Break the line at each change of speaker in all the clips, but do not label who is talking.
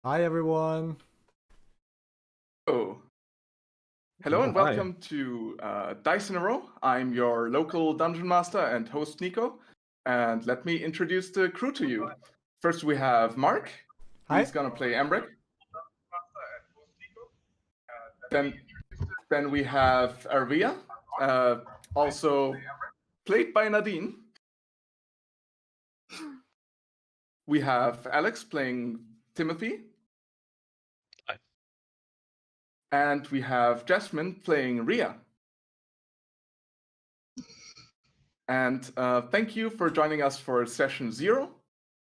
Hi everyone.
Oh, hello and
Hi.
welcome to Dice in a Row. I'm your local dungeon master and host Nico, and let me introduce the crew to you. First we have Mark.
Hi.
He's gonna play Embrick. Then we have Arvia, also played by Nadine. We have Alex playing Timothy.
Hi.
And we have Jasmine playing Ria. And thank you for joining us for session 0.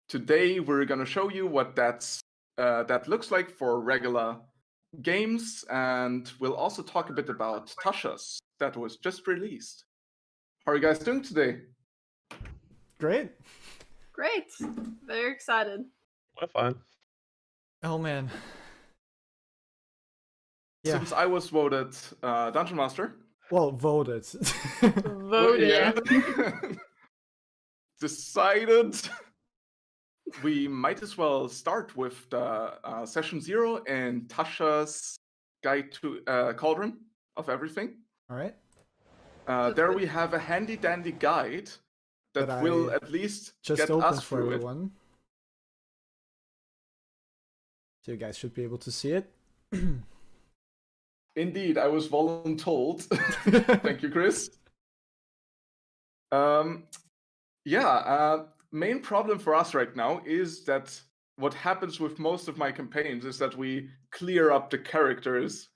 Today we're going to show you what that looks like for regular games, and we'll also talk a bit about Tasha's that was just released. How are you guys doing today?
Great.
Great. Very excited.
We're fine.
Oh man. Yeah.
Since I was voted Dungeon Master.
Well, voted.
Voted.
Yeah. Decided we might as well start with the session 0 and Tasha's guide to Cauldron of everything.
All right.
There we have a handy dandy guide that will at least
Just
get
open
us
for
through
everyone. So you guys should be able to see it.
Indeed, I was voluntold. Thank you, Chris. Main problem for us right now is that what happens with most of my campaigns is that we clear up the characters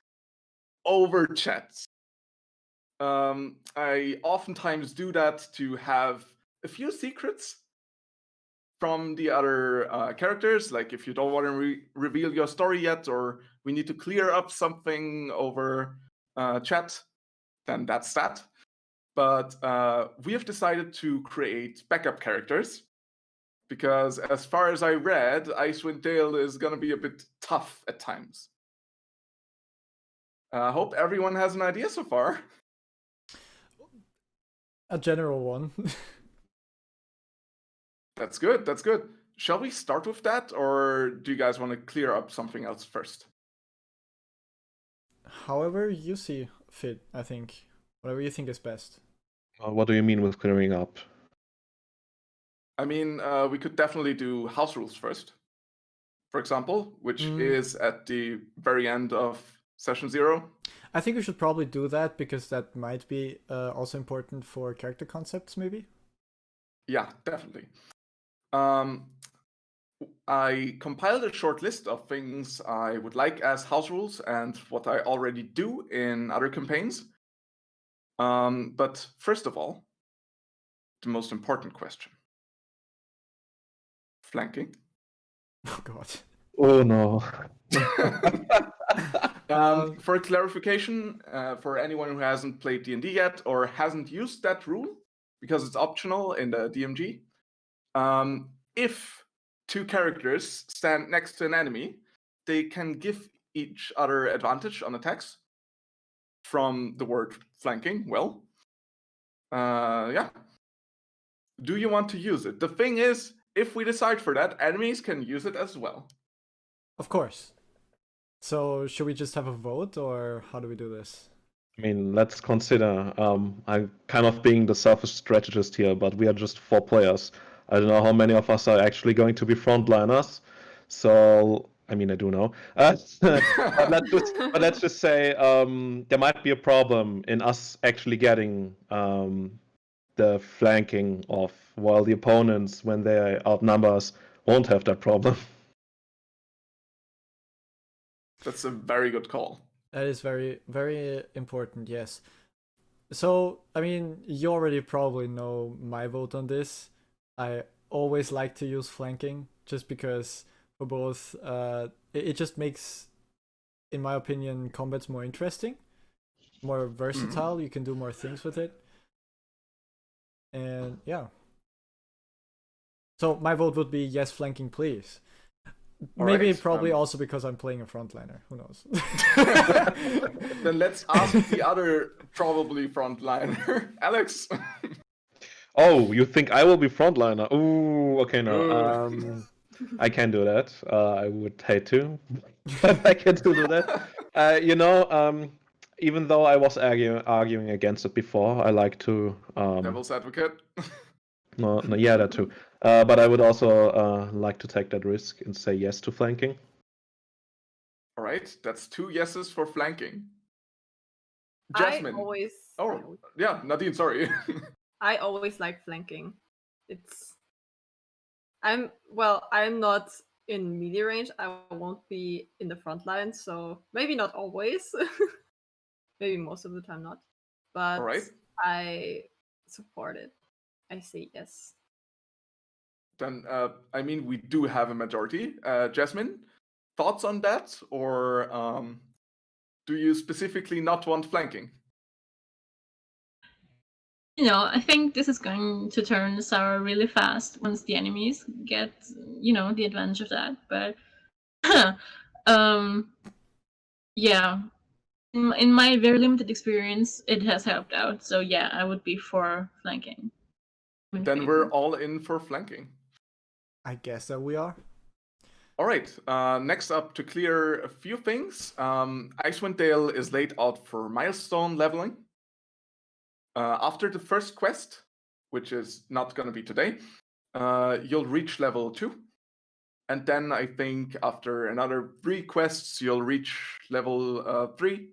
over chats. I oftentimes do that to have a few secrets from the other characters, like if you don't want to reveal your story yet, or we need to clear up something over chat, then that's that. But we have decided to create backup characters, because as far as I read, Icewind Dale is going to be a bit tough at times. I hope everyone has an idea so far.
A general one.
That's good, that's good. Shall we start with that, or do you guys want to clear up something else first?
However you see fit, I think. Whatever you think is best.
What do you mean with clearing up?
I mean, we could definitely do house rules first, for example, which is at the very end of session 0.
I think we should probably do that, because that might be also important for character concepts, maybe?
Yeah, definitely. I compiled a short list of things I would like as house rules and what I already do in other campaigns. But first of all, the most important question. Flanking.
Oh god.
Oh no.
For clarification, for anyone who hasn't played D&D yet or hasn't used that rule, because it's optional in the DMG, if 2 characters stand next to an enemy, they can give each other advantage on attacks from the word flanking. Well, yeah. Do you want to use it? The thing is, if we decide for that, enemies can use it as well.
Of course. So should we just have a vote, or how do we do this?
I mean, let's consider, I'm kind of being the selfish strategist here, but we are just 4 players. I don't know how many of us are actually going to be frontliners. So, I mean, I do know. But let's just say there might be a problem in us actually getting the flanking off, while the opponents, when they outnumber us, won't have that problem.
That's a very good call.
That is very, very important, yes. So, I mean, you already probably know my vote on this. I always like to use flanking, just because for both, it just makes, in my opinion, combats more interesting, more versatile. You can do more things with it. And yeah. So my vote would be yes, flanking, please. Maybe probably also because I'm playing a frontliner. Who knows?
Then let's ask the other probably frontliner, Alex.
Oh, you think I will be frontliner? Ooh, okay, no. I can do that. I would hate to, but I can do that. Even though I was arguing against it before, I like to.
Devil's advocate.
No, yeah, that too. But I would also like to take that risk and say yes to flanking.
All right, that's 2 yeses for flanking.
I
Jasmine.
always.
Oh, yeah, Nadine, sorry.
I always like flanking. I'm not in melee range. I won't be in the front line, so maybe not always. Maybe most of the time not. But
All right.
I support it. I say yes.
Then, we do have a majority. Jasmine, thoughts on that? Or do you specifically not want flanking?
I think this is going to turn sour really fast once the enemies get, the advantage of that. But, yeah, in my very limited experience, it has helped out. So yeah, I would be for flanking.
Then we're all in for flanking.
I guess that we are.
All right. Next up, to clear a few things, Icewind Dale is laid out for milestone leveling. After the first quest, which is not going to be today, you'll reach level 2. And then I think after another 3 quests, you'll reach level 3.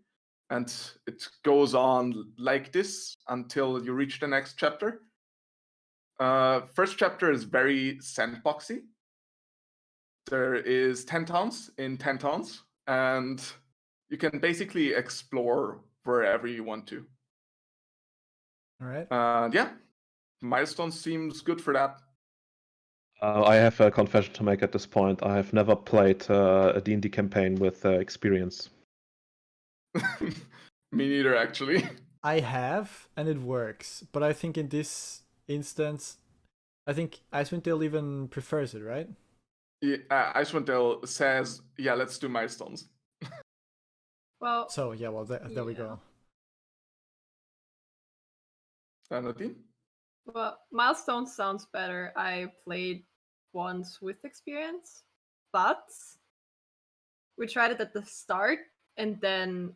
And it goes on like this until you reach the next chapter. First chapter is very sandboxy. There is 10 towns in 10 towns, and you can basically explore wherever you want to.
All right.
Yeah, milestone seems good for that.
I have a confession to make at this point. I have never played a D&D campaign with experience.
Me neither, actually.
I have, and it works. But I think in this instance, I think Icewind Dale even prefers it, right?
Yeah, Icewind Dale says, yeah, let's do milestones.
Well,
So, yeah, well, there we go.
Nadine?
Well, milestone sounds better. I played once with experience, but we tried it at the start, and then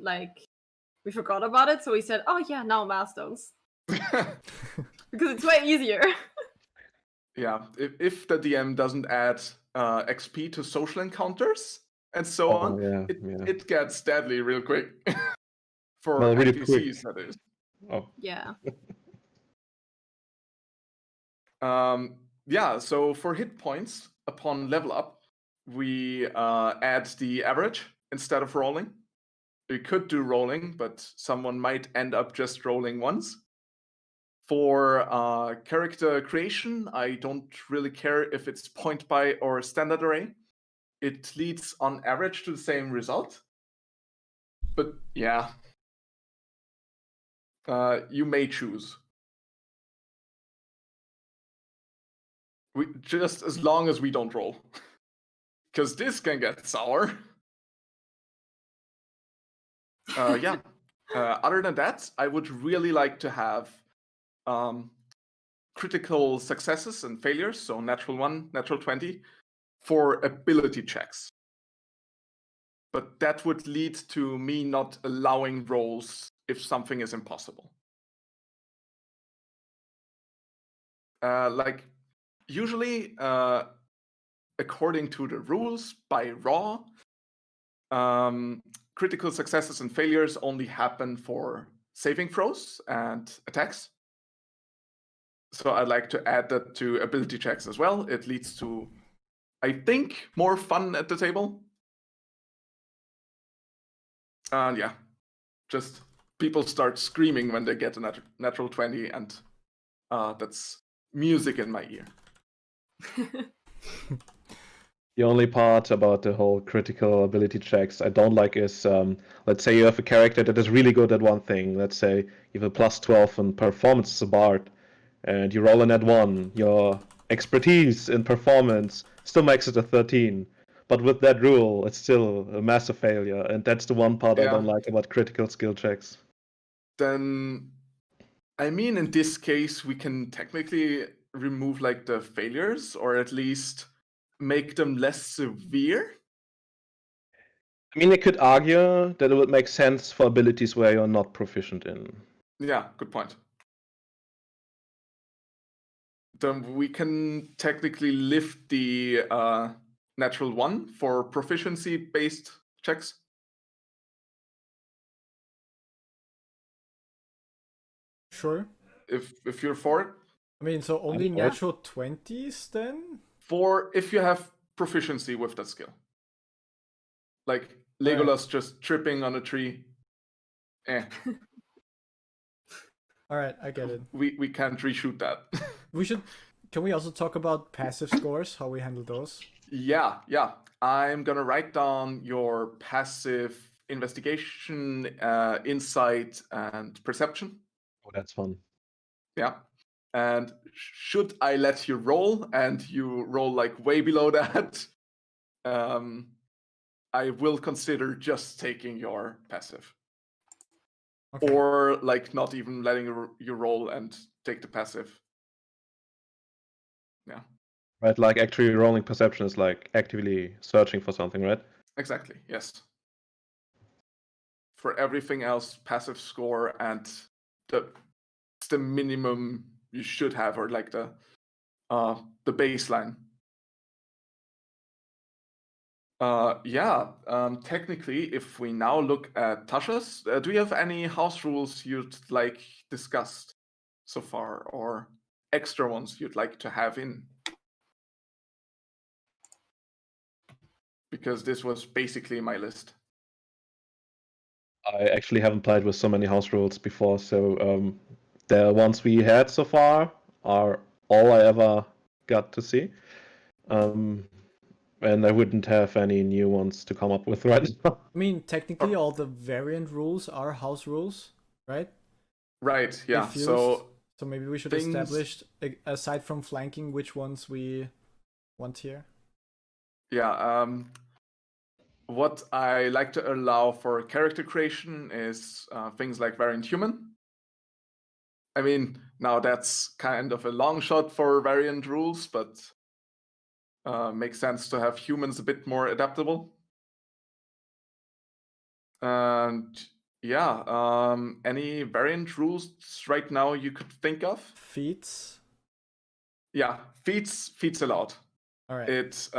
we forgot about it. So we said, "Oh yeah, now milestones," because it's way easier.
Yeah, if the DM doesn't add XP to social encounters and so on, it gets deadly real quick. For
really
NPCs,
quick.
that is.
Oh.
Yeah.
Yeah, so for hit points, upon level up, we add the average instead of rolling. We could do rolling, but someone might end up just rolling once. For character creation, I don't really care if it's point buy or standard array. It leads on average to the same result. But yeah, you may choose. Just as long as we don't roll. Because this can get sour. Yeah. Other than that, I would really like to have critical successes and failures, so natural 1, natural 20, for ability checks. But that would lead to me not allowing rolls if something is impossible. Usually, according to the rules by Raw, critical successes and failures only happen for saving throws and attacks. So I'd like to add that to ability checks as well. It leads to, I think, more fun at the table. And yeah, just people start screaming when they get a natural 20, and that's music in my ear.
The only part about the whole critical ability checks I don't like is, let's say you have a character that is really good at one thing. Let's say you have a plus 12 in performance as a bard, and you roll a nat 1. Your expertise in performance still makes it a 13. But with that rule, it's still a massive failure, and that's the one part I don't like about critical skill checks.
Then, in this case, we can technically remove the failures, or at least make them less severe?
I mean, they could argue that it would make sense for abilities where you're not proficient in.
Yeah, good point. Then we can technically lift the natural 1 for proficiency-based checks.
Sure.
If you're for it.
I mean, so only
I'm for it.
natural 20s then?
For if you have proficiency with that skill. Like Legolas just tripping on a tree.
Alright, I get it.
We can't reshoot that.
Can we also talk about passive scores, how we handle those?
Yeah. I'm gonna write down your passive investigation, insight, and perception.
Oh, that's fun.
Yeah. And should I let you roll and you roll like way below that, I will consider just taking your passive.
Okay.
Or like not even letting you roll and take the passive. Yeah.
Right, like actually rolling perception is like actively searching for something, right?
Exactly, yes. For everything else, passive score and the minimum you should have, or like the baseline. Technically, if we now look at Tasha's, do you have any house rules you'd like discussed so far, or extra ones you'd like to have in? Because this was basically my list.
I actually haven't played with so many house rules before, so the ones we had so far are all I ever got to see. And I wouldn't have any new ones to come up with right now.
I mean, technically all the variant rules are house rules, right?
Right, yeah.
If used.
So
maybe we should establish, aside from flanking, which ones we want here.
Yeah, what I like to allow for character creation is things like variant human. I mean, now that's kind of a long shot for variant rules, but makes sense to have humans a bit more adaptable. And yeah, any variant rules right now you could think of?
Feats?
Yeah, feats allowed.
All right.
It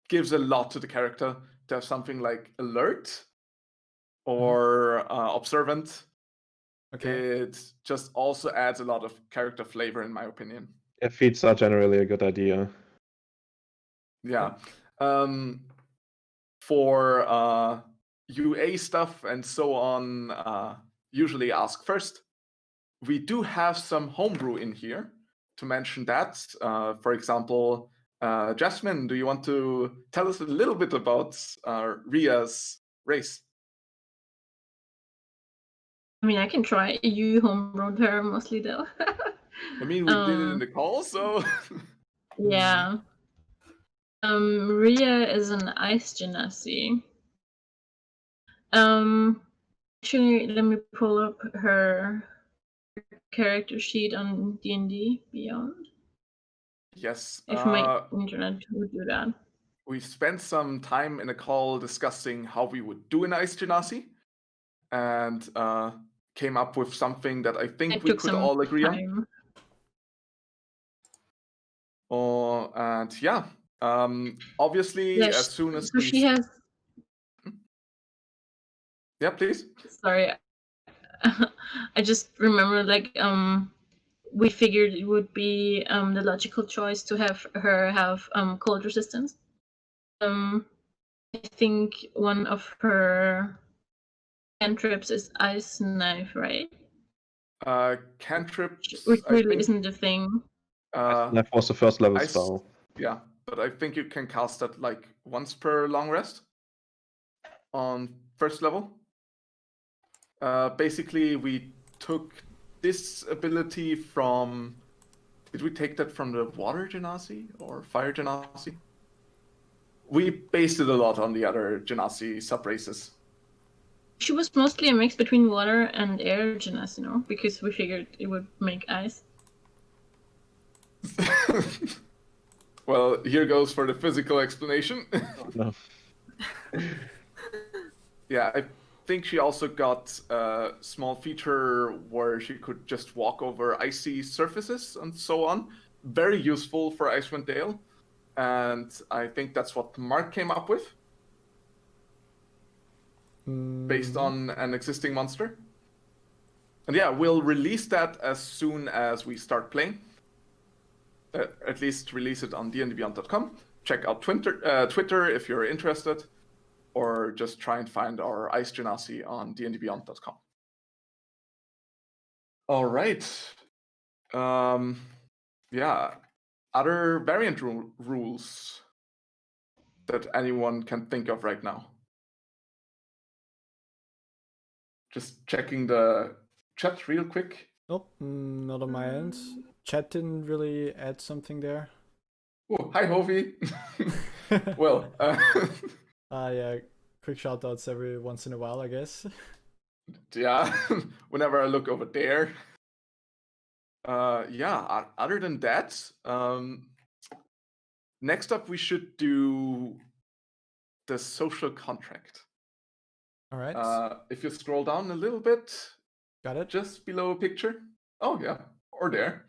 gives a lot to the character to have something like alert or observant.
Okay.
It just also adds a lot of character flavor, in my opinion.
Yeah, feats are generally a good idea.
Yeah. For UA stuff and so on, usually ask first. We do have some homebrew in here to mention that. For example, Jasmine, do you want to tell us a little bit about Ria's race?
I mean, I can try. You homebrewed her mostly, though.
I mean, we did it in the call, so...
Yeah. Ria is an ice genasi. Actually, let me pull up her character sheet on D&D Beyond.
Yes.
If my internet would do that.
We spent some time in a call discussing how we would do an ice genasi, and came up with something that I think we could all agree on. And yeah, obviously,
yeah,
as soon as
so she has.
Yeah, please.
Sorry, I just remember we figured it would be the logical choice to have her have cold resistance. I think one of her cantrips is ice knife, right?
Cantrips,
which really isn't a thing.
That was the first level spell.
Yeah, but I think you can cast that like once per long rest on first level. Basically, we took this ability from... Did we take that from the water genasi or fire genasi? We based it a lot on the other genasi subraces.
She was mostly a mix between water and air genasi, no? Because we figured it would make ice.
Well, here goes for the physical explanation.
No.
Yeah, I think she also got a small feature where she could just walk over icy surfaces and so on. Very useful for Icewind Dale. And I think that's what Mark came up with, based on an existing monster. And yeah, we'll release that as soon as we start playing. At least release it on dndbeyond.com. Check out Twitter if you're interested, or just try and find our Ice Genasi on dndbeyond.com. All right. Yeah. Other variant rules that anyone can think of right now? Just checking the chat real quick.
Nope, not on my end. Chat didn't really add something there.
Oh, hi, Hovi. Well,
Yeah, quick shoutouts every once in a while, I guess.
yeah, whenever I look over there. Yeah, other than that, next up we should do the social contract.
All right.
If you scroll down a little bit,
Got it.
just below a picture. Oh yeah, or there.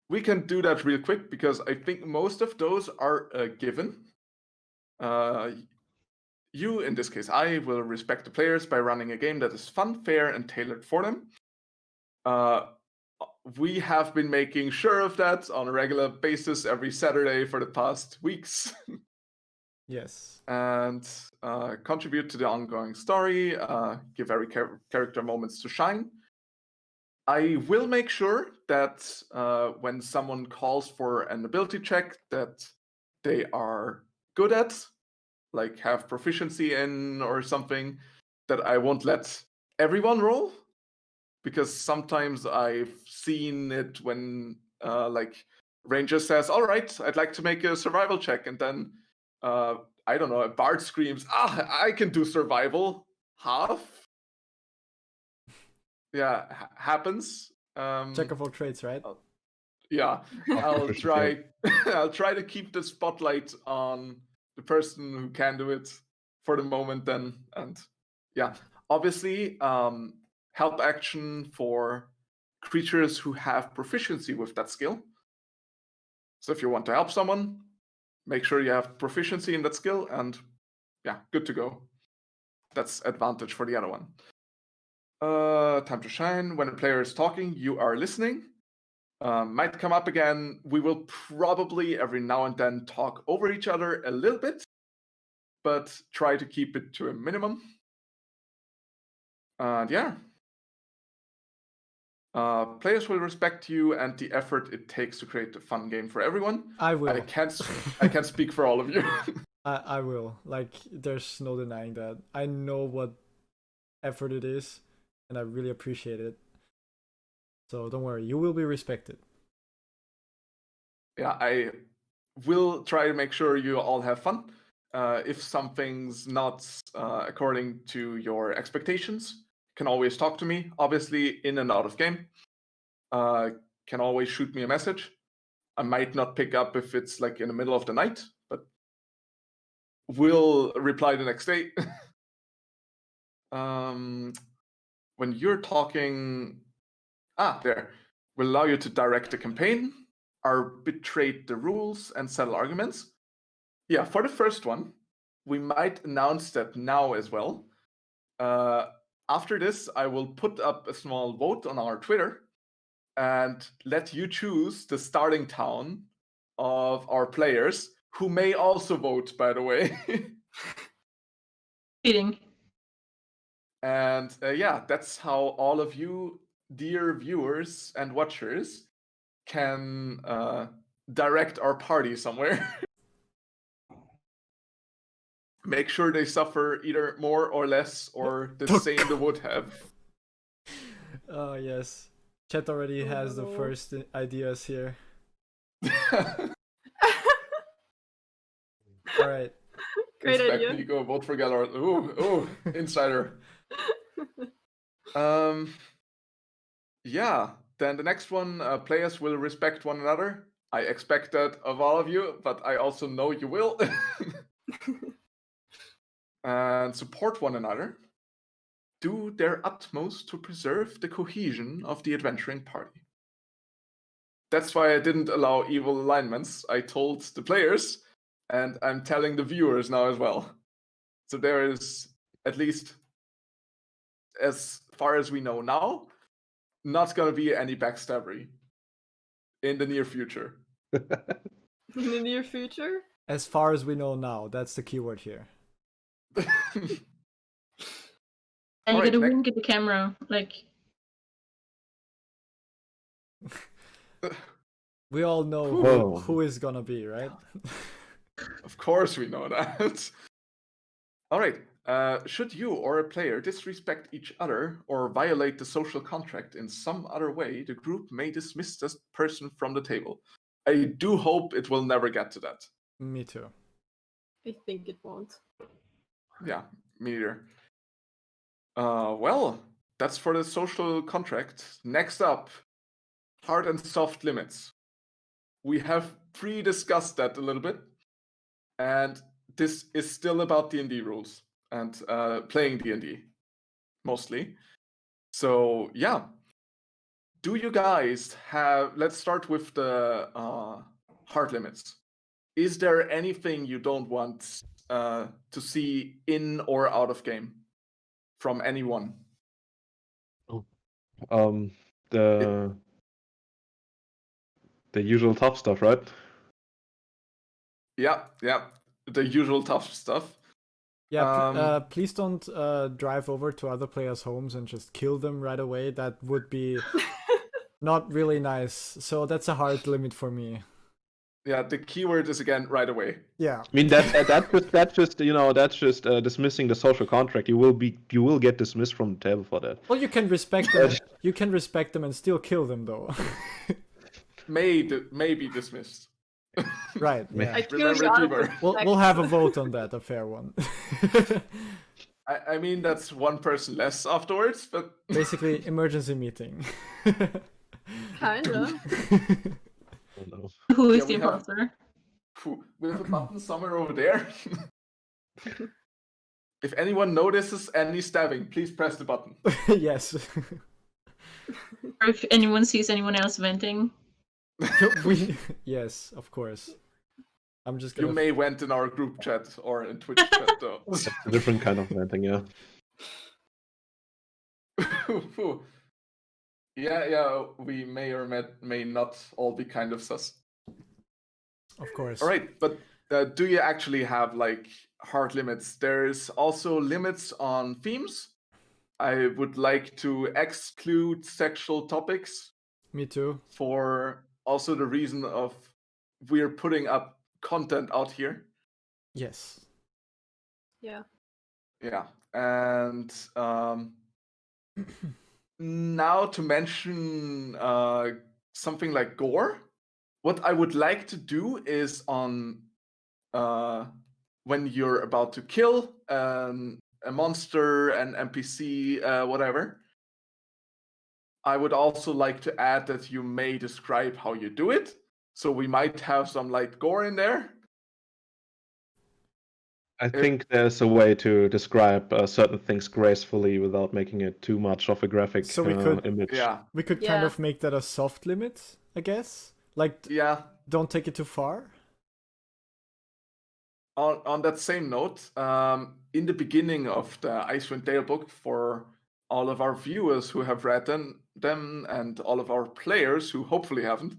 We can do that real quick because I think most of those are a given. You, in this case, I will respect the players by running a game that is fun, fair, and tailored for them. We have been making sure of that on a regular basis every Saturday for the past weeks.
Yes.
And contribute to the ongoing story, give every character moments to shine. I will make sure that when someone calls for an ability check that they are good at, like have proficiency in or something, that I won't let everyone roll, because sometimes I've seen it when like Ranger says, all right, I'd like to make a survival check, and then I don't know, a bard screams, I can do survival half. Yeah, happens.
Jack of all trades, right?
Yeah, I'll try to keep the spotlight on the person who can do it for the moment then. And yeah, obviously, help action for creatures who have proficiency with that skill. So if you want to help someone, make sure you have proficiency in that skill, and yeah, good to go. That's advantage for the other one. Time to shine. When a player is talking, you are listening. Might come up again. We will probably every now and then talk over each other a little bit, but try to keep it to a minimum. Yeah. Players will respect you and the effort it takes to create a fun game for everyone.
I will.
I can't speak for all of you.
I will. Like, there's no denying that. I know what effort it is, and I really appreciate it. So don't worry, you will be respected.
Yeah, I will try to make sure you all have fun. If something's not according to your expectations, you can always talk to me, obviously in and out of game. Can always shoot me a message. I might not pick up if it's like in the middle of the night, but will reply the next day. When you're talking, there, will allow you to direct the campaign, arbitrate the rules, and settle arguments. Yeah, for the first one, we might announce that now as well. After this, I will put up a small vote on our Twitter and let you choose the starting town of our players, who may also vote, by the way.
Cheating.
And yeah, that's how all of you, dear viewers and watchers, can direct our party somewhere. Make sure they suffer either more or less, or the same they would have.
Oh, yes. Chat already has the first ideas here. All right.
Great
Expect
idea.
me to go vote for Galar. Ooh, insider. Yeah. then the next one, players will respect one another. I expect that of all of you, but I also know you will. And support one another. Do their utmost to preserve the cohesion of the adventuring party. That's why I didn't allow evil alignments. I told the players, and I'm telling the viewers now as well. So there is, at least as far as we know now, not going to be any backstabbery in the near future.
In the near future?
As far as we know now, that's the keyword here.
And you
Alright,
gotta
next-
wink at the camera, like.
We all know
Whoa.
who is gonna be, right?
Of course we know that. All right. Should you or a player disrespect each other or violate the social contract in some other way, the group may dismiss this person from the table. I do hope it will never get to that.
Me too.
I think it won't.
Yeah, me neither. Well, that's for the social contract. Next up, hard and soft limits. We have pre-discussed that a little bit, and this is still about D&D rules and playing D&D, mostly. So, yeah. Do you guys have... Let's start with the hard limits. Is there anything you don't want to see in or out of game from anyone?
The usual tough stuff, right?
Yeah, the usual tough stuff.
Yeah, please don't drive over to other players' homes and just kill them right away. That would be not really nice. So that's a hard limit for me.
Yeah, the keyword is again right away.
Yeah.
I mean that's just dismissing the social contract. You will get dismissed from the table for that.
Well, you can respect them. You can respect them and still kill them, though.
May be dismissed.
Right. Yeah.
I killed
Remember,
you out of
keyword.
We'll have a vote on that, a fair one.
I mean, that's one person less afterwards, but
Basically, emergency meeting.
Kinda.
Oh, no.
Who is
Yeah,
the
we have-
imposter?
we have a button somewhere over there. If anyone notices any stabbing, please press the button.
Yes.
Or if anyone sees anyone else venting.
Yes, of course. I'm just
You
gonna.
may vent in our group chat or in Twitch chat, though.
It's a different kind of venting, yeah.
Yeah, we may or may not all be kind of sus.
Of course.
All right, but do you actually have like hard limits? There's also limits on themes. I would like to exclude sexual topics
Me too.
for also the reason of we're putting up content out here.
Yes.
Yeah.
Yeah, and now to mention something like gore, what I would like to do is on when you're about to kill a monster, an NPC, whatever, I would also like to add that you may describe how you do it. So we might have some light gore in there.
I think there's a way to describe certain things gracefully without making it too much of a graphic
So we could-
image.
Yeah,
We could kind
Yeah.
of make that a soft limit, I guess. Like,
yeah.
don't take it too far.
On that same note, in the beginning of the Icewind Dale book, for all of our viewers who have read them and all of our players who hopefully haven't,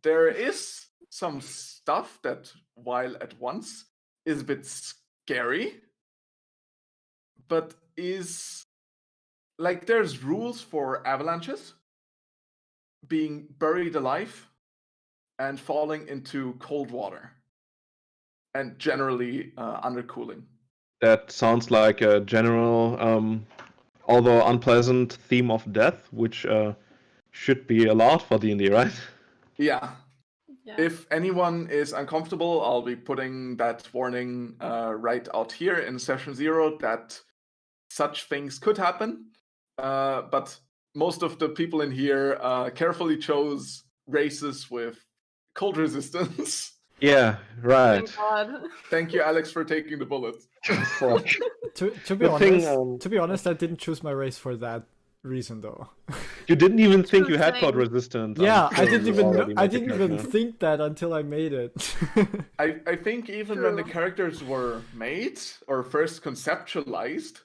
there is some stuff that, while at once is a bit scary, but is like there's rules for avalanches, being buried alive, and falling into cold water, and generally undercooling.
That sounds like a general, although unpleasant theme of death, which should be allowed for D&D, right?
Yeah.
Yeah.
If anyone is uncomfortable, I'll be putting that warning right out here in session 0 that such things could happen. But most of the people in here carefully chose races with cold resistance.
Yeah, right.
Thank God.
Thank you, Alex, for taking the bullet.
Fuck.
To be
The thing,
honest, I didn't choose my race for that reason though.
You didn't even think
True
you had cold
thing.
resistance.
Yeah,
until
I didn't
you
even
already
I
made the
didn't even
character.
think that until I made it.
I think even when the
True.
characters were made or first conceptualized,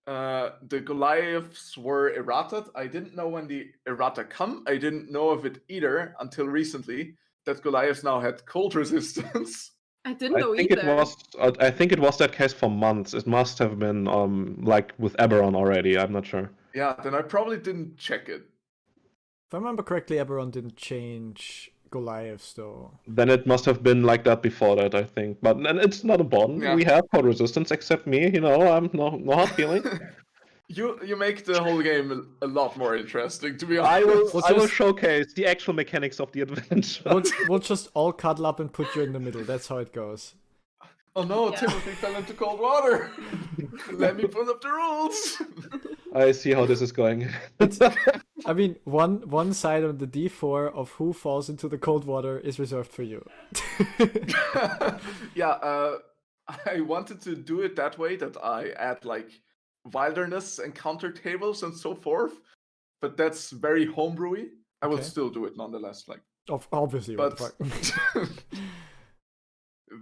the Goliaths were errated. I didn't know when the errata come. I didn't know of it either until recently that Goliaths now had cold resistance.
I didn't know
I think
either.
it was. I think it was that case for months. It must have been like with Eberron already. I'm not sure.
Yeah, then I probably didn't check it.
If I remember correctly, Eberron didn't change Goliaths though.
Then it must have been like that before that, I think. But and it's not a bond.
Yeah.
We have cold resistance, except me. You know, I'm no hard feeling.
You make the whole game a lot more interesting, to be
I
honest.
will. I will showcase the actual mechanics of the adventure.
We'll just all cuddle up and put you in the middle. That's how it goes.
Oh no,
Yeah.
Timothy fell into cold water. Let me pull up the rules.
I see how this is going.
I mean, one side on the D4 of who falls into the cold water is reserved for you.
Yeah, I wanted to do it that way, that I add like wilderness encounter tables and so forth, but that's very homebrewy. I will
Okay.
still do it nonetheless. Like,
Obviously, what the
but
fuck.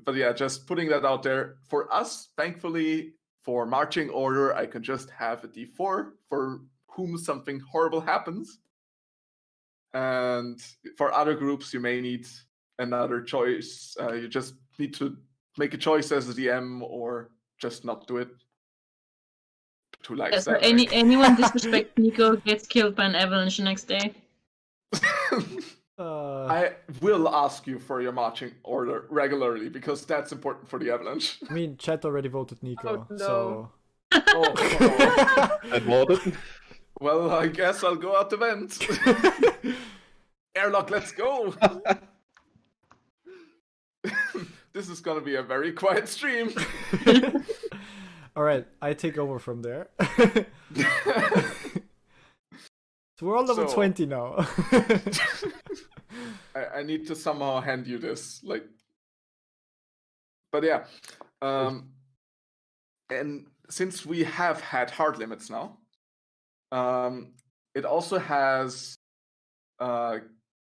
but yeah, just putting that out there. For us, thankfully, for marching order, I can just have a D4 for whom something horrible happens. And for other groups, you may need another choice. You just need to make a choice as a DM or just not do it. 2 lives.
Yes,
that
anyone disrespect Nico gets killed by an avalanche the next day.
I will ask you for your marching order regularly because that's important for the avalanche.
I mean, chat already voted Nico,
Oh, no.
so.
Oh,
I voted.
well, I guess I'll go out the vent. Airlock, let's go. This is gonna be a very quiet stream.
Alright, I take over from there. So we're on level
So-
20 now.
I need to somehow hand you this, like. But yeah, and since we have had hard limits now, it also has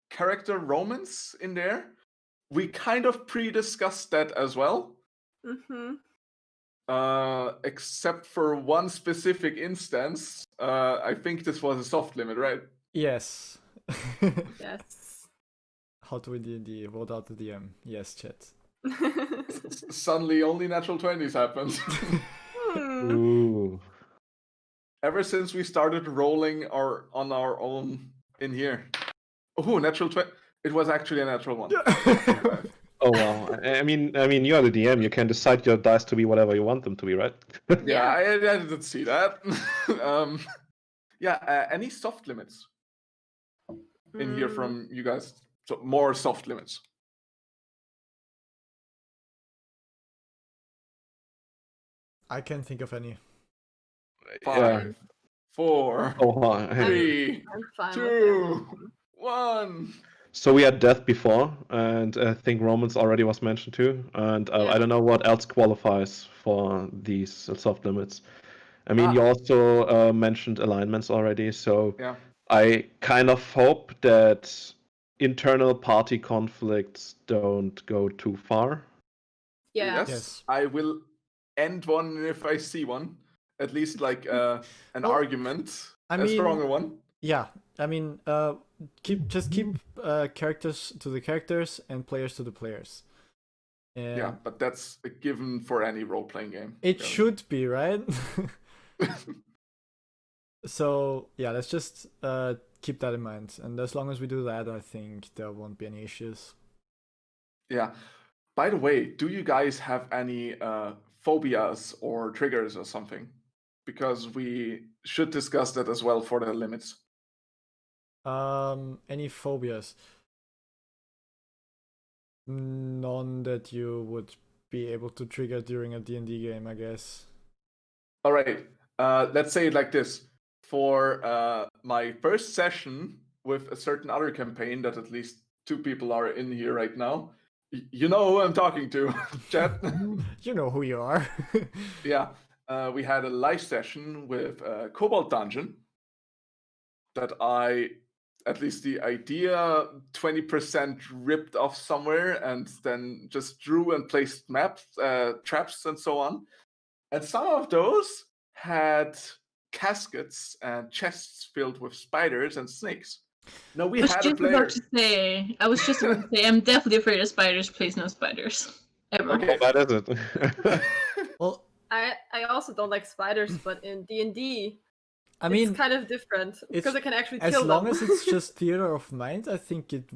character romance in there. We kind of pre-discussed that as well,
Mm-hmm.
except for one specific instance. I think this was a soft limit, right?
Yes.
Yes.
How to win D&D, vote out the DM. Yes, chat.
Suddenly, only natural 20s happened.
Hmm.
Ooh.
Ever since we started rolling on our own in here. Oh, natural 20. It was actually a natural one.
Oh wow. I mean, you're the DM. You can decide your dice to be whatever you want them to be, right?
Yeah, I didn't see that. Any soft limits in here from you guys? So more soft limits.
I can't think of any.
5, 4,
Oh wow.
3,
I'm fine
2,
with
1.
So we had death before, and I think Romans already was mentioned too. And
Yeah.
I don't know what else qualifies for these soft limits. I mean,
Ah.
you also mentioned alignments already, so
Yeah.
I kind of hope that internal party conflicts don't go too far.
Yeah.
Yes.
I will end one if I see one. At least like an
Well,
argument,
I
a
mean,
stronger one.
Yeah, I mean, keep characters to the characters and players to the players.
Yeah, but that's a given for any role-playing game.
It
really.
should be, right? So yeah, let's just keep that in mind, and as long as we do that, I think there won't be any issues.
Yeah. By the way, do you guys have any phobias or triggers or something? Because we should discuss that as well for the limits.
Any phobias? None that you would be able to trigger during a D&D game, I guess.
All right. Let's say it like this. for my first session with a certain other campaign that at least 2 people are in here right now. You know who I'm talking to, chat.
You know who you are.
Yeah, we had a live session with Cobalt Dungeon that at least the idea, 20% ripped off somewhere and then just drew and placed maps, traps, and so on. And some of those had caskets and chests filled with spiders and snakes. No, we
I was
had a
just
player.
about to say. I'm definitely afraid of spiders. Please, no spiders. Ever.
Okay.
How bad is it?
Well,
I also don't like spiders, but in D&D,
I mean,
it's kind of different because I can actually
as
kill
long
them.
as it's just theater of mind, I think it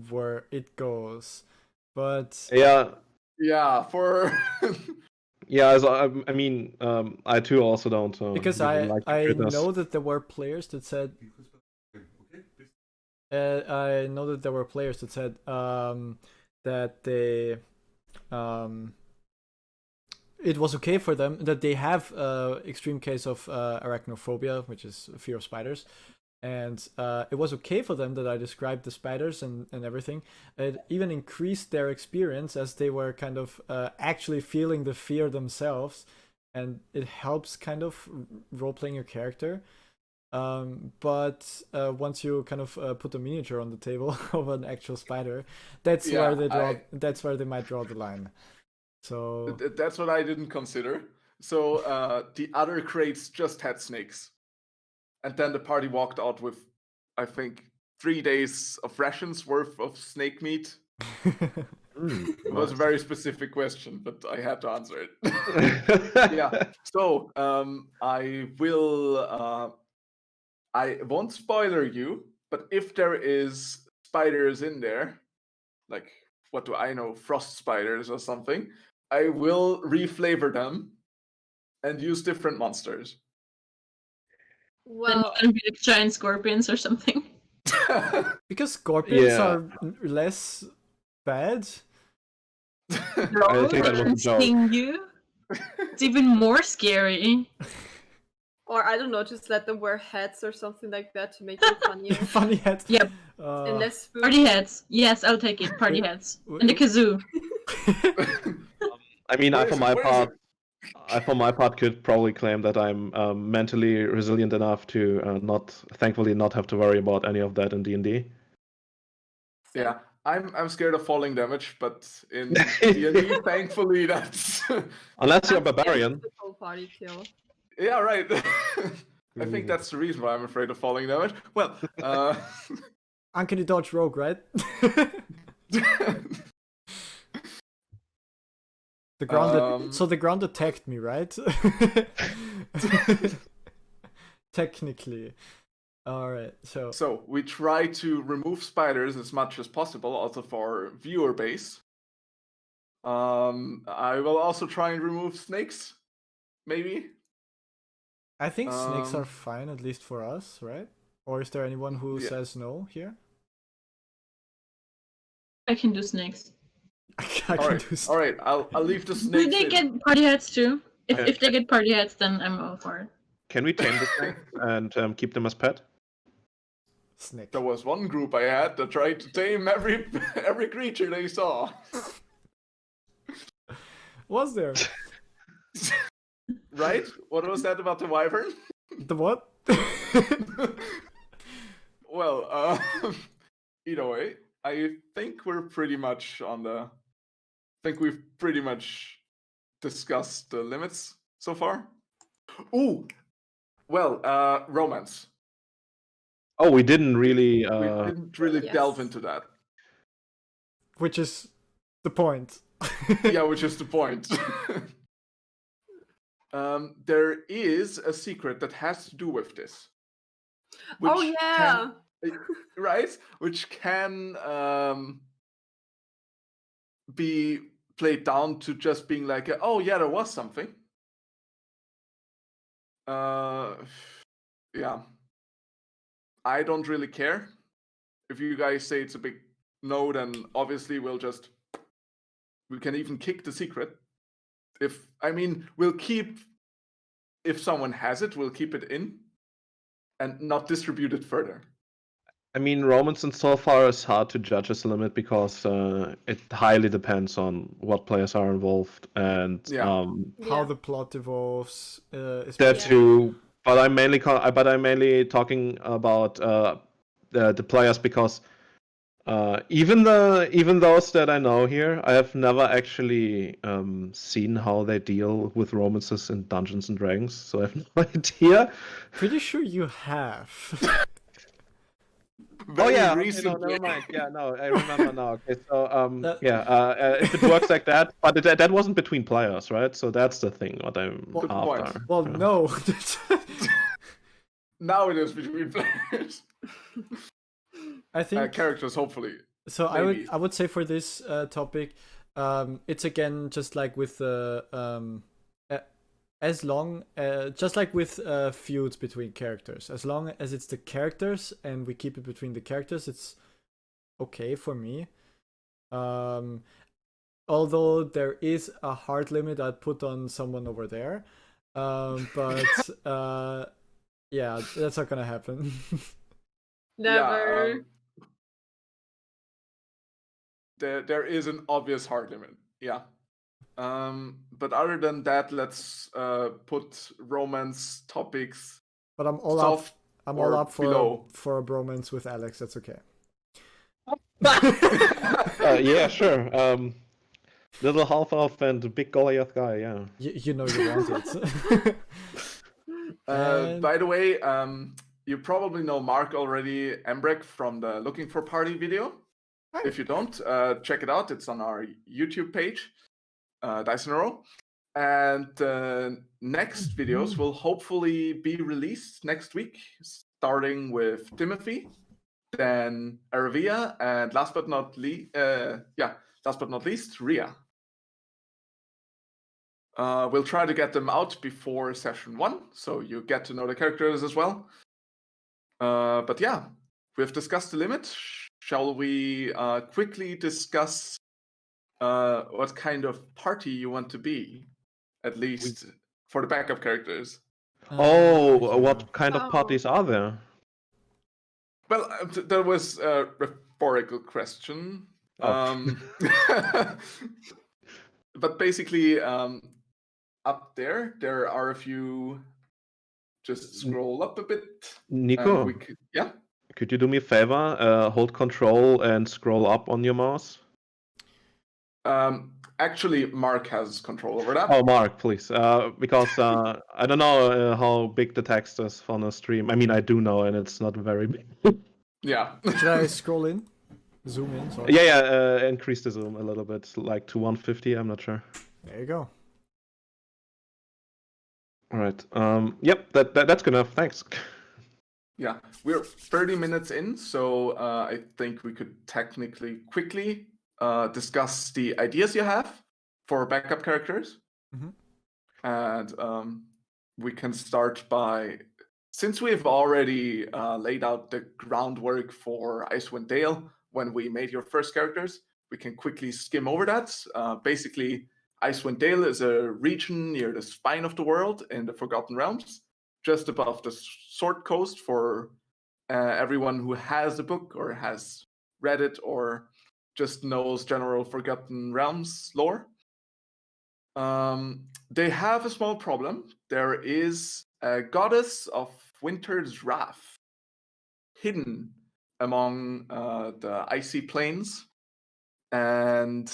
goes. But
Yeah,
Yeah, for
yeah. As I mean, I too also don't.
because
really like to
I
do this.
know that there were players that said I know that there were players that said that they it was okay for them that they have extreme case of arachnophobia, which is fear of spiders, and it was okay for them that I described the spiders and everything. It even increased their experience as they were kind of actually feeling the fear themselves, and it helps kind of role-playing your character. But once you kind of put a miniature on the table of an actual spider, that's
Yeah,
where they draw. That's where they might draw the line. So
that's what I didn't consider. So the other crates just had snakes. And then the party walked out with, I think, 3 days of rations worth of snake meat. It was a very specific question, but I had to answer it. Yeah. So I won't spoiler you, but if there is spiders in there, like what do I know, frost spiders or something, I will reflavor them and use different monsters.
Then
Well,
it's gonna be like giant scorpions or something.
because scorpions
Yeah.
are less bad.
I think that was a
Can
joke.
sting you. It's even more scary.
or I don't know, just let them wear hats or something like that to make them funnier
Funny head.
Yep.
and less spooky.
Party hats. Yes, I'll take it. Party hats. And the kazoo.
I mean,
Where
I
is
for
it?
my
Where is
part, I for my part could probably claim that I'm mentally resilient enough to thankfully not have to worry about any of that in D&D.
Yeah, I'm scared of falling damage, but in D&D, thankfully that's
Unless you're a
I'm scared of
barbarian.
the full party kill.
yeah, right. I think that's the reason why I'm afraid of falling damage. Well,
Uncanny dodge rogue, right? The ground. So the ground attacked me, right? Technically. All right.
So we try to remove spiders as much as possible, also for viewer base. I will also try and remove snakes, maybe.
I think snakes are fine, at least for us, right? Or is there anyone who says no here?
I can do snakes.
I can do snakes.
All right. I'll leave the
Do
snakes.
they
in.
get party hats too? If they get party hats, then I'm all for it.
Can we tame the snakes and keep them as pet?
Snake.
There was one group I had that tried to tame every creature they saw.
Was there?
Right? What was that about the wyvern?
The what?
Well, either way, I think we're pretty much on the. I think we've pretty much discussed the limits so far. Ooh, well, romance.
Oh, we didn't really.
We didn't really
Yes.
delve into that.
Which is the point.
Yeah, which is the point. There is a secret that has to do with this.
Oh yeah.
Right? Which can be played down to just being like, oh yeah, there was something. Yeah. I don't really care. If you guys say it's a big no, then obviously we can even kick the secret. We'll keep, if someone has it, we'll keep it in. and not distributed further.
I mean, romance and so far is hard to judge as a limit because it highly depends on what players are involved and
Yeah.
How the plot evolves.
that
Especially.
too. But I'm mainly talking about the players because even those that I know here, I have never actually seen how they deal with romances in Dungeons and Dragons, so I have no idea.
Pretty sure you have.
Very
Okay, no,
recently.
never mind. Yeah, no, I remember now. Okay, so
That-
if it works like that, but that wasn't between players, right? So that's the thing. What I'm
Good point.
after.
Well,
Yeah.
no.
Now it is between players.
I think
Characters, hopefully.
so.
maybe.
I would say for this topic, it's again just like with the as long just like with feuds between characters, as long as it's the characters and we keep it between the characters, it's okay for me. Although there is a hard limit I'd put on someone over there, but yeah, that's not gonna happen.
Never.
There is an obvious hard limit. Yeah. But other than that, let's put romance topics.
But I'm all
Soft
up. I'm
or
all up
below.
for a bromance with Alex. That's okay.
Yeah, sure. Little half elf and big Goliath guy. Yeah.
You know you want it. And-
By the way, you probably know Mark already, Embrek, from the Looking for Party video.
Hi.
If you don't, check it out. It's on our YouTube page, Dice in a Row. And next videos will hopefully be released next week, starting with Timothy, then Aravia, and last but not least, Ria. We'll try to get them out before session 1, so you get to know the characters as well. But yeah, we've discussed the limit. Shall we quickly discuss what kind of party you want to be, at least for the backup characters?
Oh,
yeah.
what kind of
Oh.
parties are there?
Well, there was a rhetorical question.
Oh.
But basically, up there are a few. Just scroll up a bit.
Nico,
Yeah.
could you do me a favor? Hold control and scroll up on your mouse.
Actually, Mark has control over that.
Oh, Mark, please. Because I don't know how big the text is on a stream. I mean, I do know, and it's not very big.
Yeah.
Should I scroll in? Zoom in, sorry.
Yeah, increase the zoom a little bit, like to 150, I'm not sure.
There you go.
All right. Yep, that's good enough. Thanks.
Yeah, we're 30 minutes in, so I think we could technically quickly discuss the ideas you have for backup characters.
Mhm.
And we can start by, since we've already laid out the groundwork for Icewind Dale when we made your first characters, we can quickly skim over that. Basically, Icewind Dale is a region near the spine of the world in the Forgotten Realms, just above the Sword Coast for everyone who has the book or has read it or just knows general Forgotten Realms lore. They have a small problem. There is a goddess of winter's wrath hidden among the icy plains. And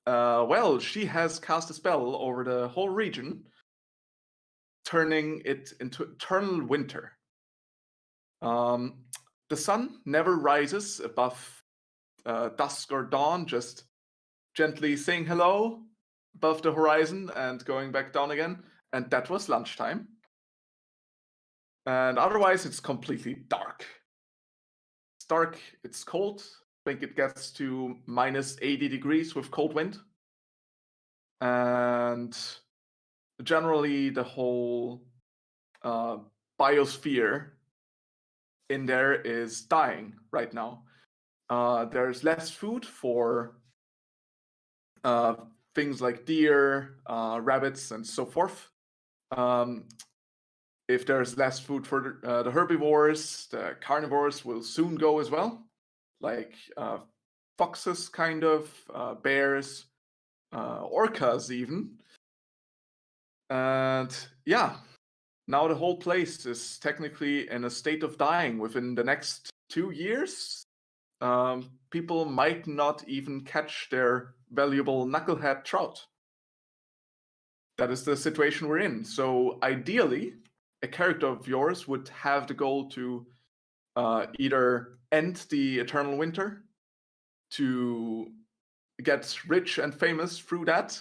well, she has cast a spell over the whole region, turning it into eternal winter. The sun never rises above dusk or dawn, just gently saying hello above the horizon and going back down again. And that was lunchtime. And otherwise, it's completely dark. It's dark, it's cold. I think it gets to minus 80 degrees with cold wind. And generally, the whole biosphere in there is dying right now. There's less food for things like deer, rabbits, and so forth. if there's less food for the herbivores, the carnivores will soon go as well, like foxes, kind of, bears, orcas even. And yeah, now the whole place is technically in a state of dying. Within the next 2 years, people might not even catch their valuable knucklehead trout. That is the situation we're in. So ideally, a character of yours would have the goal to either end the eternal winter, to get rich and famous through that,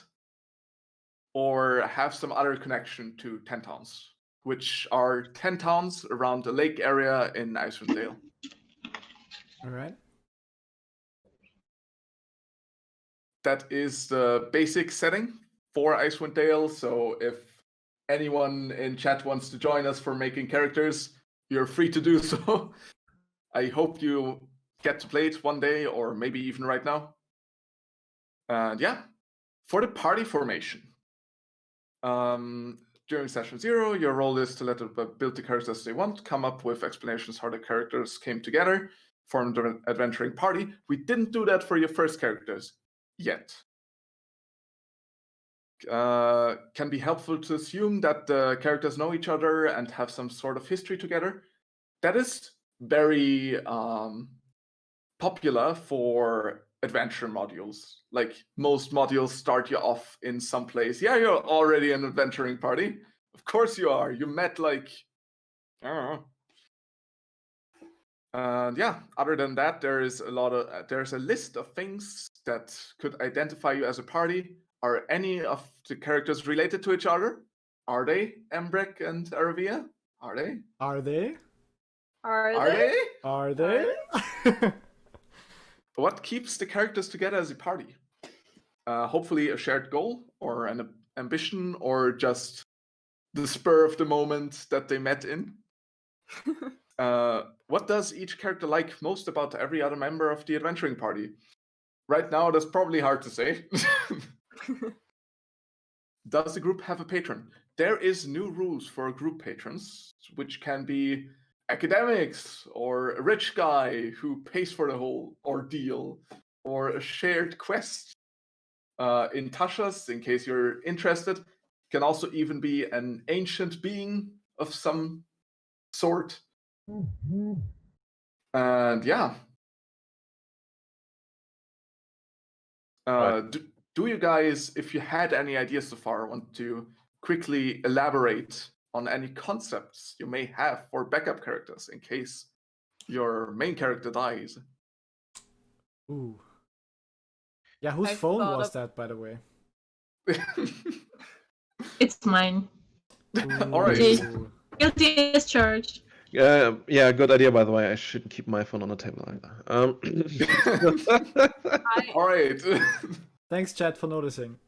or have some other connection to 10 towns, which are 10 towns around the lake area in Icewind Dale.
All right.
That is the basic setting for Icewind Dale. So if anyone in chat wants to join us for making characters, you're free to do so. I hope you get to play it one day, or maybe even right now. And yeah, for the party formation. During session 0, your role is to let them build the characters they want, come up with explanations how the characters came together, form the adventuring party. We didn't do that for your first characters yet. Can be helpful to assume that the characters know each other and have some sort of history together. That is very popular for adventure modules. Like, most modules start you off in some place. Yeah, you're already an adventuring party. Of course you are. You met, like, I don't know. And yeah, other than that, there's a list of things that could identify you as a party. Are any of the characters related to each other? Are they Embrek and Aravia? Are they?
Are they?
Are they?
Are they?
What keeps the characters together as a party? Hopefully a shared goal, or an ambition, or just the spur of the moment that they met in. What does each character like most about every other member of the adventuring party? Right now, that's probably hard to say. Does the group have a patron? There is new rules for group patrons, which can be academics, or a rich guy who pays for the whole ordeal, or a shared quest. In Tasha's, in case you're interested, can also even be an ancient being of some sort. And yeah.
Right.
Do you guys, if you had any ideas so far, want to quickly elaborate on any concepts you may have for backup characters in case your main character dies?
Ooh. Yeah, whose
I've
phone
thought
was
of-
that, by the way?
It's mine.
All right.
Ooh.
Guilty as charged.
Yeah, good idea, by the way. I shouldn't keep my phone on the table like that.
All right.
Thanks, chat, for noticing.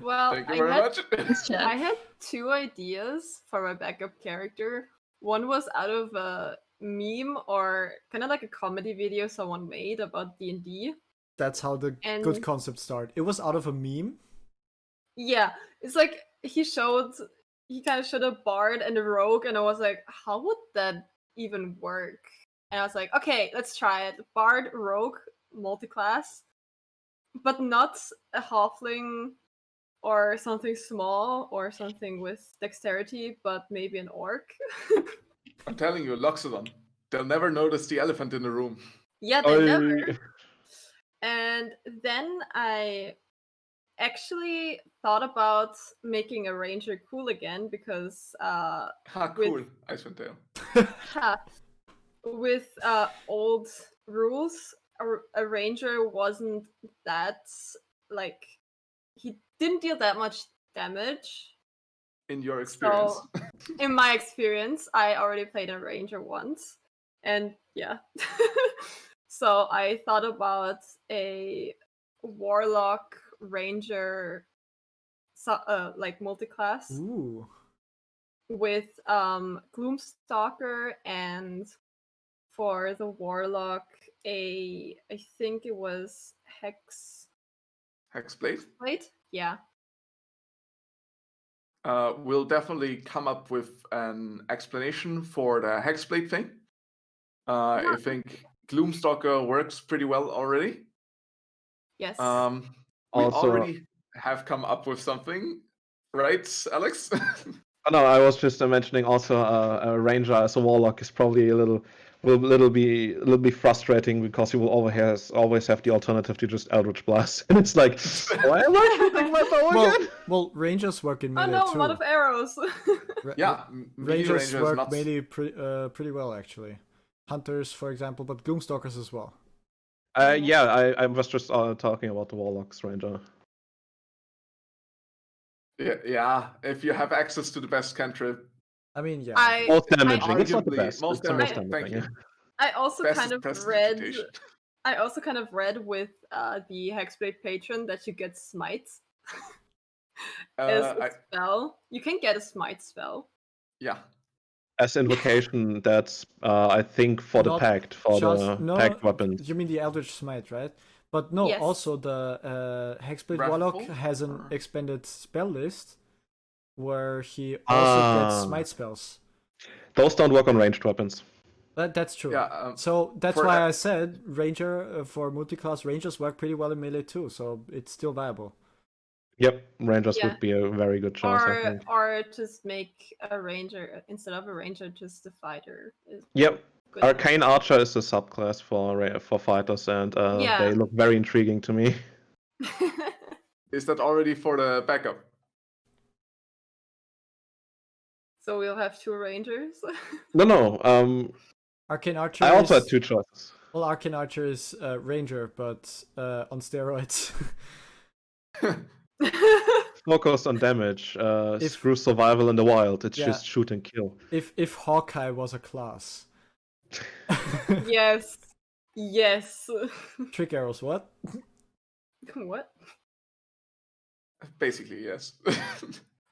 Well,
Thank you very much.
Thanks, chat.
I had 2 ideas for my backup character. One was out of a meme, or kind of like a comedy video someone made about D&D.
That's how the
And-
good concepts start. It was out of a meme.
Yeah, it's like he kind of showed a bard and a rogue, and I was like, how would that even work? And I was like, okay, let's try it. Bard, rogue, multi-class, but not a halfling or something small or something with dexterity, but maybe an orc.
I'm telling you, Loxodon. They'll never notice the elephant in the room.
Yeah, they never. And then I actually thought about making a ranger cool again, because
Ha,
With-
cool. Icewind Dale.
with old rules, a ranger wasn't that, like, he didn't deal that much damage.
In your experience.
In my experience, I already played a ranger once, and yeah. So I thought about a warlock ranger, like multi-class,
Ooh.
with Gloomstalker, and for the warlock, I think it was
Hexblade?
Hexblade. Yeah.
we'll definitely come up with an explanation for the hexblade thing. I think Gloomstalker works pretty well already.
Yes.
We
Also-
already have come up with something, right, Alex?
Oh, no, I was just mentioning also a ranger as a warlock is probably will be a little bit frustrating because you will always have the alternative to just Eldritch Blast, and it's like, why am I shooting my bow again?
Well, rangers work in
Oh
melee
no,
too.
a lot of arrows.
Yeah,
Rangers
Ranger is
work
not...
melee pretty well actually. Hunters, for example, but Gloomstalkers as well.
Yeah, I was just talking about the warlocks ranger.
Yeah, if you have access to the best cantrip.
I mean, yeah.
Most damaging.
I-
It's not the
arguably
best.
most
It's the most
damaging,
damaging.
thank
Yeah.
I also
Best
kind
is
of
prestidigitation.
I also kind of read with the Hexblade patron that you get smites as a spell. You can get a smite spell.
Yeah.
As invocation, that's I think for the
Not
pact, for the pact weapons.
You mean the Eldritch Smite, right? But no,
Yes.
also the Hexblade
Wrathful?
Warlock has an
Or-
expanded spell list where he also gets smite spells.
Those don't work on ranged weapons.
That's true.
Yeah,
so that's
for
why
a-
I said Ranger for multiclass Rangers work pretty well in melee too, so it's still viable.
Yep, rangers
Yeah.
would be a very good choice, I think.
Or just make a ranger instead of a ranger, just a fighter. Is
Yep,
good.
Arcane Archer is a subclass for fighters, and
Yeah.
they look very intriguing to me.
Is that already for the backup?
So we'll have 2 rangers.
No.
Arcane Archer.
I also
is,
had 2 choices.
Well, Arcane Archer is Ranger, but on steroids.
Focused on damage. Screw survival in the wild. It's
Yeah.
just shoot and kill.
if Hawkeye was a class.
Yes. Yes.
Trick arrows, what?
What?
Basically, yes.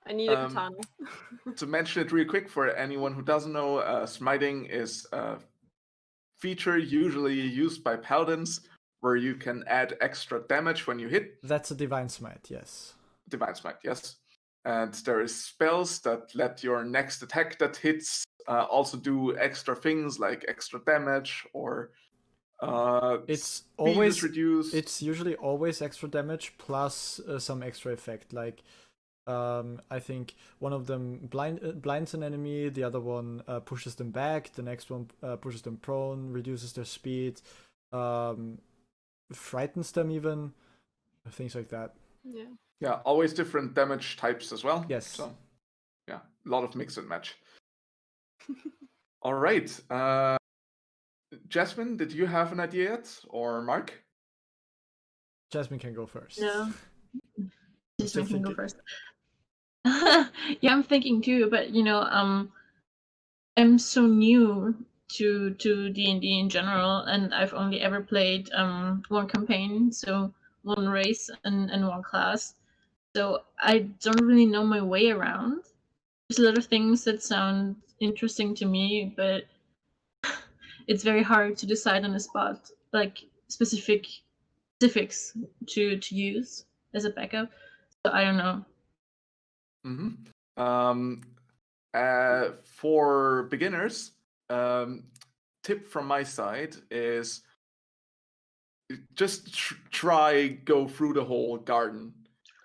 I need a katana.
To mention it real quick for anyone who doesn't know, smiting is a feature usually used by paladins where you can add extra damage when you hit.
That's a divine smite, yes.
Divine Smite, yes. And there is spells that let your next attack that hits also do extra things like extra damage or
It's
speed
always
is reduced.
It's usually always extra damage plus some extra effect. Like I think one of them blinds an enemy, the other one pushes them back, the next one pushes them prone, reduces their speed, frightens them even, things like that.
Yeah.
Yeah, always different damage types as well.
Yes.
So, yeah, a lot of mix and match. All right. Jasmine, did you have an idea yet? Or Mark?
Jasmine can go first.
No. Just
Still
I can go
thinking.
first. Yeah, I'm thinking too, but I'm so new to D&D in general, and I've only ever played one campaign, so one race and one class. So I don't really know my way around. There's a lot of things that sound interesting to me, but it's very hard to decide on the spot, like specifics to use as a backup. So I don't know.
For beginners, tip from my side is just try go through the whole garden.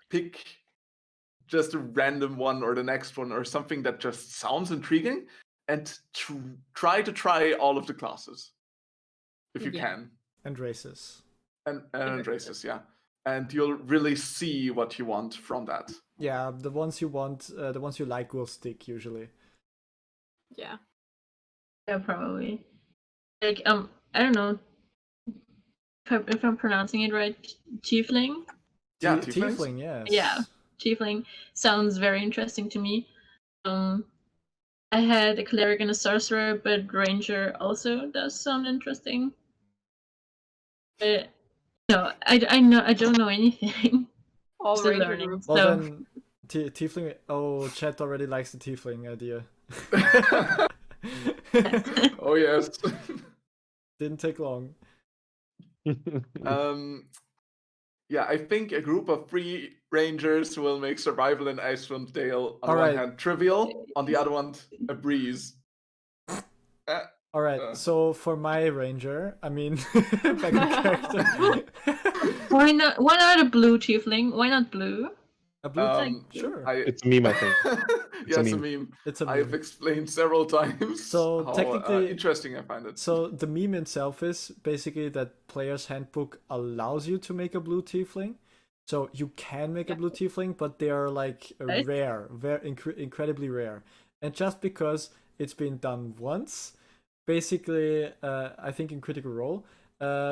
Pick just a random one or the next one or something that just sounds intriguing and try to try all of the classes if you can.
And races.
And races, yeah. And you'll really see what you want from that.
Yeah, the ones you want, the ones you like will stick usually.
Yeah.
Yeah, probably. Like I don't know if I'm pronouncing it right. Tiefling.
Yeah,
Tiefling, yes.
Yeah, Tiefling sounds very interesting to me. I had a cleric and a sorcerer, but ranger also does sound interesting. But no, I don't know anything.
All
Still
ranger
learning.
groups.
Well
So
then, Tiefling. Oh, chat already likes the Tiefling idea.
Oh yes.
Didn't take long.
Yeah, I think a group of 3 rangers will make survival in Icewind Dale on
All
one
right.
hand trivial, on the other one a breeze.
All right,
Uh.
so for my ranger, I mean, back to character.
Why not? Why not a blue tiefling? Why not blue?
A blue tank,
Like,
sure.
It's a meme, I think.
Yeah, it's a
meme.
meme.
It's a
I've
meme.
explained several times
So
how
technically-
interesting I find it.
So the meme itself is basically that Player's Handbook allows you to make a blue tiefling. So you can make a blue tiefling, but they are like
Right.
rare, very incredibly rare. And just because it's been done once, basically, I think in Critical Role,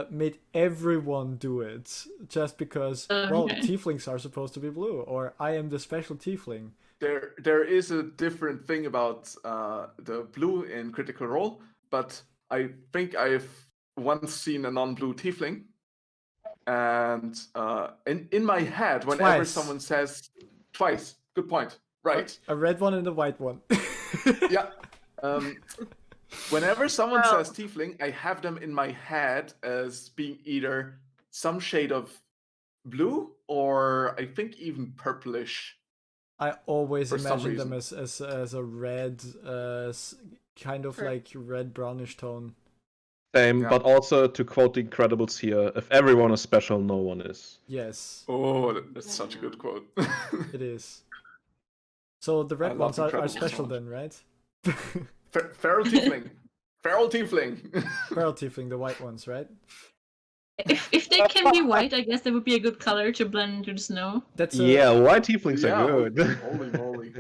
made everyone do it just because, well,
Okay.
tieflings are supposed to be blue, or I am the special tiefling.
There is a different thing about the blue in Critical Role, but I think I've once seen a non-blue tiefling, and in my head, whenever
Twice.
someone says twice, good point, right?
A red one and a white one.
Yeah. Whenever someone
Well-
says tiefling, I have them in my head as being either some shade of blue or I think even purplish.
I always
For some
imagine them
reason.
as a red, kind of
Right.
like red brownish tone.
Same,
Yeah.
but also to quote the Incredibles here, if everyone is special, no one is.
Yes,
Oh, that's such a good quote.
it is. So the
I
red
love
ones are
Incredibles
special
so much.
then, right?
Feral tiefling. Feral tiefling.
Feral tiefling, the white ones, right?
if they can be white, I guess that would be a good color to blend into the snow.
That's a,
Yeah, white tieflings
Yeah,
are good.
holy moly.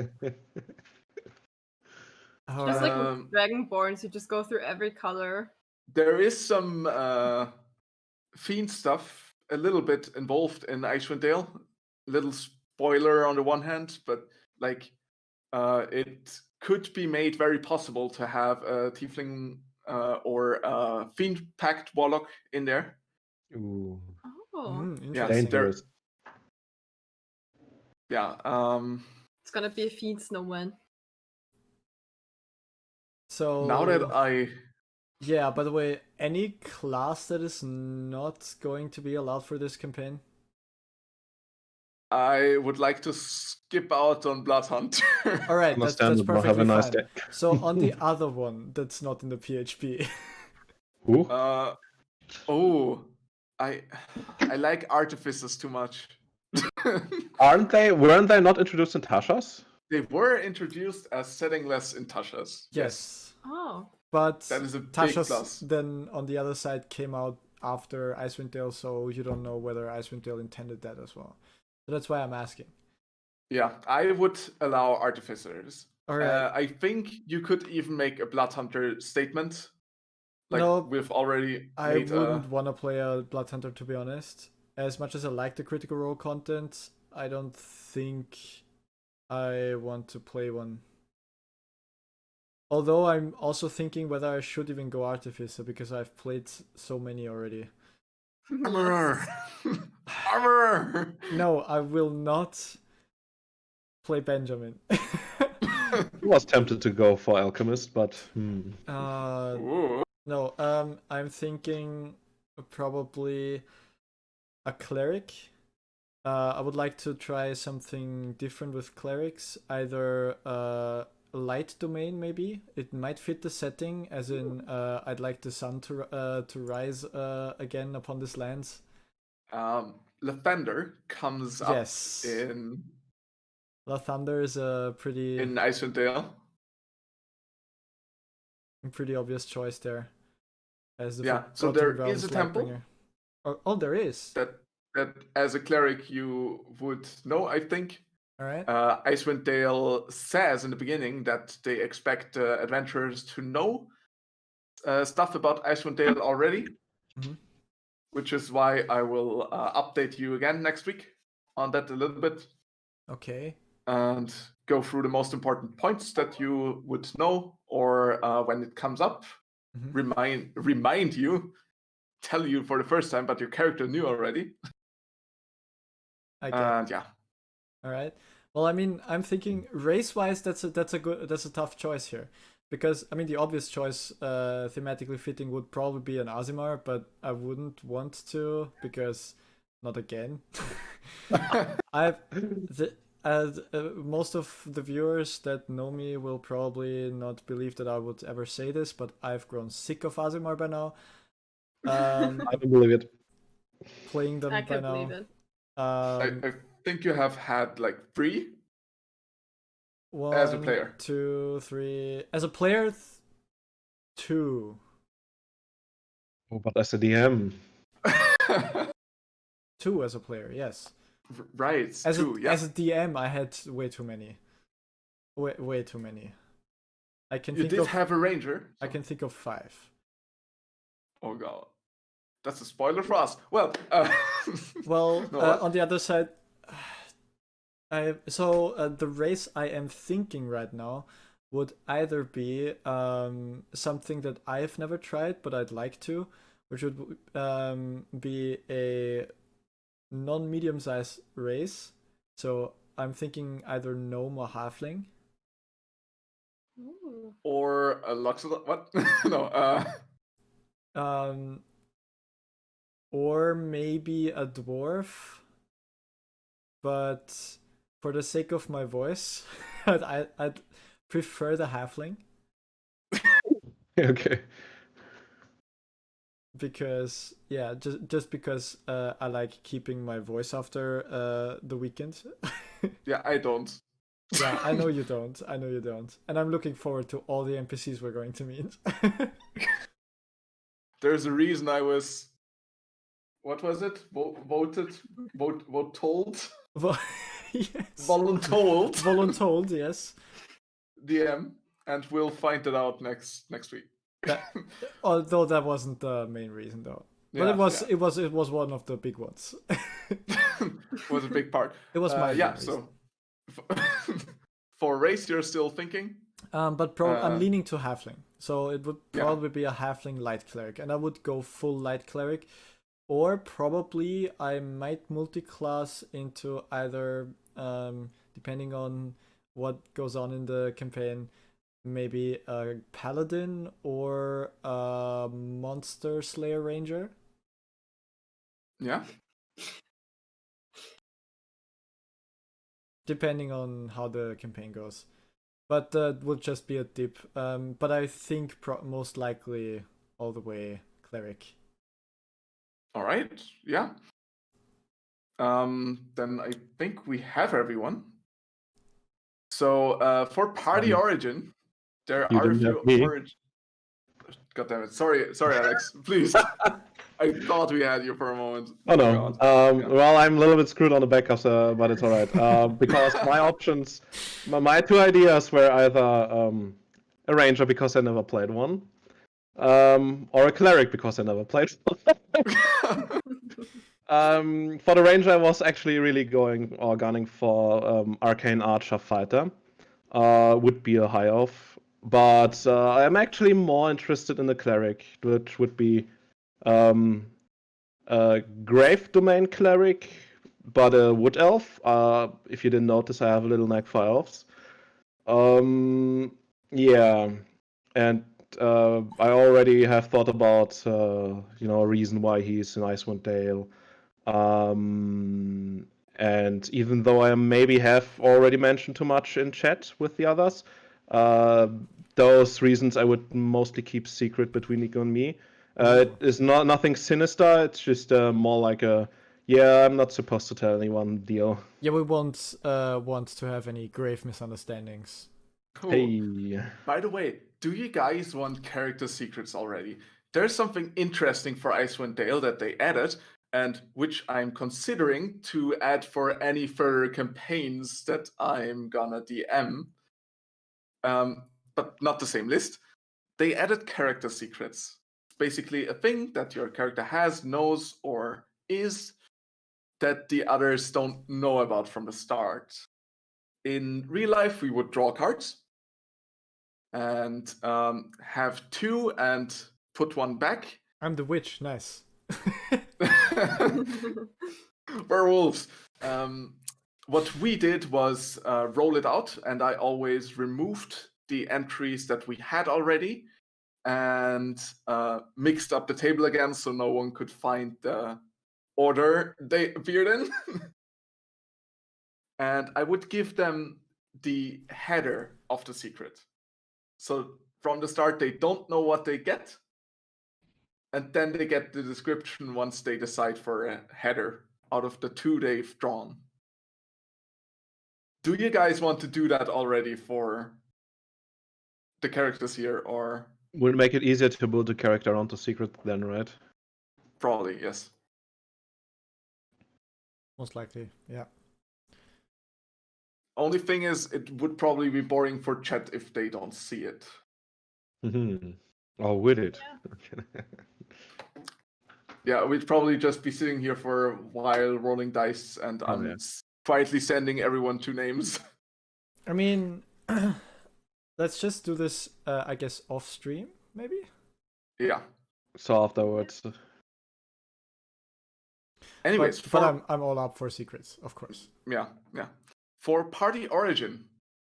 all
Just like
right.
with Dragonborns, you just go through every color.
There is some fiend stuff a little bit involved in Icewind Dale. Little spoiler on the one hand, but like it could be made very possible to have a tiefling or a fiend pact warlock in there.
Ooh,
Oh,
Interesting.
dangerous.
Yeah.
it's gonna be a fiend snowman.
So
Now that
yeah, by the way, any class that is not going to be allowed for this campaign?
I would like to skip out on Blood Hunt.
All right, that's
Understandable.
perfectly
Have a nice
fine.
day.
So on the other one that's not in the PHP.
Ooh.
Oh, I like artificers too much.
Weren't they not introduced in Tasha's?
They were introduced as settingless in Tasha's.
Yes.
Oh,
But
That is a big
Tasha's
plus.
then on the other side came out after Icewind Dale, so you don't know whether Icewind Dale intended that as well. So that's why I'm asking.
Yeah, I would allow artificers.
All right.
I think you could even make a Blood Hunter statement. Like
No,
we've already
I
made
wouldn't want to play a Blood Hunter, to be honest. As much as I like the Critical Role content, I don't think I want to play one. Although I'm also thinking whether I should even go Artificer, because I've played so many already.
Armorer. Armorer.
No, I will not play Benjamin.
I was tempted to go for Alchemist, but
Ooh.
No, I'm thinking probably a cleric. I would like to try something different with clerics, either light domain maybe. It might fit the setting, as in I'd like the sun to rise again upon this lands.
Lathander comes up
Yes.
in
Lathander is a pretty
Icewind Dale.
pretty obvious choice there. As the
Yeah, so
Forgotten
there is a
Realms
temple.
Lightbringer. Oh, there is.
That as a cleric you would know, I think.
All right.
Icewind Dale says in the beginning that they expect adventurers to know stuff about Icewind Dale already,
Mhm.
which is why I will update you again next week on that a little bit
Okay.
and go through the most important points that you would know, or when it comes up,
Mhm.
remind you, tell you for the first time, but your character knew already.
I get.
And yeah.
All right. Well, I mean, I'm thinking race-wise, that's a tough choice here, because I mean the obvious choice, thematically fitting, would probably be an Azimar, but I wouldn't want to because not again. Most of the viewers that know me will probably not believe that I would ever say this, but I've grown sick of Azimar by now.
I don't believe it.
Playing them
I
by
can't
now.
believe it.
I think you have had like 3
One,
as a player.
2, 3. As a player, 2.
Oh, but as a DM,
2 as a player, yes.
Right,
As
2, yeah.
as a DM, I had way too many. Way too many. I can
You
think
did
of
have a ranger.
I
so-
can think of 5.
Oh god. That's a spoiler for us. Well,
Well,
no,
on the other side, the race I am thinking right now would either be something that I've never tried but I'd like to, which would be a non-medium size race. So I'm thinking either gnome or halfling.
Ooh.
or a Loxodon. What? No.
Or maybe a dwarf, but for the sake of my voice, I'd prefer the halfling
okay.
because just because I like keeping my voice after the weekend.
Yeah, I don't.
Yeah, I know you don't. I know you don't, and I'm looking forward to all the NPCs we're going to meet.
There's a reason I was. What was it? Vote told?
Yes.
Voluntold.
Voluntold, yes.
DM, and we'll find it out next week.
Although that wasn't the main reason, though. But
Yeah,
it was one of the big ones.
was a big part.
It was my
yeah.
main
So for race, you're still thinking.
But I'm leaning to halfling, so it would
Yeah.
probably be a halfling light cleric, and I would go full light cleric, or probably I might multi-class into either, depending on what goes on in the campaign, maybe a paladin or a monster slayer ranger.
Yeah.
Depending on how the campaign goes. But that would just be a dip. But I think most likely all the way cleric.
All right. Yeah. Then I think we have everyone. So for party origin, there
You
are a
didn't
few
have me.
God damn it! Sorry, Alex. Please. I thought we had you for a moment.
Oh no.
God.
Well, I'm a little bit screwed on the backups, but it's all right. Because my options, my 2 ideas were either a ranger because I never played one, or a cleric because I never played one. For the ranger, I was actually really gunning for arcane archer fighter. Would be a high elf, but I'm actually more interested in the cleric, which would be a grave domain cleric, but a wood elf. If you didn't notice, I have a little knack for elves. Yeah, and I already have thought about a reason why he's in Icewind Dale. And even though I maybe have already mentioned too much in chat with the others, those reasons I would mostly keep secret between Nico and me. It is nothing sinister. It's just more like I'm not supposed to tell anyone deal.
Yeah, we won't want to have any grave misunderstandings.
Cool.
Hey.
By the way, do you guys want character secrets already? There's something interesting for Icewind Dale that they added, and which I'm considering to add for any further campaigns that I'm gonna DM. But not the same list. They added character secrets. Basically, a thing that your character has, knows, or is that the others don't know about from the start. In real life, we would draw cards and have 2 and put 1 back.
I'm the witch, nice.
Werewolves. What we did was roll it out, and I always removed the entries that we had already and mixed up the table again so no one could find the order they appeared in. And I would give them the header of the secret. So from the start, they don't know what they get. And then they get the description once they decide for a header out of the 2 they've drawn. Do you guys want to do that already for the characters here, or?
Will make it easier to build a character onto secret then, right?
Probably, yes.
Most likely, yeah.
Only thing is, it would probably be boring for chat if they don't see it.
Mm-hmm. Or will it?
Yeah, we'd probably just be sitting here for a while rolling dice, and I'm quietly sending everyone 2 names.
I mean, let's just do this, I guess, off stream, maybe?
Yeah.
So afterwards.
Anyways,
but I'm all up for secrets, of course.
Yeah. For party origin,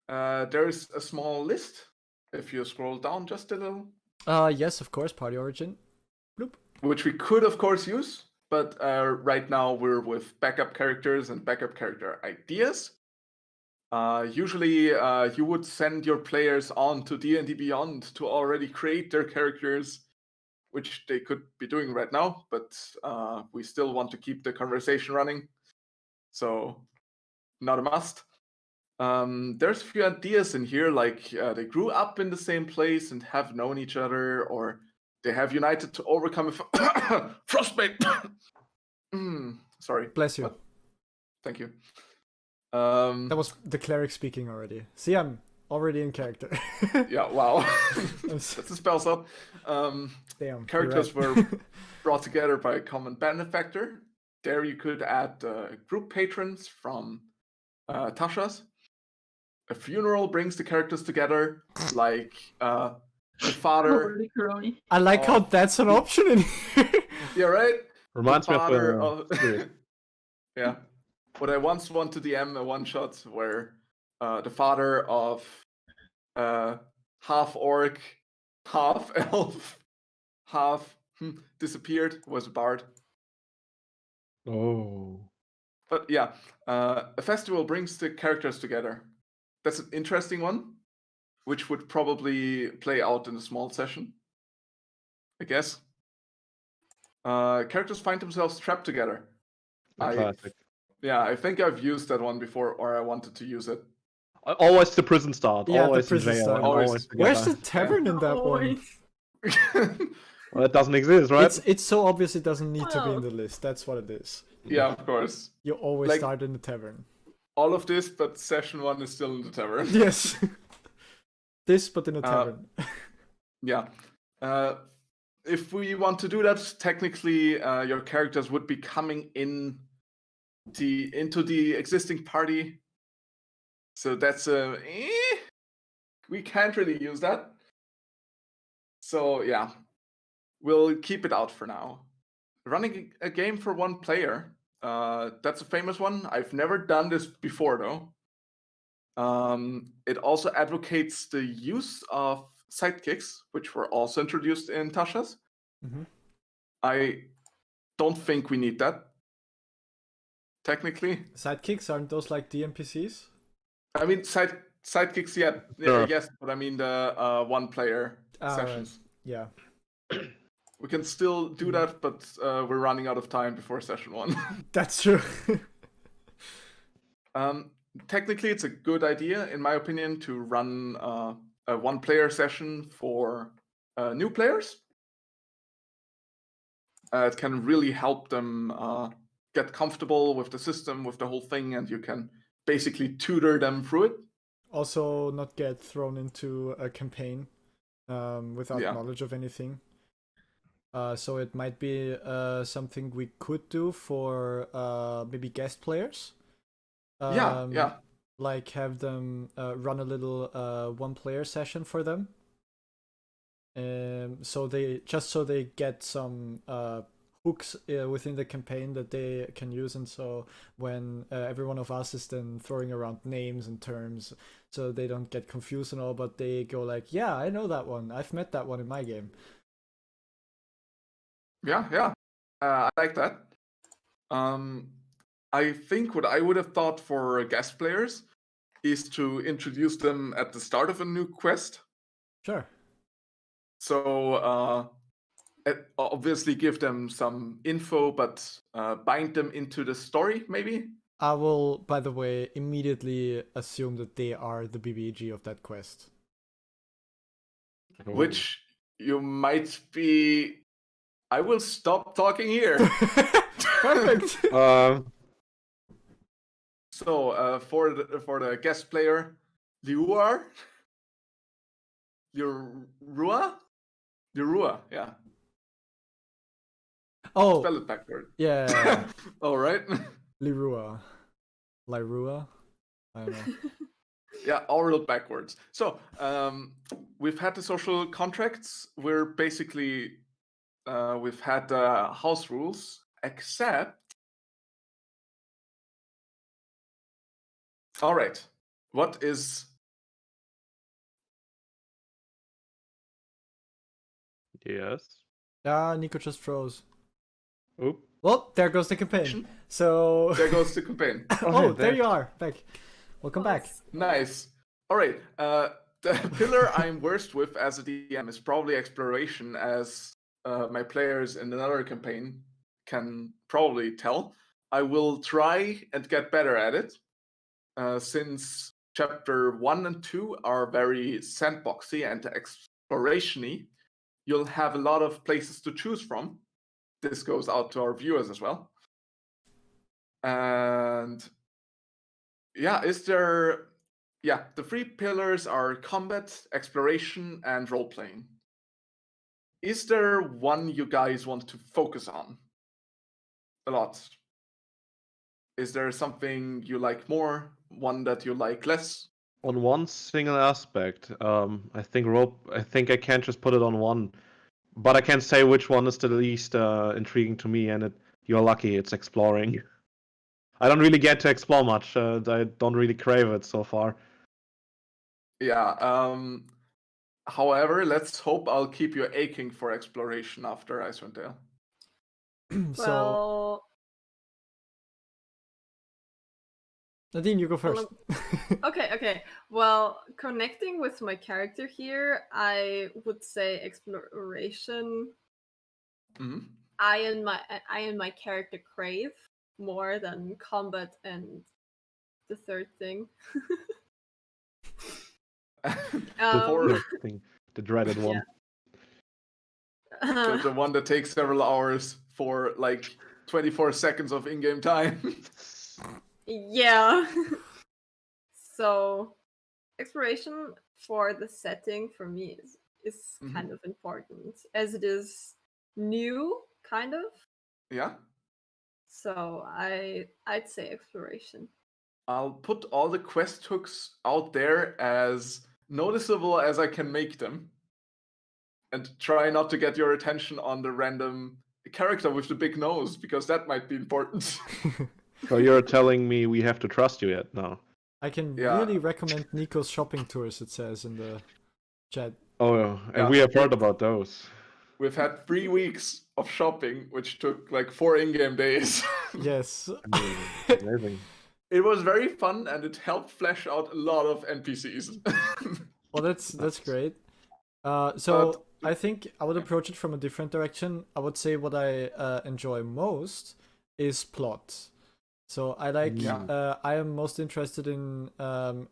there's a small list. If you scroll down just a little.
Yes, of course, party origin. Bloop.
Which we could, of course, use, but right now we're with backup characters and backup character ideas. Usually, you would send your players on to D&D Beyond to already create their characters, which they could be doing right now, but we still want to keep the conversation running, so not a must. There's a few ideas in here, like they grew up in the same place and have known each other, or they have united to overcome a frostbite. Sorry.
Bless you.
What? Thank you.
That was the cleric speaking already. See, I'm already in character.
Yeah, wow. That's a spell slot.
Damn.
Characters
Right.
were brought together by a common benefactor. There you could add group patrons from Tasha's. A funeral brings the characters together, like the father.
Holy crony.
I like how that's an option in here.
Yeah, right?
Reminds me
Father
of the...
Yeah. What I once want to DM a one-shot where the father of half orc, half elf, half disappeared was a bard.
Oh.
But yeah, a festival brings the characters together. That's an interesting one, which would probably play out in a small session, I guess. Characters find themselves trapped together.
Classic.
I think I've used that one before, or I wanted to use it.
Always the prison start.
Yeah,
always
the prison
in jail.
start.
Always
Where's the
together.
tavern in that one?
Always.
Well, it doesn't exist, right?
It's so obvious it doesn't need to be in
Well.
the list. That's what it is.
Yeah, of course.
You always
Like-
start in the tavern.
All of this, but session 1 is still in the tavern.
Yes. This, but in a tavern.
Yeah. If we want to do that, technically, your characters would be coming into the existing party. So that's we can't really use that. So yeah, we'll keep it out for now. Running a game for 1 player. That's a famous one. I've never done this before though. It also advocates the use of sidekicks, which were also introduced in Tasha's.
Mhm.
I don't think we need that. Technically,
Sidekicks, aren't those like DMPCs?
I mean sidekicks. Yeah,
Sure.
yes, but I mean the 1-player
Ah,
sessions.
Yeah.
We can still do that, but we're running out of time before session 1.
That's true.
Technically, it's a good idea, in my opinion, to run a 1-player session for new players. It can really help them get comfortable with the system, with the whole thing, and you can basically tutor them through it.
Also, not get thrown into a campaign without
Yeah.
knowledge of anything. So it might be something we could do for maybe guest players.
Yeah.
Like have them run a little 1-player session for them. So they get some hooks within the campaign that they can use, and so when every one of us is then throwing around names and terms, so they don't get confused and all, but they go like, yeah, I know that one. I've met that one in my game.
Yeah. I like that. I think what I would have thought for guest players is to introduce them at the start of a new quest.
Sure.
So obviously give them some info, but bind them into the story, maybe?
I will, by the way, immediately assume that they are the BBG of that quest.
Which you might be... I will stop talking here.
Perfect.
So for the guest player, Liuar? Lirua? Lirua, yeah.
Oh,
Spell it backward.
yeah.
All right.
Lirua. Lirua? I don't know.
Yeah, all backwards. So we've had the social contracts. We're basically we've had the house rules, except. All right. What is?
Yes.
Nico just froze.
Oop.
Well, there goes the campaign. So
There goes the campaign.
oh, there you are. Back. Welcome back.
Nice. All right. The pillar I'm worst with as a DM is probably exploration, as my players in another campaign can probably tell. I will try and get better at it, since chapter 1 and 2 are very sandboxy and exploration-y. You'll have a lot of places to choose from. This goes out to our viewers as well. And yeah, the three pillars are combat, exploration, and role-playing. Is there one you guys want to focus on a lot? Is there something you like more, one that you like less?
On one single aspect, I think I can't just put it on one, but I can say which one is the least intriguing to me, and you're lucky, it's exploring. I don't really get to explore much. I don't really crave it so far.
Yeah. However, let's hope I'll keep you aching for exploration after Icewind Dale.
So
Well,
Nadine, you go first.
okay. Well, connecting with my character here, I would say exploration.
Mm-hmm.
I and my character crave more than combat and the third thing.
The dreaded one.
Yeah.
The one that takes several hours for like 24 seconds of in-game time.
Yeah. So exploration for the setting for me is kind of important, as it is new, kind of.
Yeah.
So I'd say exploration.
I'll put all the quest hooks out there as noticeable as I can make them, and try not to get your attention on the random character with the big nose, because that might be important.
So you're telling me we have to trust you yet? No.
I can really recommend Nico's shopping tours, it says in the chat.
Oh, and we have heard about those.
We've had 3 weeks of shopping, which took like 4 in-game days.
Yes.
Amazing.
It was very fun, and it helped flesh out a lot of NPCs.
Well, that's great. So I think I would approach it from a different direction. I would say what I enjoy most is plot. So I like. I am most interested in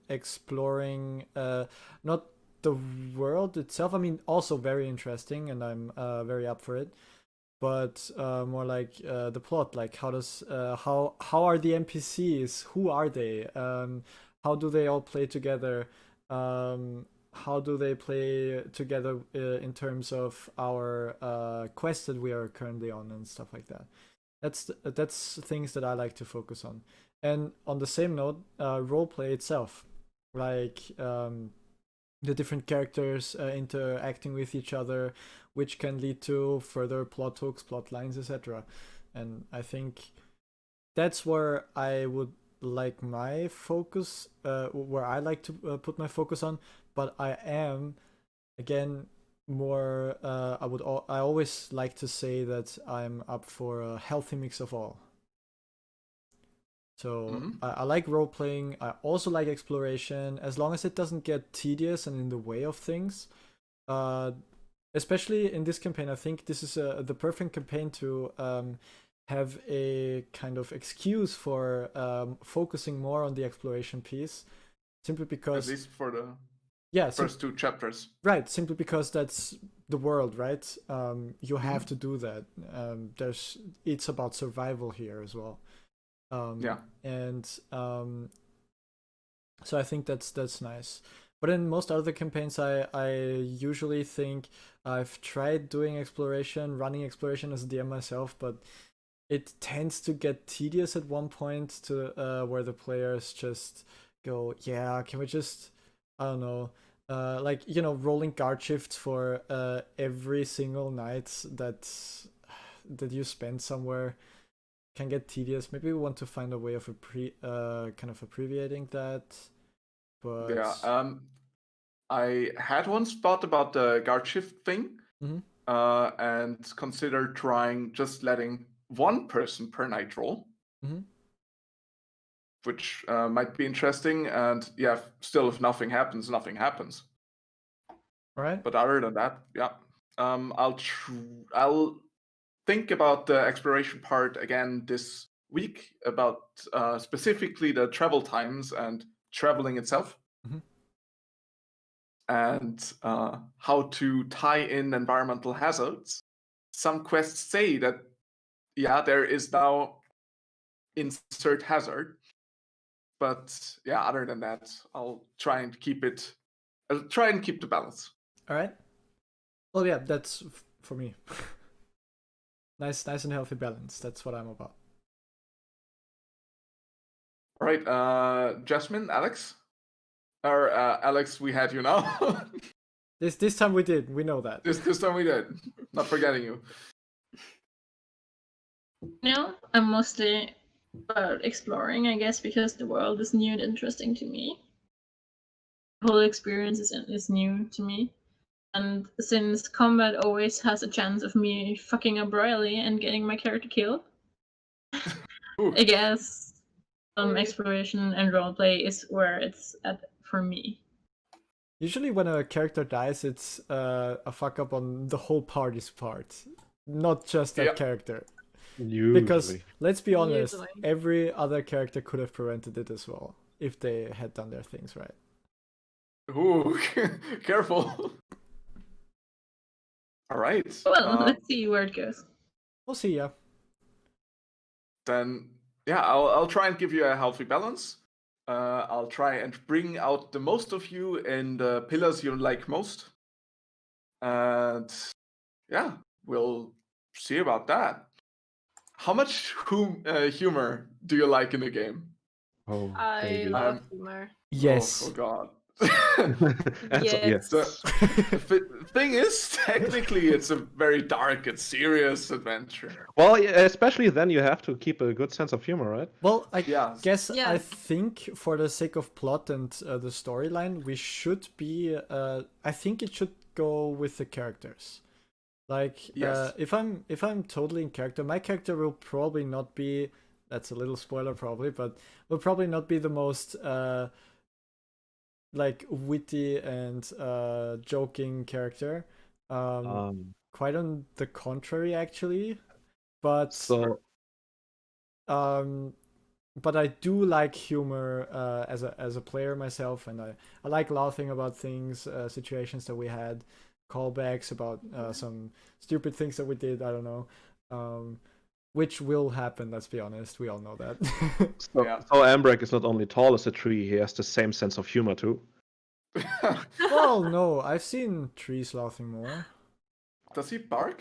exploring not the world itself. I mean, also very interesting, and I'm very up for it. But more like the plot. Like how are the NPCs? Who are they? How do they all play together? How do they play together in terms of our quest that we are currently on and stuff like that. That's things that I like to focus on. And on the same note, roleplay itself, like the different characters interacting with each other, which can lead to further plot hooks, plot lines, etc. And I think that's where I would like my focus, where I like to put my focus on. But I am, again, more. I always like to say that I'm up for a healthy mix of all. So I like role playing. I also like exploration, as long as it doesn't get tedious and in the way of things. Especially in this campaign, I think this is the perfect campaign to have a kind of excuse for focusing more on the exploration piece, simply
At
because
least for the
yeah,
first 2 chapters.
right, simply because that's the world, right? You have to do that. It's about survival here as well.
Yeah.
And so I think that's nice. But in most other campaigns, I usually think I've tried doing exploration, running exploration as a DM myself, but it tends to get tedious at one point to where the players just go, yeah, can we just, I don't know, like, you know, rolling guard shifts for every single night that you spend somewhere can get tedious. Maybe we want to find a way of kind of abbreviating that. But
Yeah. I had once thought about the guard shift thing, and considered trying just letting one person per night roll, which might be interesting. And yeah, still, if nothing happens, nothing happens.
all right.
But other than that, yeah, I'll think about the exploration part again this week, about specifically the travel times and traveling itself. And how to tie in environmental hazards. Some quests say that, yeah, there is now insert hazard. But yeah, other than that, I'll try and keep the balance.
All right. Well, yeah, that's for me. Nice and healthy balance. That's what I'm about.
All right, Jasmine, Alex? Or Alex, we had you now.
This time we did. We know that.
This time we did. Not forgetting you.
No, I'm mostly about exploring, I guess, because the world is new and interesting to me. The whole experience is new to me. And since combat always has a chance of me fucking up royally and getting my character killed, I guess exploration and roleplay is where it's at for me.
Usually when a character dies, it's a fuck up on the whole party's part, not just that character.
Usually.
Because let's be honest,
Usually.
every other character could have prevented it as well if they had done their things right.
Ooh, careful. All right.
Well, let's see where it goes.
We'll see, yeah.
Then yeah, I'll try and give you a healthy balance. I'll try and bring out the most of you in the pillars you like most. And yeah, we'll see about that. How much humor do you like in the game?
Oh,
I
baby.
love humor.
Yes.
Oh God.
Yes.
The thing is, technically, it's a very dark and serious adventure.
Well, yeah, especially then you have to keep a good sense of humor, right?
Well, I
Yeah.
guess
Yeah.
I think for the sake of plot and the storyline, we should be. I think it should go with the characters. Like,
Yes.
if I'm totally in character, my character will probably not be. That's a little spoiler, probably, but will probably not be the most like witty and joking character. Quite on the contrary, actually. But but I do like humor as a player myself, and I like laughing about things, situations that we had, callbacks about some stupid things that we did. I don't know, which will happen. Let's be honest, we all know that.
So Ambrek is not only tall as a tree; he has the same sense of humor too.
Well, no, I've seen trees laughing more.
Does he bark?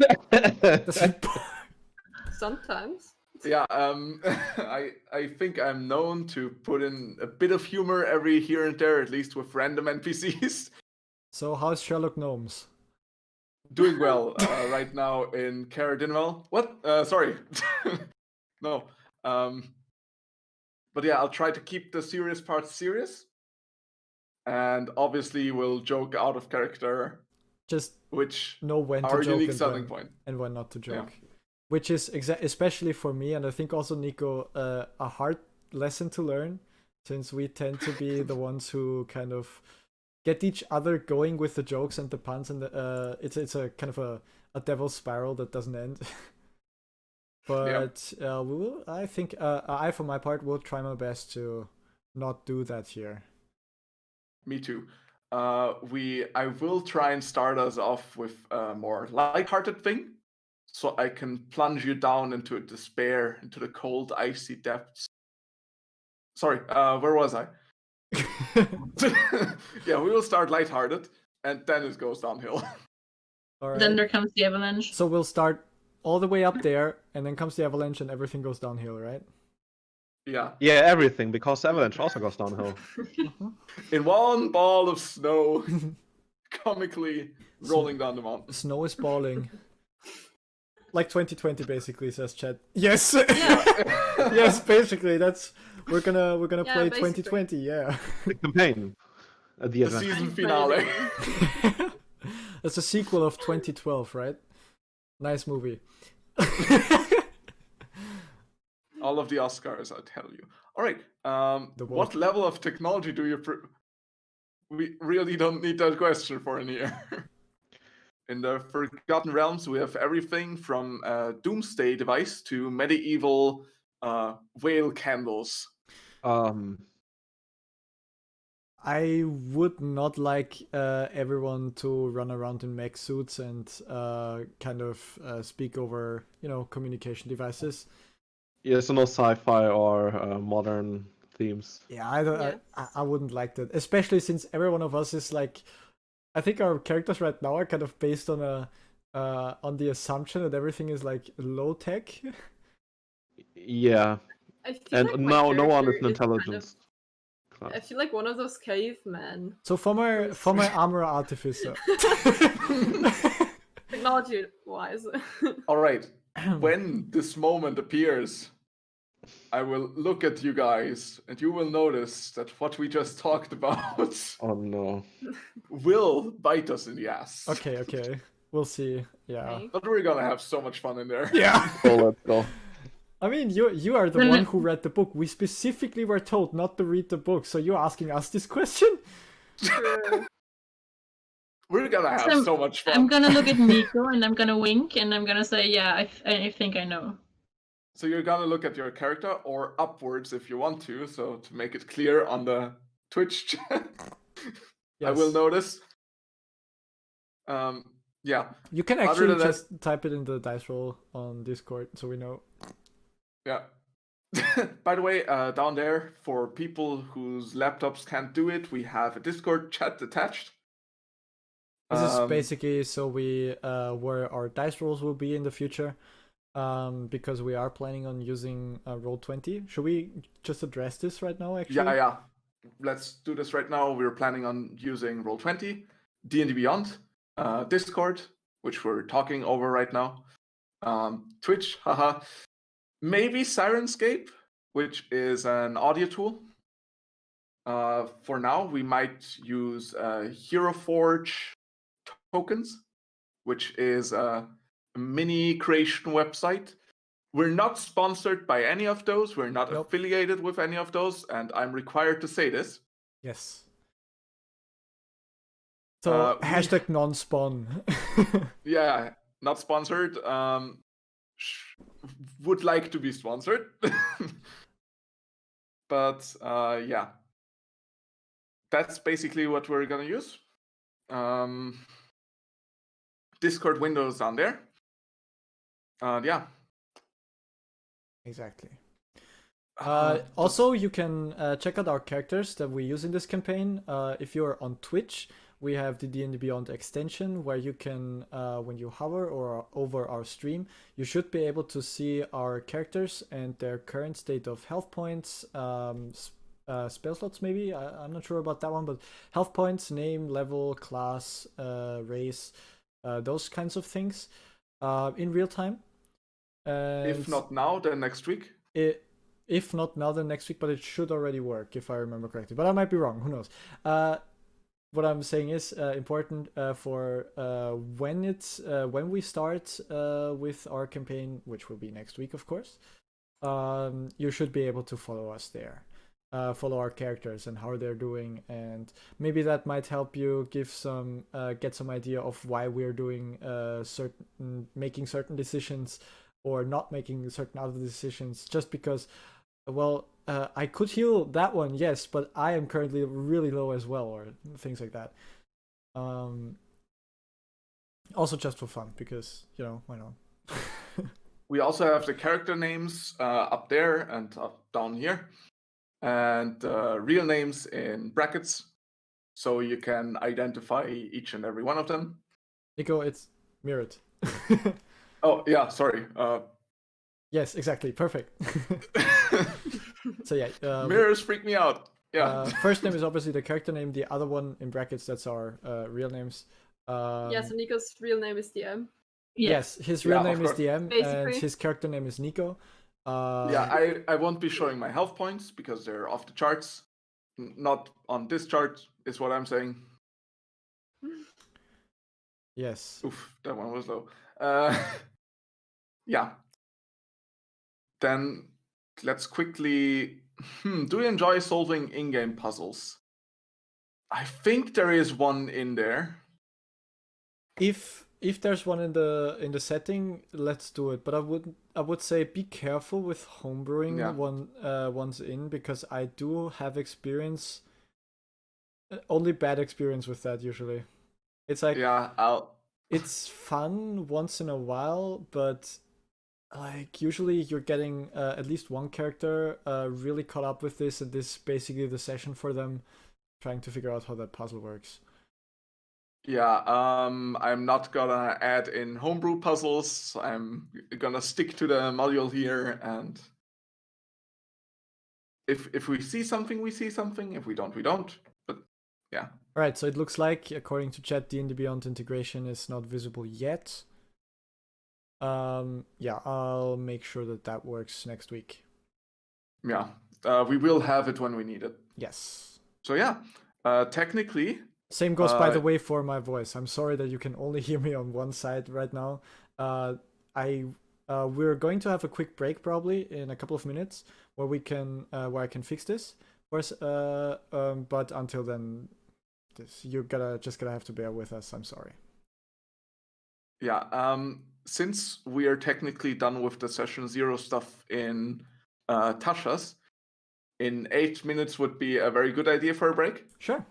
Sometimes.
Yeah, I think I'm known to put in a bit of humor every here and there, at least with random NPCs.
So how's Sherlock Gnomes?
Doing well right now in Cara Dinwell. What? Sorry. No. But yeah, I'll try to keep the serious parts serious. And obviously we'll joke out of character.
Just
which
know when to
our
joke
unique
and
selling
when,
point.
and when not to joke.
Yeah.
Which is especially for me, and I think also Nico, a hard lesson to learn, since we tend to be the ones who kind of get each other going with the jokes and the puns, and it's a kind of a devil's spiral that doesn't end. But we will. I think I, for my part, will try my best to not do that here.
Me too. I will try and start us off with a more lighthearted thing, so I can plunge you down into despair, into the cold, icy depths. Sorry, where was I? Yeah, we will start lighthearted, and then it goes downhill.
All right.
Then there comes the avalanche.
So we'll start all the way up there, and then comes the avalanche, and everything goes downhill, right?
Yeah.
Yeah, everything, because avalanche also goes downhill.
In one ball of snow, comically rolling down the mountain.
Snow is balling. Like 2020, basically, says Chad. Yes. Yes, basically, that's we're gonna play
basically.
2020. Yeah.
The campaign at the
The
event.
season finale.
That's a sequel of 2012, right? Nice movie.
All of the Oscars, I tell you. All right.
The
What
world.
level of technology do you? We really don't need that question for in here. In the Forgotten Realms, we have everything from a doomsday device to medieval whale candles.
I would not like everyone to run around in mech suits and kind of speak over, communication devices.
Yeah, so no sci-fi or modern themes.
Yeah, I don't.
Yeah.
I wouldn't like that, especially since every one of us is like, I think our characters right now are kind of based on on the assumption that everything is like low tech.
Yeah,
I feel
and
like my
no one is
character
an
is kind of-
intelligence class.
I feel like one of those cavemen.
So for my armor artificer.
Technology wise.
All right. When this moment appears, I will look at you guys, and you will notice that what we just talked about
Oh no.
will bite us in the ass.
Okay, we'll see. Yeah.
Okay.
But we're gonna have so much fun in there.
Yeah.
So let's go.
I mean, you are the
No, no.
one who read the book. We specifically were told not to read the book, so you're asking us this question?
True.
We're gonna have
So
so much fun.
I'm gonna look at Nico and I'm gonna wink and I'm gonna say, yeah, I think I know.
So you're gonna look at your character or upwards if you want to, so to make it clear on the Twitch chat. I will
Yes.
notice. Yeah.
You can
Other
actually
than that-
just type it in the dice roll on Discord, so we know.
Yeah. By the way, down there, for people whose laptops can't do it, we have a Discord chat attached.
This is
Um,
basically so we where our dice rolls will be in the future, because we are planning on using Roll20. Should we just address this right now? Actually,
Yeah. Let's do this right now. We're planning on using Roll20, D&D Beyond, Discord, which we're talking over right now, Twitch, haha, maybe Sirenscape, which is an audio tool. For now, we might use Hero Forge tokens, which is a mini creation website. We're not sponsored by any of those. We're not
Nope.
affiliated with any of those, and I'm required to say this.
Yes. So
we-
hashtag non-spawn.
Yeah, not sponsored. Would like to be sponsored. But yeah. That's basically what we're gonna use. Discord windows down there. Yeah.
Exactly.
Just-
Also, you can check out our characters that we use in this campaign. If you're on Twitch, we have the D&D Beyond extension where you can, when you hover or over our stream, you should be able to see our characters and their current state of health points, spell slots maybe. I'm not sure about that one, but health points, name, level, class, race, those kinds of things in real time.
if not now, then next week.
If not now, then next week, but it should already work if I remember correctly. But I might be wrong. Who knows? What I'm saying is important for when we start with our campaign, which will be next week, of course. you should be able to follow us there. Follow our characters and how they're doing, and maybe that might help you get some idea of why we're doing making certain decisions or not making certain other decisions, just because, well, I could heal that one, yes, but I am currently really low as well, or things like that. Also just for fun, because, why not?
We also have the character names up there and down here, and real names in brackets, so you can identify each and every one of them.
Nico, it's mirrored.
Oh, yeah, sorry.
Yes, exactly. Perfect. So yeah.
Mirrors freak me out. Yeah.
First name is obviously the character name. The other one in brackets, that's our real names.
Yeah, so Nico's real name is DM.
Yes, his real name is
course.
DM, and
Basically.
his character name is Nico.
Yeah, I won't be showing my health points because they're off the charts. Not on this chart, is what I'm saying.
Yes.
Oof, that one was low. Yeah. Then let's quickly. Do you enjoy solving in-game puzzles? I think there is one in there.
If there's one in the setting, let's do it. But I would say be careful with homebrewing ones in, because I do have experience, only bad experience with that usually. It's like, it's fun once in a while, but like usually you're getting at least one character really caught up with this, and this is basically the session for them, trying to figure out how that puzzle works.
Yeah, I'm not gonna add in homebrew puzzles. I'm gonna stick to the module here, and if we see something, we see something. If we don't, we don't. But yeah.
Alright, so it looks like, according to chat, D&D Beyond integration is not visible yet. Yeah, I'll make sure that works next week.
Yeah, we will have it when we need it.
Yes.
So yeah, technically.
Same goes, by the way, for my voice. I'm sorry that you can only hear me on one side right now. We're going to have a quick break probably in a couple of minutes where I can fix this. But until then, you're just gonna have to bear with us. I'm sorry.
Yeah. Since we are technically done with the session 0 stuff in Tasha's, in 8 minutes would be a very good idea for a break.
Sure.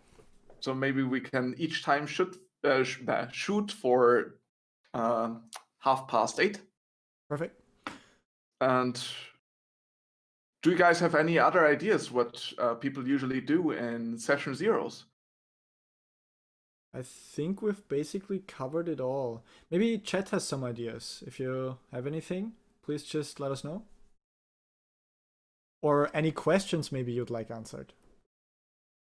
So
maybe we can each time shoot for 8:30.
Perfect.
And do you guys have any other ideas what people usually do in session 0s?
I think we've basically covered it all. Maybe chat has some ideas. If you have anything, please just let us know. Or any questions maybe you'd like answered.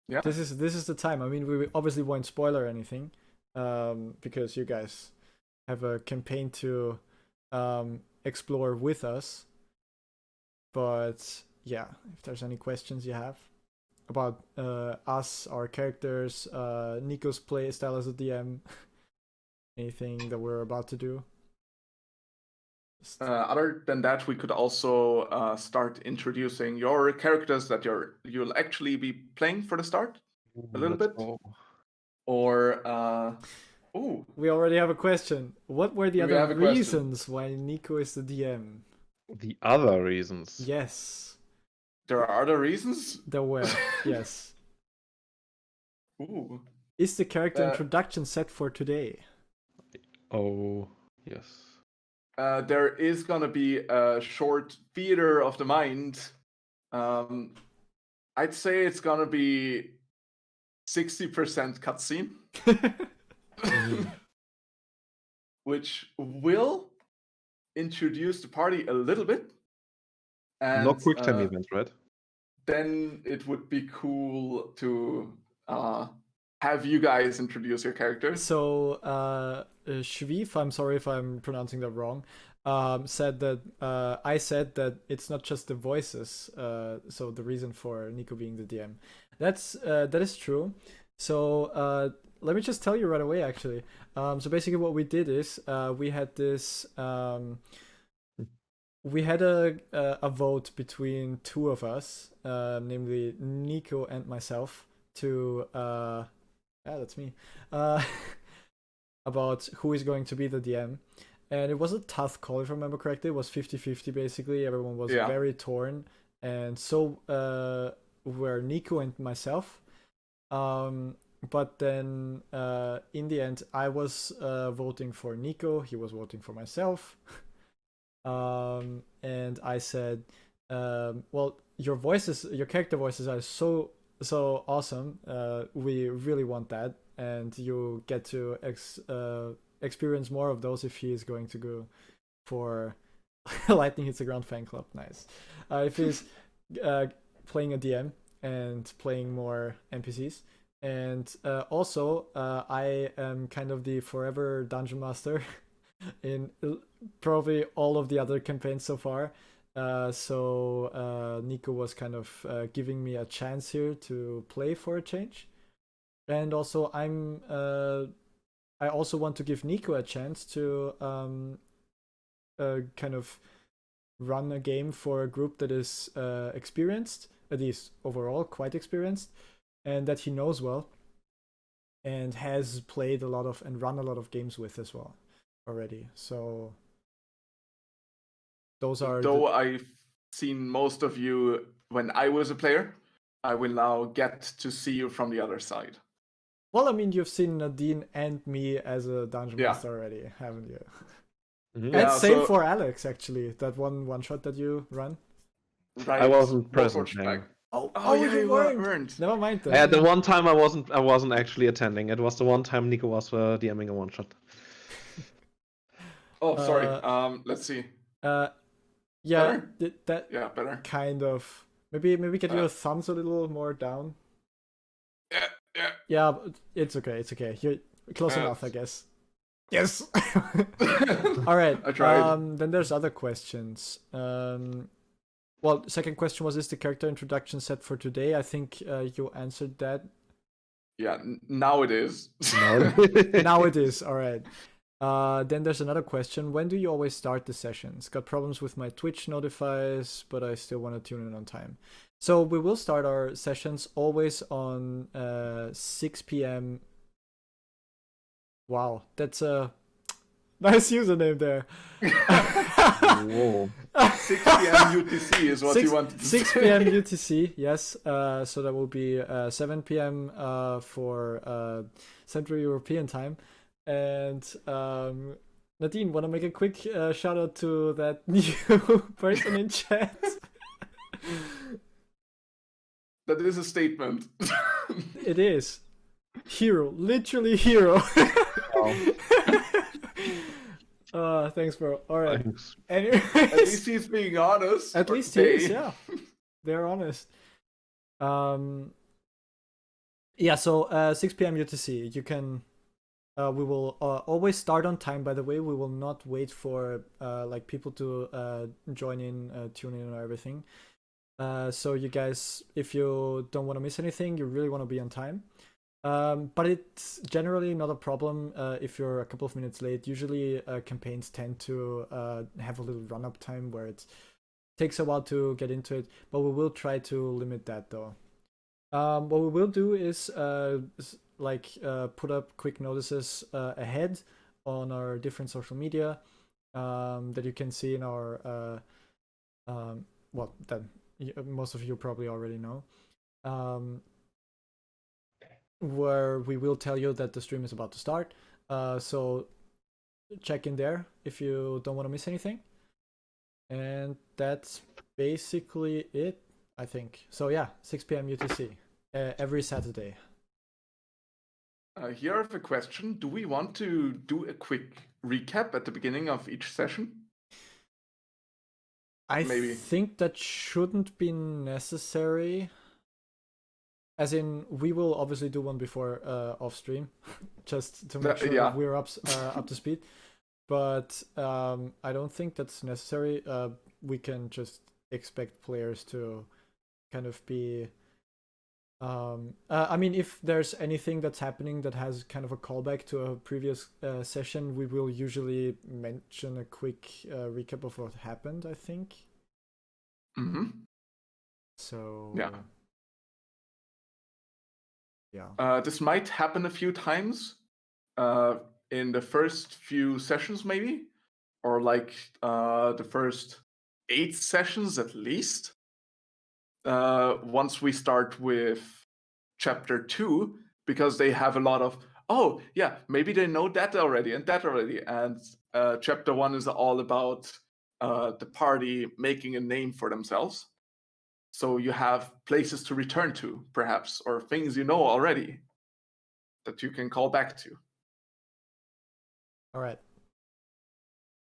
Yeah.
This is the time. I mean, we obviously won't spoiler anything, because you guys have a campaign to explore with us. But yeah, if there's any questions you have about us, our characters, Nico's play style as a DM, anything that we're about to do.
Other than that, we could also start introducing your characters that you'll actually be playing for the start a little bit. Or
we already have a question. What were the other reasons why Nico is the DM?
The other reasons?
Yes.
There are other reasons?
There were, yes.
Ooh.
Is the character introduction set for today?
Oh, yes.
There is gonna be a short theater of the mind. I'd say it's gonna be 60% cutscene. Which will introduce the party a little bit. And,
no quick time event, right?
Then it would be cool to have you guys introduce your characters.
So Shvif, I'm sorry if I'm pronouncing that wrong, said that I said that it's not just the voices, so the reason for Nico being the DM. That is true. So let me just tell you right away, actually. So basically what we did is we had this we had a vote between two of us, namely Nico and myself, to yeah, that's me, about who is going to be the DM. And it was a tough call, if I remember correctly. It was 50-50 basically. Everyone was
Yeah.
very torn. And so were Nico and myself. But then in the end, I was voting for Nico. He was voting for myself. And I said, well, your character voices are so awesome. We really want that. And you get to experience more of those if he is going to go for Lightning Hits the Ground fan club. Nice. If he's playing a DM and playing more NPCs. And also, I am kind of the forever dungeon master in probably all of the other campaigns so far. So Nico was kind of giving me a chance here to play for a change. And also, I also want to give Nico a chance to kind of run a game for a group that is experienced, at least overall quite experienced, and that he knows well, and has played a lot of and run a lot of games with as well already. So those are.
Though I've seen most of you when I was a player, I will now get to see you from the other side.
Well, I mean, you've seen Nadine and me as a dungeon
Yeah.
master already, haven't you?
Mhm.
And
Yeah,
same
so-
for Alex, actually. That one shot that you run.
Right.
I wasn't
Warforged
present. No.
back.
Oh,
Oh, yeah,
you
you
weren't.
weren't.
Never mind then.
Yeah, the one time I wasn't actually attending. It was the one time Nico was DMing a one shot.
Oh, sorry. Let's see.
Yeah,
Better?
that
Yeah, better.
kind of. Maybe get your thumbs a little more down.
Yeah, yeah.
Yeah, but it's okay. It's okay. You're close
Yeah.
enough, I guess. Yes. All right.
I tried.
Then there's other questions. Well, second question was, is the character introduction set for today? I think you answered that.
Yeah, now it is.
Now it is. All right. Then there's another question. When do you always start the sessions? Got problems with my Twitch notifies, but I still want to tune in on time. So we will start our sessions always on 6 p.m. Wow, that's a nice username there.
Whoa.
6 p.m. UTC is what you wanted to
6
say.
p.m. UTC, yes. So that will be 7 p.m. For Central European time. And Nadine, want to make a quick shout out to that new person in chat?
That is a statement.
It is. Hero. Literally hero. Thanks, bro. All right.
Thanks.
Anyways,
At least he's being honest.
At least he is, yeah. They're honest. Yeah, so 6 p.m. UTC. You can. We will always start on time. By the way, we will not wait for like people to join in, tune in, or everything. So you guys, if you don't want to miss anything, you really want to be on time. But it's generally not a problem if you're a couple of minutes late. Usually campaigns tend to have a little run-up time where it takes a while to get into it, but we will try to limit that though. What we will do is put up quick notices ahead on our different social media that you can see in our well, that most of you probably already know, where we will tell you that the stream is about to start. So check in there if you don't want to miss anything. And that's basically it, I think. So yeah, 6 p.m. UTC every Saturday.
Here I have a question. Do we want to do a quick recap at the beginning of each session?
I
Maybe.
think that shouldn't be necessary. As in, we will obviously do one before off stream, just to make sure
yeah.
we're up to speed. But I don't think that's necessary. We can just expect players to kind of be I mean, if there's anything that's happening that has kind of a callback to a previous session, we will usually mention a quick recap of what happened, I think.
Mm-hmm.
So
yeah. This might happen a few times in the first few sessions, maybe, or like the first 8 sessions at least. Once we start with chapter 2, because they have a lot of, oh yeah, maybe they know that already and that already, and chapter 1 is all about the party making a name for themselves. So you have places to return to, perhaps, or things you know already that you can call back to.
All right.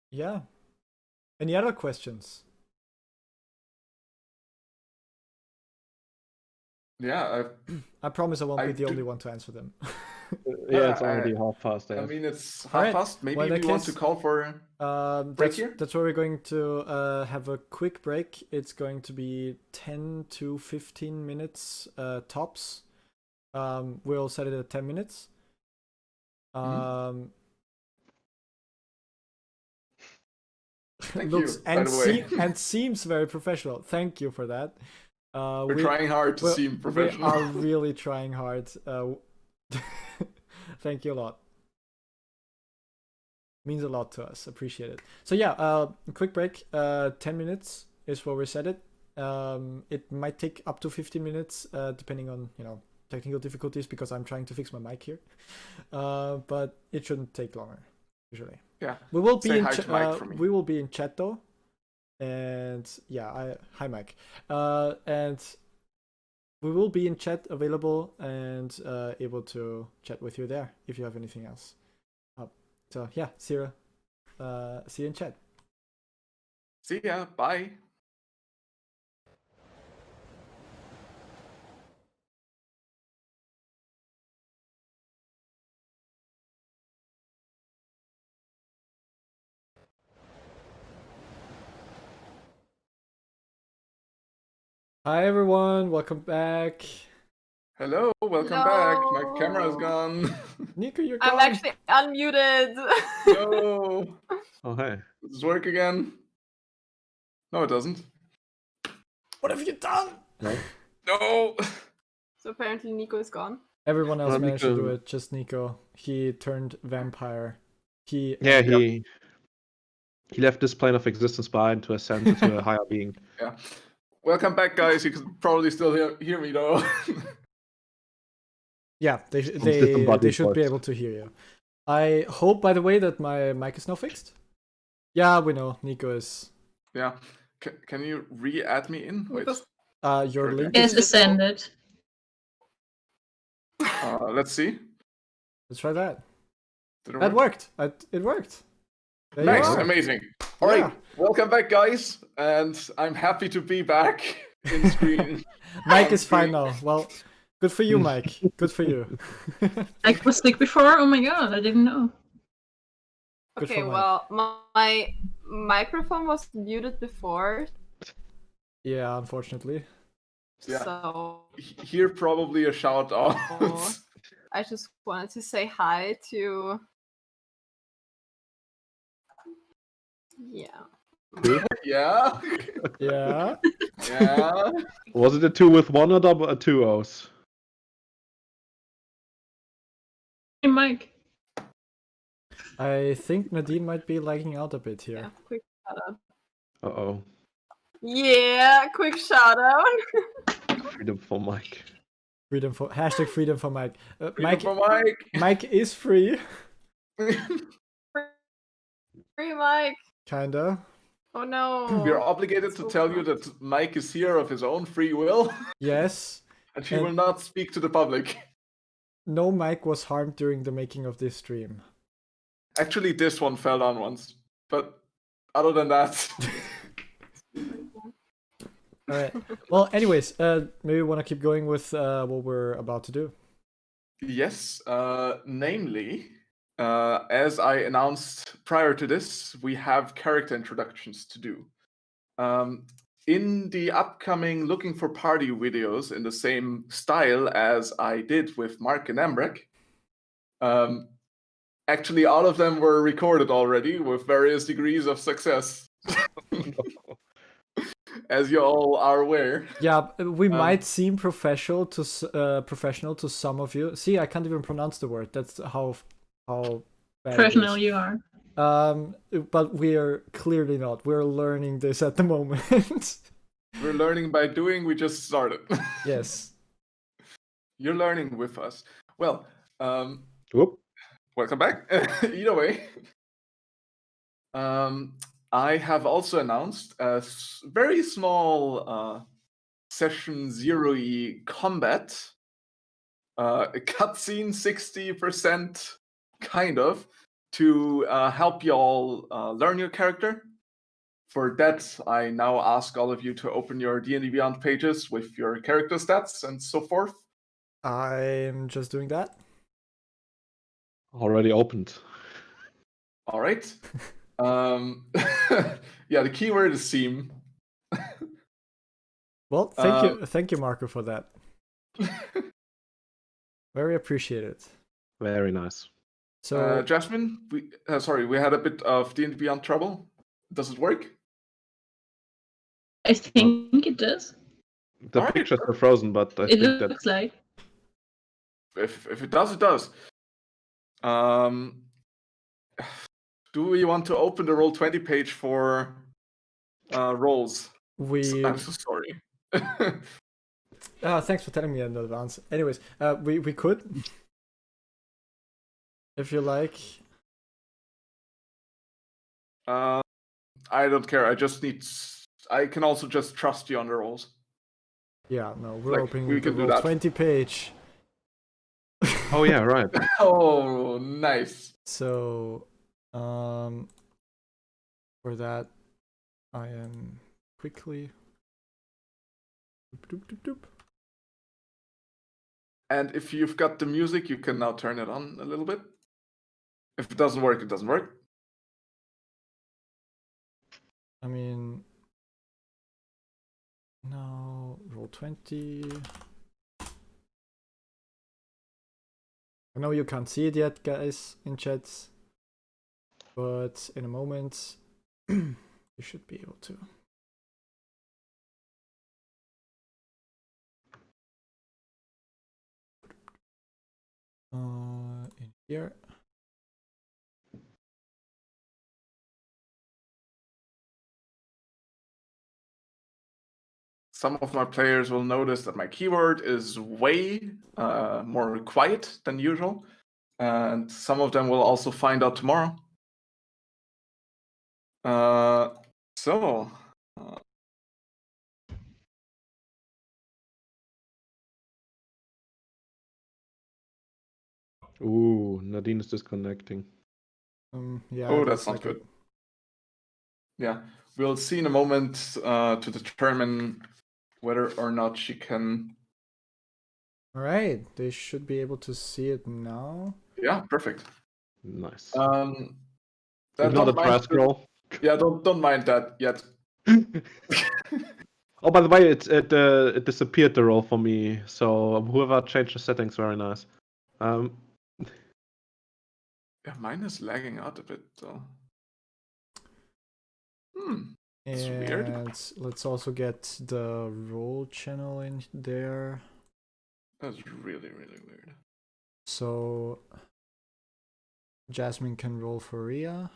Yeah. Any other questions?
Yeah,
I promise I won't be the
do-
only one to answer them.
Yeah, it's already half past.
I mean, it's half
Alright,
past. Maybe
well, in
we
that
want to
case,
call for break here?
that's where we're going to have a quick break. It's going to be 10 to 15 minutes tops. We'll set it at 10 minutes.
Thank
looks
you, by the way.
and seems very professional. Thank you for that.
We're trying hard to seem professional.
We are really trying hard. Thank you a lot. Means a lot to us. Appreciate it. So yeah, quick break. 10 minutes is where we set it. It might take up to 15 minutes, depending on technical difficulties, because I'm trying to fix my mic here. But it shouldn't take longer usually.
Yeah.
We will be
Say
in
hi to Mike for me.
we will be in chat though. And yeah, hi Mike. And we will be in chat available and able to chat with you there if you have anything else. So yeah, see you in chat.
See ya. Bye.
Hi everyone, welcome back.
Hello, welcome back. My camera's gone.
Nico, you're gone.
I'm actually unmuted.
No.
Oh, hey.
Does this work again? No, it doesn't.
What have you done?
No.
So apparently Nico is gone.
Everyone else
Well,
managed to
Nico-
do it, just Nico. He turned vampire. He
left this plane of existence behind to ascend into a higher being.
Yeah. Welcome back, guys. You can probably still hear me though.
Yeah, they
disembodied
should be
voice.
able to hear you. I hope, by the way, that my mic is now fixed. Yeah, we know Nico is.
Yeah. Can you re-add me in? Wait.
Your
Okay.
link
Yes,
is.
ascended.
Let's see.
Let's try that.
Did it
That
work?
worked. It worked. There you
Nice,
are.
amazing. All
Yeah.
right, welcome back, guys, and I'm happy to be back in screen.
Mike is fine now. Well, good for you, Mike. Good for you.
I was sick before. Oh my god, I didn't know.
Good
Okay,
for Mike.
well, my microphone was muted before,
Yeah, unfortunately.
Yeah.
so
Here, probably a shout out.
I just wanted to say hi to. Yeah.
Yeah.
Yeah.
Yeah.
Was it a 2 with 1 or 2 O's?
Hey, Mike.
I think Nadine might be lagging out a bit
Yeah,
here.
quick shout out.
Uh-oh.
Yeah, quick shout out.
Freedom for Mike.
Freedom for Mike.
Freedom
Mike.
for Mike.
Mike is free.
Free Mike.
Kinda.
Oh no.
We are obligated to tell you that Mike is here of his own free will,
Yes.
and he
And-
will not speak to the public.
No Mike was harmed during the making of this stream.
Actually, this one fell down once, but other than that,
All right. Well, anyways, maybe we want to keep going with what we're about to do.
yes. Namely, as I announced prior to this, we have character introductions to do. in the upcoming Looking for Party videos in the same style as I did with Mark and Embrek, actually all of them were recorded already with various degrees of success. As you all are aware.
Yeah, we might seem professional to some of you. See, I can't even pronounce the word. That's how bad
Professional
it is.
you are.
But we're clearly not. We're learning this at the moment.
We're learning by doing. We just started.
Yes.
You're learning with us. Well,
Whoop.
welcome back. Either way, I have also announced a very small session 0e combat, a cutscene 60% kind of, to help you all learn your character. For that, I now ask all of you to open your D&D Beyond pages with your character stats and so forth.
I'm just doing that.
Already opened.
All right. Yeah, the keyword is seam.
Well, thank you, Marco, for that. Very appreciated.
Very nice.
So,
Jasmine, we had a bit of D&D Beyond trouble. Does it work?
I think it does.
The
Alright.
pictures are frozen, but I
It
think that
looks like.
If it does, it does. Do we want to open the Roll20 page for rolls? I'm so sorry.
thanks for telling me in advance. Anyways, we could, if you like.
I don't care. I can also just trust you on the rolls.
Yeah, no, we're opening
we
the
can do that.
Roll20 page.
Oh yeah, right.
Oh, nice.
So, for that, I am quickly. Doop, doop, doop.
And if you've got the music, you can now turn it on a little bit. If it doesn't work, it doesn't work.
I mean, now Roll20. I know you can't see it yet, guys, in chats, but in a moment, you should be able to. In here.
Some of my players will notice that my keyword is way more quiet than usual. And some of them will also find out tomorrow.
Ooh, Nadine is disconnecting.
Yeah.
Oh, that's not good. Yeah, we'll see in a moment to determine whether or not she can.
All right, they should be able to see it now.
Yeah, perfect.
Nice.
Not
a trash scroll.
Yeah, don't mind that yet.
Oh, by the way, it disappeared the roll for me. So whoever changed the settings, very nice.
Yeah, mine is lagging out a bit though. That's
and
weird.
Let's also get the roll channel in there.
That's really, really weird.
So Jasmine can roll for Rhea.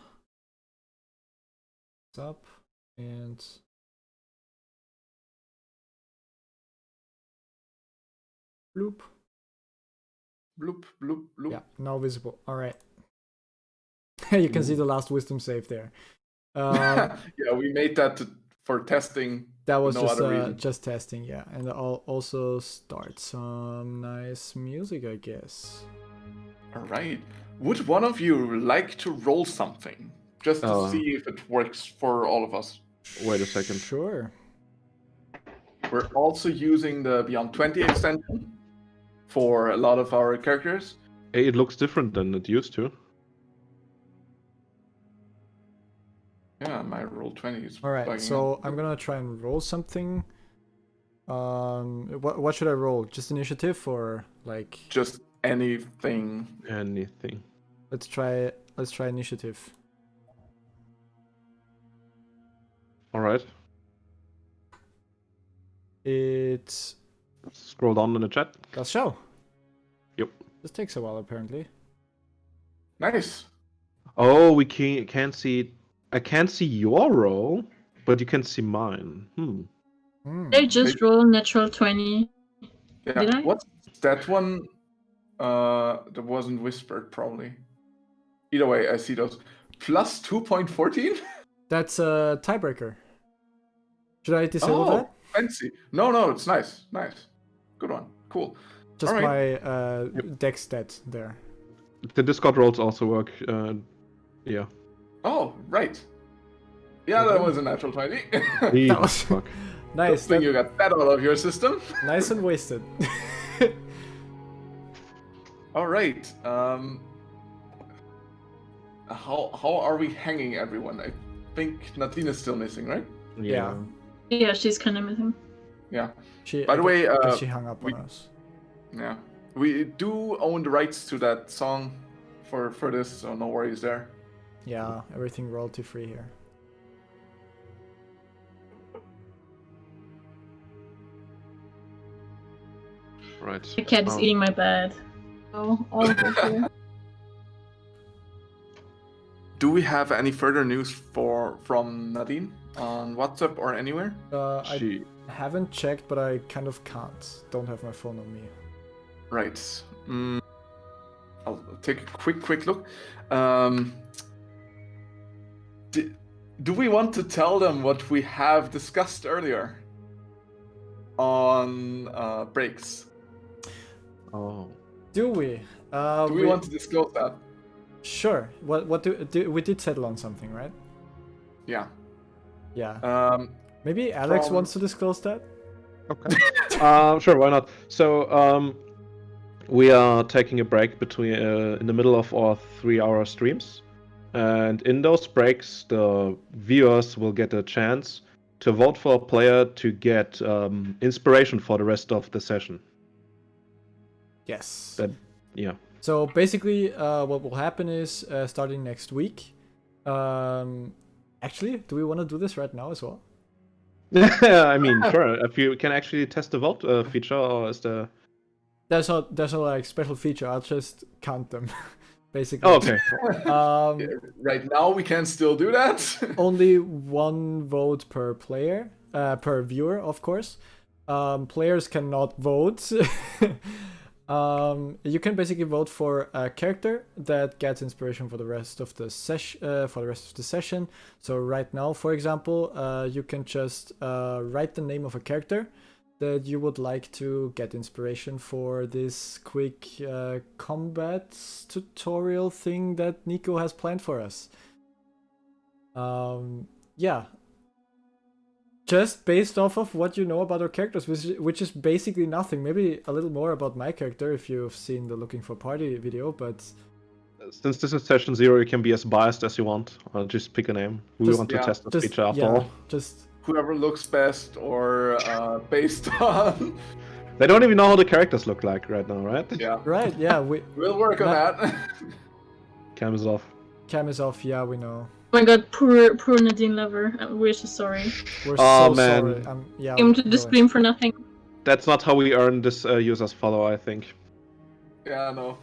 What's up? And bloop.
Bloop, bloop, bloop.
Yeah, now visible. All right. You can see the last wisdom save there.
Yeah, we made that for testing.
That was
no
just testing, yeah. And I'll also start some nice music, I guess.
All right. Would one of you like to roll something just to see if it works for all of us?
Wait a second.
Sure.
We're also using the Beyond 20 extension for a lot of our characters.
Hey, it looks different than it used to.
Yeah, my roll 20. It's
All right,
bugging
so
out.
I'm gonna try and roll something. What should I roll? Just initiative or like?
Just anything.
Anything.
Let's try initiative.
All right.
It's
Scroll down in the chat.
does show.
Yep.
This takes a while apparently.
Nice.
Oh, we can't see. I can't see your roll, but you can see mine.
I just rolled natural 20.
Yeah.
Did I?
What's that one? That wasn't whispered, probably. Either way, I see those. Plus 2.14?
That's a tiebreaker. Should I disable that?
Fancy. No, it's nice. Nice. Good one. Cool.
Just
All right.
my deck stat there.
The Discord rolls also work. Yeah.
Oh, right. Yeah, that was a natural 20.
That was
Fuck.
nice.
Good thing you got that out of your system.
Nice and wasted.
All right. How are we hanging, everyone? I think Nadine is still missing, right?
Yeah.
Yeah, she's kind of missing.
Yeah.
She,
By the way,
she hung up on us.
Yeah. We do own the rights to that song for this, so no worries there.
Yeah, everything royalty free here.
Right.
The cat is eating my bed. Oh, all of it here.
Do we have any further news from Nadine on WhatsApp or anywhere?
I haven't checked, but I kind of can't. Don't have my phone on me.
Right. I'll take a quick look. Do we want to tell them what we have discussed earlier on breaks?
Oh.
Do we?
Do we want to disclose that?
Sure. What do we did settle on something, right?
Yeah.
Yeah. Maybe Alex wants to disclose that.
Okay. Sure, why not? So, we are taking a break between in the middle of our 3-hour streams, and in those breaks, the viewers will get a chance to vote for a player to get inspiration for the rest of the session.
Yes.
Yeah.
So basically, what will happen is starting next week. Actually, do we want to do this right now as well?
I mean, sure. If you can actually test the vote feature, or is there?
There's no like special feature. I'll just count them, basically.
Oh, okay.
Right now, we can still do that.
Only one vote per player, per viewer, of course. Players cannot vote. You can basically vote for a character that gets inspiration for the rest of the session. So right now, for example, you can just write the name of a character that you would like to get inspiration for this quick combat tutorial thing that Nico has planned for us. Yeah. Just based off of what you know about our characters, which is basically nothing. Maybe a little more about my character if you've seen the Looking for Party video, but...
Since this is session 0, you can be as biased as you want. I'll just pick a name. We want to test the feature after all.
Just...
Whoever looks best, or based on...
They don't even know how the characters look like right now, right?
Yeah.
Right, yeah.
We'll work on that.
Cam is off.
Cam is off, yeah, we know.
Oh my god, poor Nadine Lover. We're so sorry.
We're
Oh,
so
man.
sorry. Yeah,
Came to the stream for nothing.
That's not how we earn this user's follow, I think.
Yeah, no.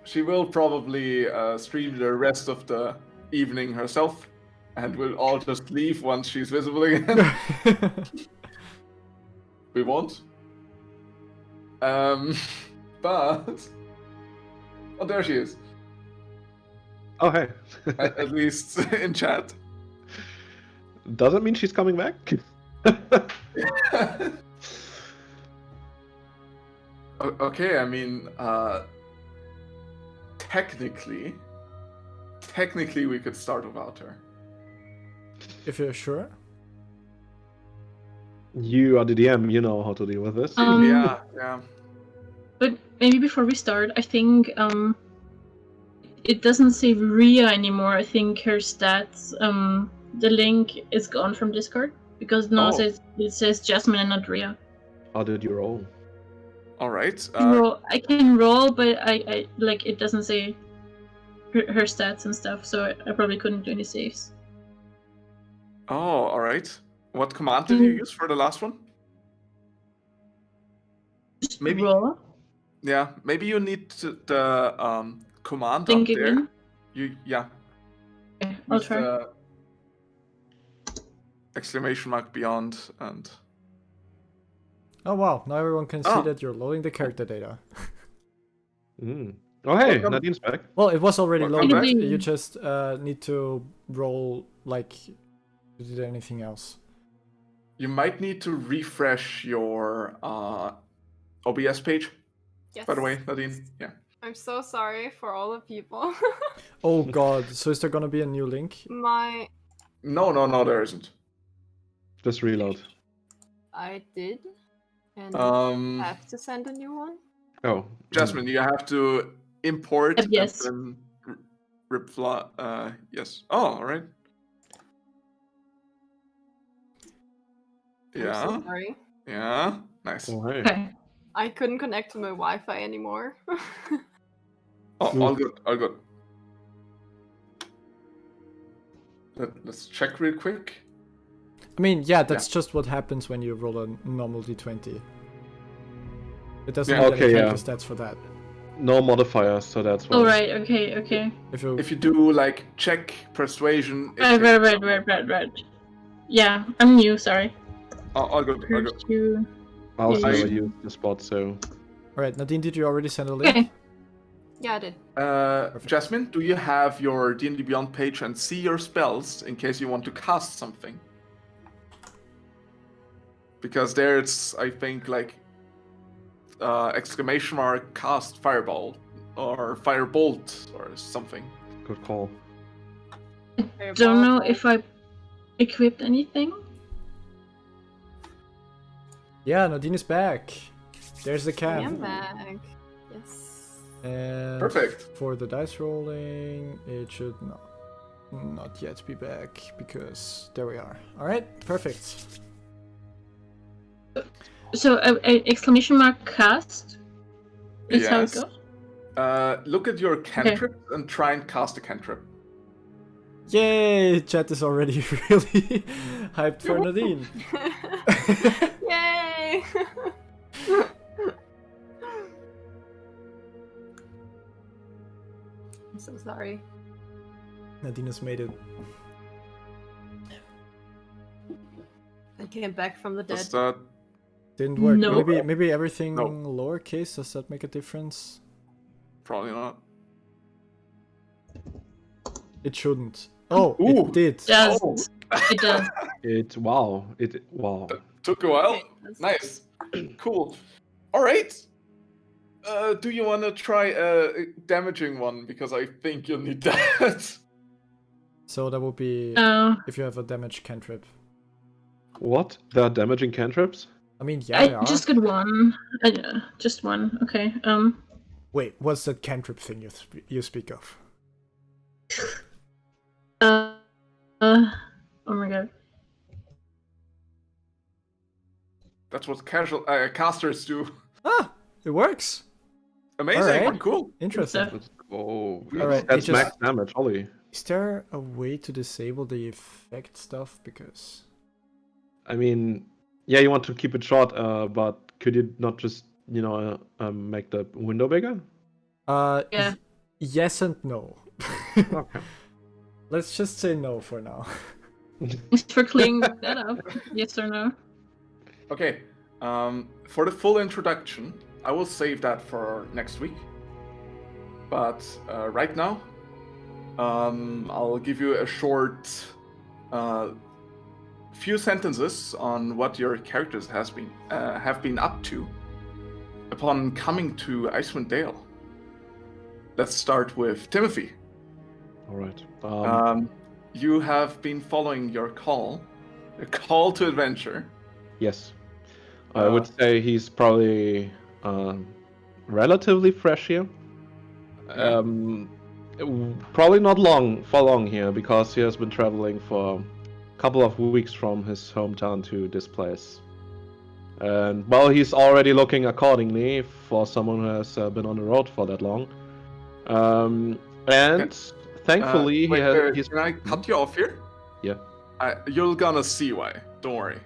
She will probably stream the rest of the evening herself, and we'll all just leave once she's visible again. We won't. But... Oh, there she is.
Oh, hey.
At least in chat.
Doesn't mean she's coming back.
Okay, I mean, technically we could start without her.
If you're sure.
You are the DM, you know how to deal with this.
Yeah.
But maybe before we start, I think it doesn't say Ria anymore. I think her stats the link is gone from Discord because now
Oh.
it says Jasmine and not Ria.
How did you roll?
All right.
I can roll, but I like it doesn't say her stats and stuff, so I probably couldn't do any saves.
Oh, all right. What command did you use for the last one?
Just
Maybe-
roll.
Yeah, maybe you need the command
Think
up there.
again.
Yeah.
Okay, I'll
Use
try.
the exclamation mark beyond and.
Oh wow, now everyone can see
Oh.
that you're loading the character data.
Oh, hey,
Welcome.
Nadine's back.
Well, it was already
Welcome
loaded.
back.
You just need to roll like you did anything else.
You might need to refresh your OBS page.
Yes.
By the way, Nadine. Yeah.
I'm so sorry for all the people.
Oh god, so is there gonna be a new link?
My
No, there isn't.
Just reload.
I did, and
Um,
I have to send a new one.
Oh.
Jasmine, you have to import
Yes.
and then reply. Yes. Oh, all right.
I'm
Yeah.
so sorry.
Yeah. Nice.
Oh, hey.
Okay.
I couldn't connect to my Wi-Fi anymore.
Oh, all good. All good. Let's check real quick.
I mean, yeah, that's just what happens when you roll a normal d20. It doesn't
Yeah,
need
okay,
any
yeah.
character stats for that.
No modifiers, so that's why.
All right. Okay.
If you,
If you do like check persuasion. it
Right. Yeah, I'm new. Sorry.
All good. All good.
First you.
I also
I-
never used the spot, so.
Alright, Nadine, did you already send a link?
Okay.
Yeah, I did.
Jasmine, do you have your D&D Beyond page and see your spells in case you want to cast something? Because there it's, I think, like exclamation mark cast fireball or firebolt or something.
Good call.
Don't know if I equipped anything.
Yeah, Nadine is back. There's the
I
cam.
am back. Yes.
And
Perfect.
for the dice rolling, it should not yet be back because there we are. Alright, perfect.
So exclamation mark cast is how it
Yes.
goes.
Look at your cantrip and try and cast a cantrip.
Yay! Chat is already really hyped for Nadine.
Yay! I'm so sorry.
Nadine has made it.
I came back from the dead.
Does that
Didn't work.
No.
Maybe everything
No.
lowercase, does that make a difference?
probably not?
It shouldn't. Oh,
Ooh.
it did.
Does
Oh.
it does?
Wow.
Took a while.
Okay, that's-
Nice. Cool. All right. Do you want to try a damaging one? Because I think you'll need that.
So that would be if you have a damage cantrip.
What? There are damaging cantrips?
I mean, yeah, they
I
are.
just got one. Just one. Okay.
Wait, what's that cantrip thing you speak of?
Oh my god.
That's what casual casters do.
Ah, it works.
Amazing.
Alright.
Cool.
Interesting.
Stuff.
Oh,
Alright,
that's
it
max
just-
damage, Ollie.
Is there a way to disable the effect stuff? Because
I mean, yeah, you want to keep it short, but could you not just, make the window bigger?
Yeah.
Yes and no.
Okay.
Let's just say no for now.
Thanks for clearing that up. Yes or no?
Okay. For the full introduction, I will save that for next week. But right now, I'll give you a short few sentences on what your characters have been up to upon coming to Icewind Dale. Let's start with Timothy.
All right.
You have been following your call, a call to adventure.
Yes. I would say he's probably relatively fresh here.
Yeah.
Probably not for long here because he has been traveling for couple of weeks from his hometown to this place. And well, he's already looking accordingly for someone who has been on the road for that long. And thankfully, he's.
Can I cut you off here?
Yeah.
You're gonna see why. Don't worry.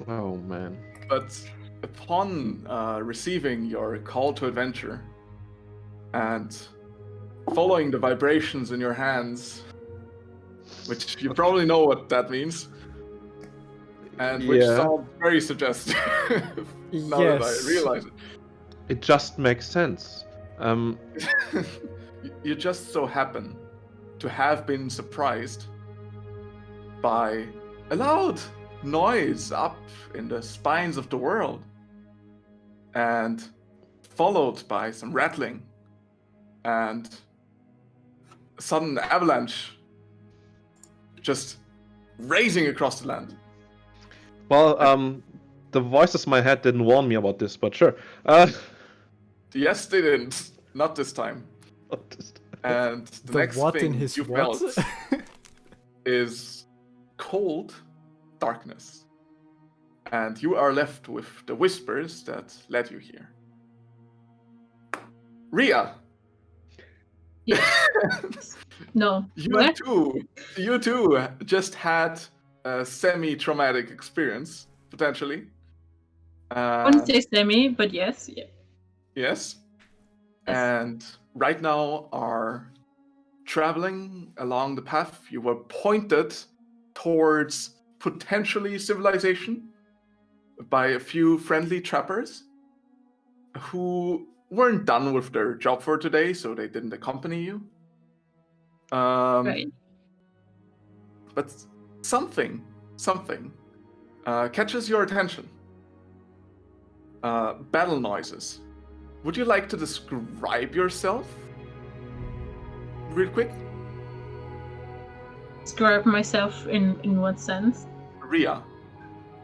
Oh man.
But upon receiving your call to adventure and following the vibrations in your hands, which you probably know what that means, and which sounds very suggestive now that I realize it.
It just makes sense.
You just so happen to have been surprised by a loud noise up in the spines of the world, and followed by some rattling and a sudden avalanche just racing across the land.
Well, the voices in my head didn't warn me about this, but sure.
Yes, they didn't. Not this time. And the next
what
thing
in his
you
what?
felt is cold darkness. And you are left with the whispers that led you here. Rhea!
No.
You too just had a semi-traumatic experience, potentially.
I wouldn't say semi, but yes. Yeah.
Yes. And right now are traveling along the path. You were pointed towards potentially civilization by a few friendly trappers who weren't done with their job for today, so they didn't accompany you.
Right.
But something catches your attention. Battle noises. Would you like to describe yourself real quick?
Describe myself in what sense?
Rhea.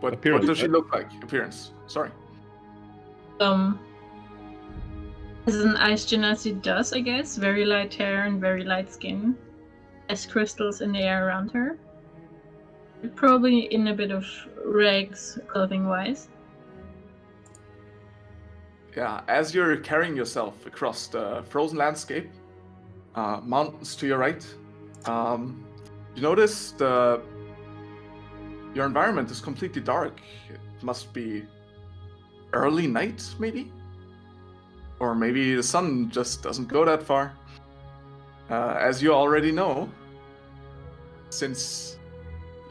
What does she look like? Appearance. Sorry.
As an ice genasi does, I guess. Very light hair and very light skin. Ice crystals in the air around her. Probably in a bit of rags, clothing-wise.
Yeah, as you're carrying yourself across the frozen landscape, mountains to your right, you notice your environment is completely dark. It must be early night, maybe? Or maybe the sun just doesn't go that far. As you already know, since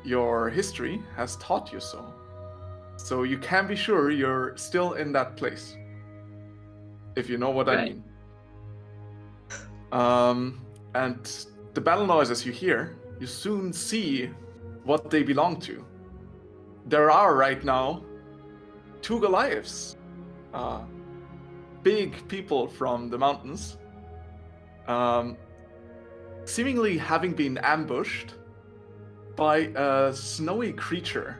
your history has taught you so. So you can be sure you're still in that place. If you know what I mean. And the battle noises you hear, you soon see what they belong to. There are right now 2 Goliaths. Big people from the mountains. Seemingly having been ambushed by a snowy creature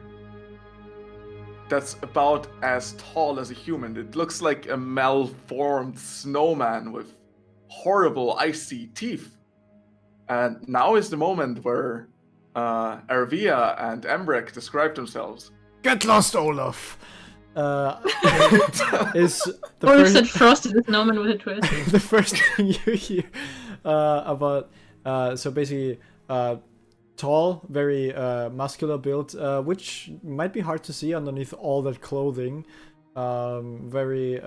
that's about as tall as a human. It looks like a malformed snowman with horrible icy teeth. And now is the moment where Arvia and Embrek describe themselves.
Get lost, Olaf! Is the
Or
first...
said frosted snowman with a twist.
The first thing you hear about... so basically... tall, very muscular build, which might be hard to see underneath all that clothing. Very,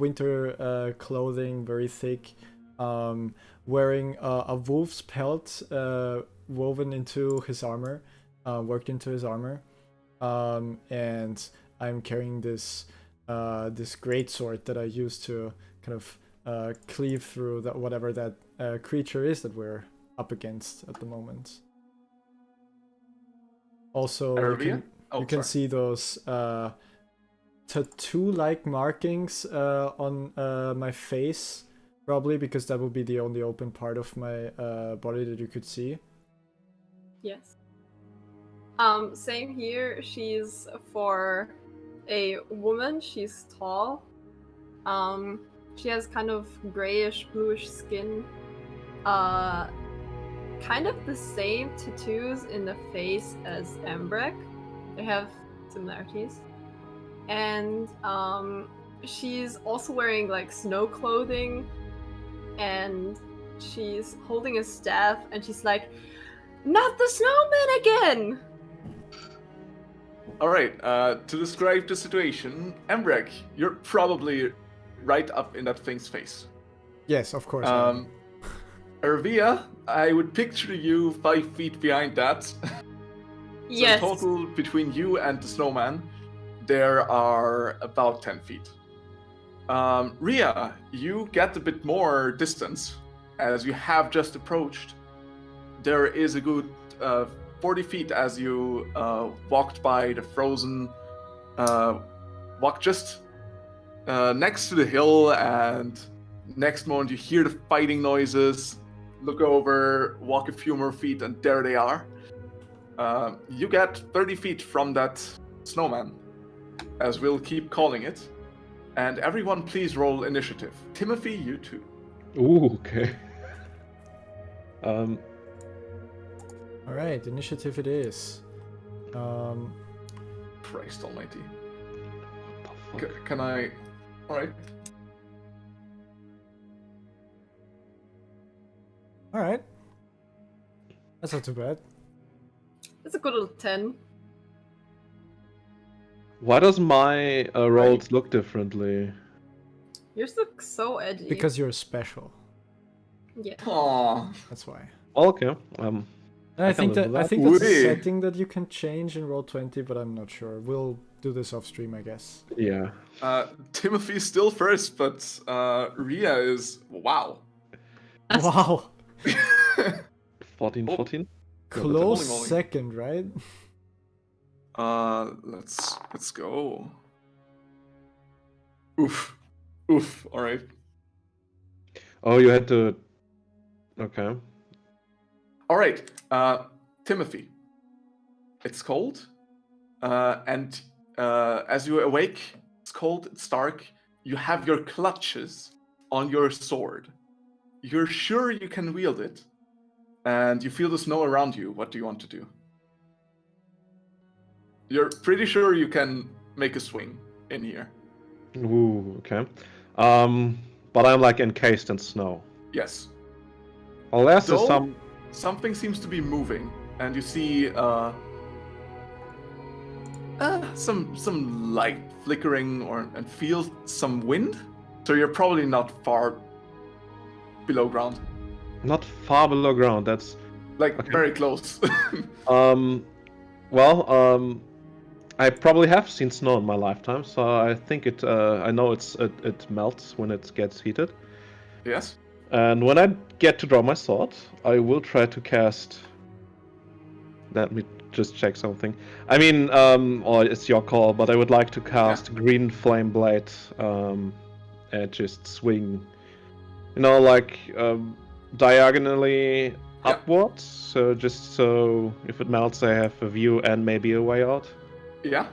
winter clothing, very thick. Wearing a wolf's pelt woven into his armor, worked into his armor. And I'm carrying this greatsword that I use to kind of cleave through whatever that creature is that we're up against at the moment. Also, you can see those tattoo-like markings on my face, probably because that would be the only open part of my body that you could see.
Yes. Same here. She's for a woman. She's tall. She has kind of grayish, bluish skin. kind of the same tattoos in the face as Embrek. They have similarities. And she's also wearing like snow clothing, and she's holding a staff, and she's like, "Not the snowman again!"
All right. To describe the situation, Embrek, you're probably right up in that thing's face.
Yes, of course. I am.
Ervia, I would picture you 5 feet behind that. So
Yes.
in total, between you and the snowman, there are about 10 feet. Ria, you get a bit more distance as you have just approached. There is a good 40 feet as you walked by the frozen, walk just next to the hill, and next moment you hear the fighting noises, look over, walk a few more feet, and there they are. You get 30 feet from that snowman, as we'll keep calling it. And everyone please roll initiative. Timothy, you too.
Ooh, okay.
All right, initiative it is.
Christ almighty.
What the fuck?
Can I... Alright.
All right. That's not too bad.
It's a good little 10.
Why does my rolls look differently?
Yours look so edgy.
Because you're special.
Yeah.
Aww.
That's why.
Okay.
And I
can
think
live with
I
that.
think that's a
Whee!
setting that you can change in Roll20, but I'm not sure. We'll do this off stream, I guess.
Yeah.
Timothy's still first, but Ria is... Wow.
Wow.
14,
Oh.
14?
Close
holy moly.
second, right?
Let's go. Oof. Oof. Alright.
Oh, you had to... Okay.
Alright. Timothy. It's cold. And as you awake, it's cold, it's dark. You have your clutches on your sword. You're sure you can wield it. And you feel the snow around you. What do you want to do? You're pretty sure you can make a swing in here.
Ooh, okay. But I'm like encased in snow.
Yes.
Unless there's
Though-
some...
Something seems to be moving, and you see some light flickering, and feel some wind. So you're probably not far below ground,
Not far below ground, that's...
like
Okay.
very close.
Well, I probably have seen snow in my lifetime, so I think I know it melts when it gets heated.
Yes.
And when I get to draw my sword, I will try to cast... Let me just check something. I mean, or it's your call, but I would like to cast Green Flame Blade, and just swing, you know, like, diagonally upwards, so just so if it melts I have a view and maybe a way out.
Yeah.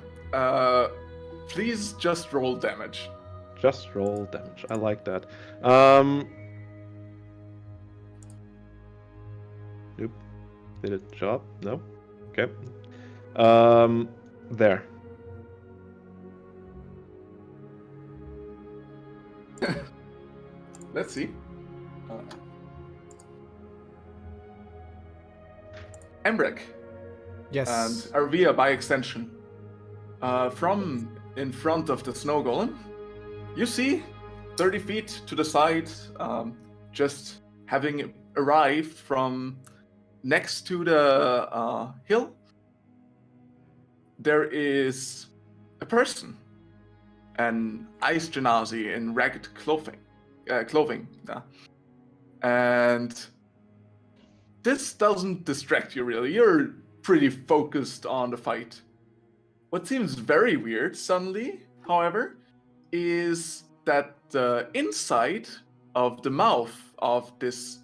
Please just roll damage.
Just roll damage. I like that. Nope. Did it job? No? Okay. There.
Let's see. Embrek
Yes.
and Arvia by extension. From in front of the snow golem, you see 30 feet to the side, just having arrived from next to the hill, there is a person, an ice genasi in ragged clothing. And this doesn't distract you really. You're pretty focused on the fight. What seems very weird suddenly, however, is that the inside of the mouth of this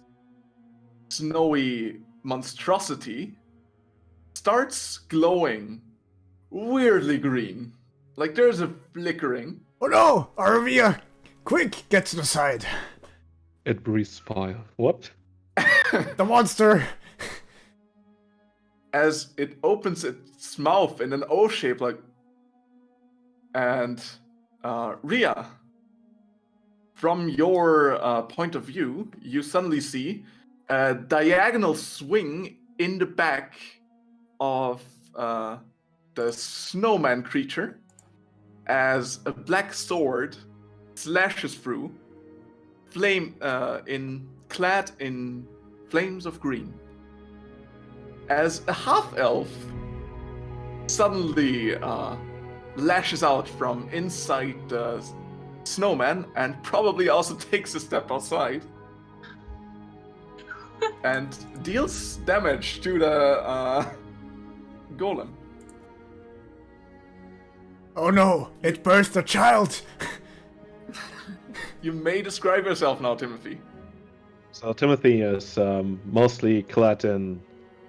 snowy monstrosity starts glowing weirdly green. Like there's a flickering.
Oh no! Arvia! Quick, get to the side!
It breathes fire. What?
The monster!
as it opens its mouth in an O shape, like. And Ria, from your point of view, you suddenly see a diagonal swing in the back of the snowman creature as a black sword slashes through, clad in flames of green. As a half-elf suddenly lashes out from inside the snowman and probably also takes a step outside and deals damage to the golem.
Oh no, it burst a child!
You may describe yourself now, Timothy.
So Timothy is mostly clad in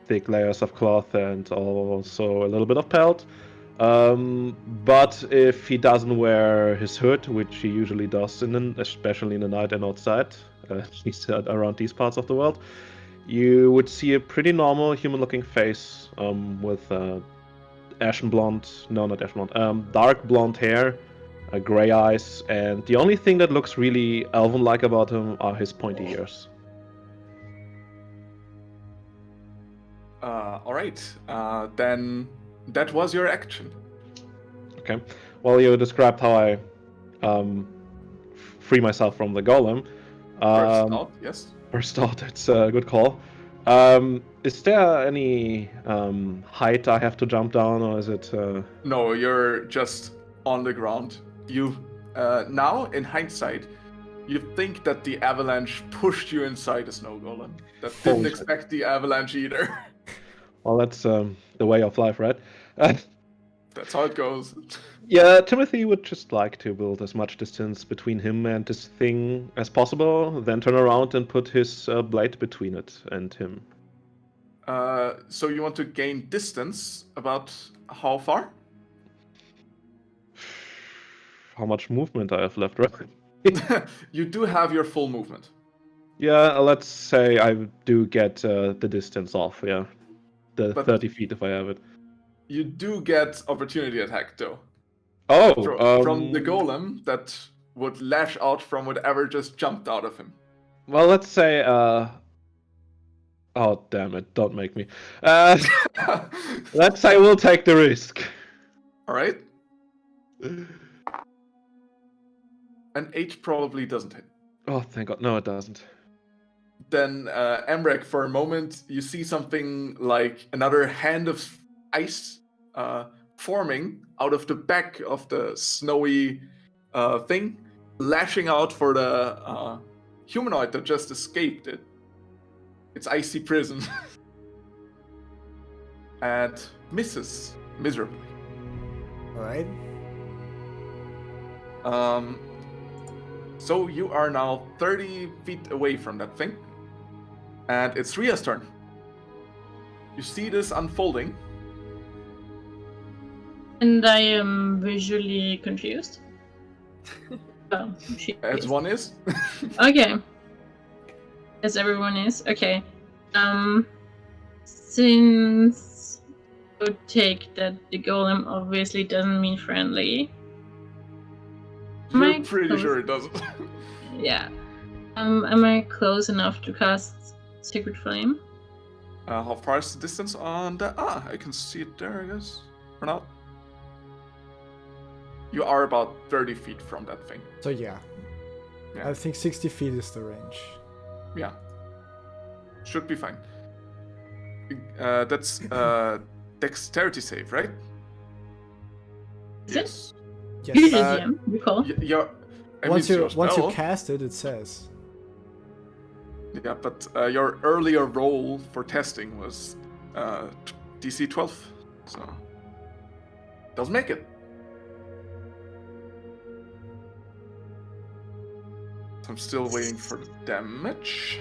thick layers of cloth and also a little bit of pelt. But if he doesn't wear his hood, which he usually does, especially in the night and outside, at least around these parts of the world, you would see a pretty normal human-looking face with dark blonde hair, gray eyes, and the only thing that looks really elven-like about him are his pointy ears.
All right. Then that was your action.
Okay. Well, you described how I free myself from the golem.
First out, yes.
First out, it's a good call. Is there any height I have to jump down, or is it?
No, you're just on the ground. You now, in hindsight, you think that the avalanche pushed you inside the snow golem. That didn't expect the avalanche either.
Well, that's the way of life, right?
That's how it goes.
Yeah, Timothy would just like to build as much distance between him and this thing as possible, then turn around and put his blade between it and him.
So you want to gain distance, about how far?
How much movement I have left, right?
You do have your full movement.
Yeah, let's say I do get the distance off, yeah. The 30 feet if I have it.
You do get opportunity attack, though.
Oh,
from the golem that would lash out from whatever just jumped out of him.
Well, let's say, oh, damn it, don't make me. Let's say we'll take the risk.
Alright. An 8 probably doesn't hit.
Oh, thank God. No, it doesn't.
Then, Emrek, for a moment, you see something like another hand of ice forming out of the back of the snowy thing, lashing out for the humanoid that just escaped its icy prison. And misses miserably.
Alright.
So you are now 30 feet away from that thing. And it's Ria's turn. You see this unfolding.
And I am visually confused. Oh,
As one is.
Okay. As everyone is. Okay. Since I would take that the golem obviously doesn't mean friendly.
You're pretty sure it doesn't.
Yeah. Am I close enough to cast Sacred Flame?
How far is the distance on the... I can see it there, I guess. Or not? You are about 30 feet from that thing.
So yeah. I think 60 feet is the range.
Yeah. Should be fine. That's dexterity save, right?
Is it?
Yes.
Yeah, recall.
Once you cast it, it says.
Yeah, but your earlier roll for testing was DC 12, so doesn't make it. I'm still waiting for the damage.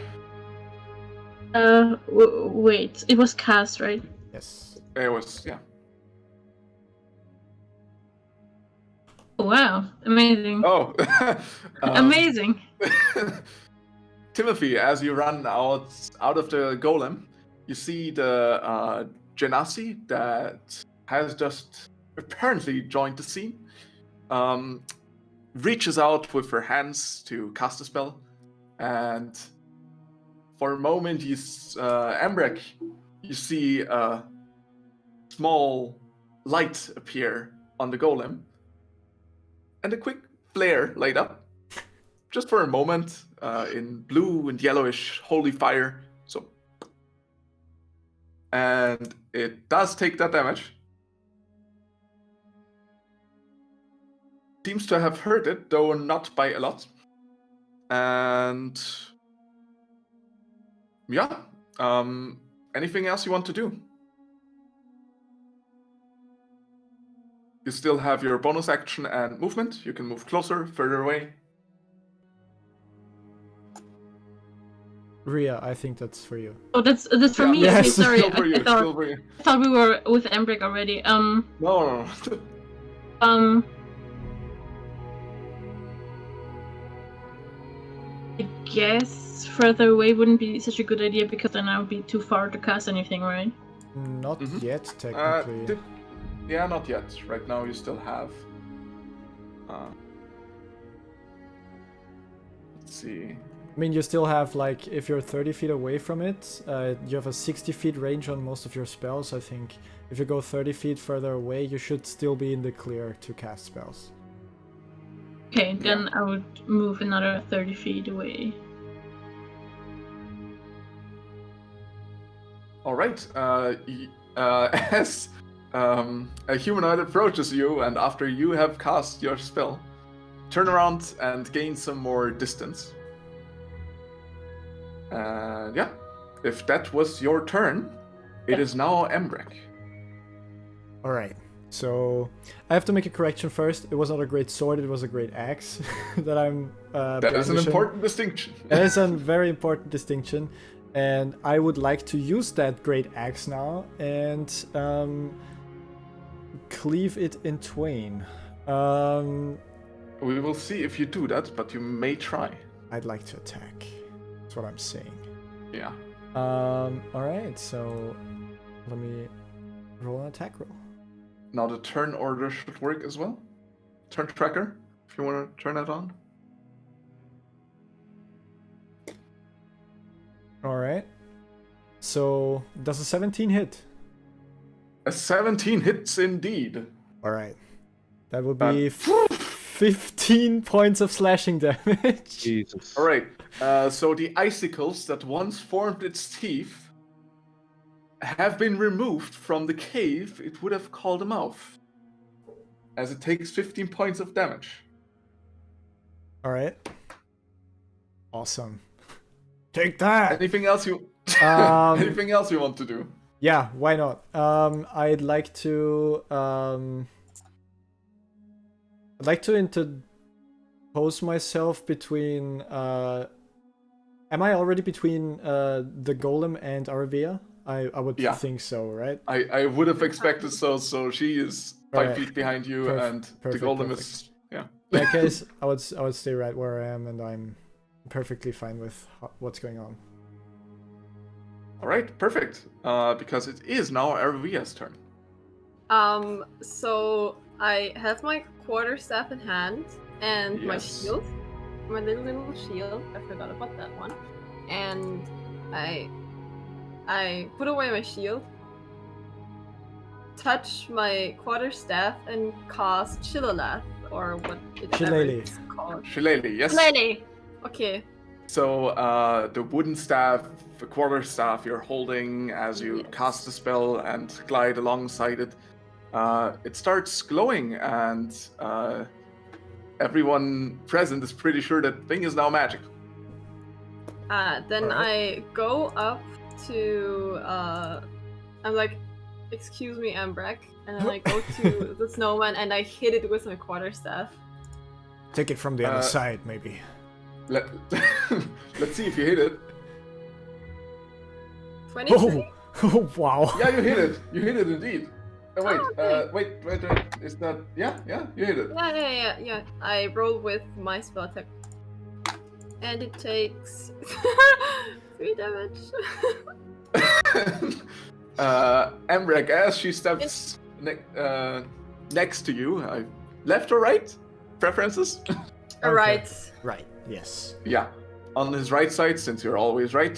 Wait, it was cast, right?
Yes.
It was, yeah.
Wow, amazing.
Oh.
Amazing.
Timothy, as you run out of the golem, you see the Genasi that has just apparently joined the scene. Reaches out with her hands to cast a spell, and for a moment, Ambrek, you see a small light appear on the golem, and a quick flare light up, just for a moment, in blue and yellowish holy fire. So, and it does take that damage. Seems to have hurt it, though not by a lot. And yeah, anything else you want to do? You still have your bonus action and movement. You can move closer, further away.
Ria, I think that's for you.
Oh, that's for me.
Yes.
Okay, sorry.
Still for you,
I thought,
still for you.
I thought we were with Embrick already.
No.
I guess further away wouldn't be such a good idea because then I would be too far to cast anything, right?
Not
Mhm.
yet, technically.
Yeah, not yet. Right now you still have... let's see...
I mean, you still have, like, if you're 30 feet away from it, you have a 60 feet range on most of your spells. I think if you go 30 feet further away, you should still be in the clear to cast spells.
Okay, then I would move another 30 feet away.
Alright, as a humanoid approaches you, and after you have cast your spell, turn around and gain some more distance. And yeah, if that was your turn, it is now Embrek.
Alright, so I have to make a correction first. It was not a great sword, it was a great axe that I'm
That is an
brandishing.
important distinction.
That is a very important distinction. And I would like to use that great axe now and cleave it in twain.
We will see if you do that, but you may try.
I'd like to attack. That's what I'm saying.
Yeah.
Alright, so let me roll an attack roll.
Now the turn order should work as well. Turn tracker, if you want to turn that on.
Alright. So, does a 17 hit?
A 17 hits indeed.
Alright. That would be 15 points of slashing damage.
Jesus.
Alright, so the icicles that once formed its teeth have been removed from the cave it would have called a mouth, as it takes 15 points of damage.
Alright. Awesome. Take that!
Anything else you anything else you want to do?
Yeah, why not? I'd like to interpose myself between am I already between the golem and Arvia? I would think so, right?
I would have expected so she is 5
Alright.
feet behind you and
perfect,
the golem
perfect.
is yeah.
In that case, I would stay right where I am, and I'm perfectly fine with what's going on.
Alright, perfect. Because it is now Arvia's turn.
So I have my quarterstaff in hand and my
Yes.
shield, my little shield. I forgot about that one. And I put away my shield, touch my quarterstaff, and cast Shillelagh, or whatever
Shillelagh.
it's called.
Shillelagh, yes.
Shillelagh. Okay.
So the wooden staff, the quarter staff you're holding as you cast the spell and glide alongside it, it starts glowing, and everyone present is pretty sure that thing is now magic.
Then
Alright.
I go up to I'm like, excuse me, Ambrek, and then I go to the snowman and I hit it with my quarterstaff.
Take it from the other side, maybe.
Let's see if you hit it.
23.
Oh, wow.
Yeah, you hit it. You hit it indeed. Oh, wait,
okay.
wait. Is that... Yeah, you hit it.
Yeah. I roll with my spell attack. And it takes 3 damage.
Emrek, as she steps next to you, left or right? Preferences?
All right.
Right. Yes.
Yeah, on his right side, since you're always right.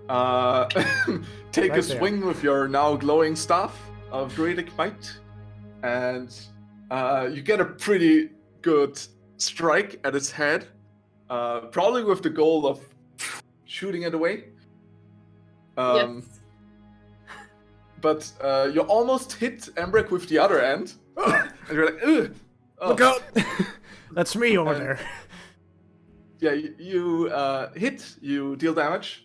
Take
Right
a
there.
swing with your now glowing staff of druidic might, and you get a pretty good strike at its head, probably with the goal of shooting it away.
Yes.
But you almost hit Emrek with the other end, and you're like, ugh! Oh.
Look out! That's me over
And-
there.
Yeah, you hit, you deal damage.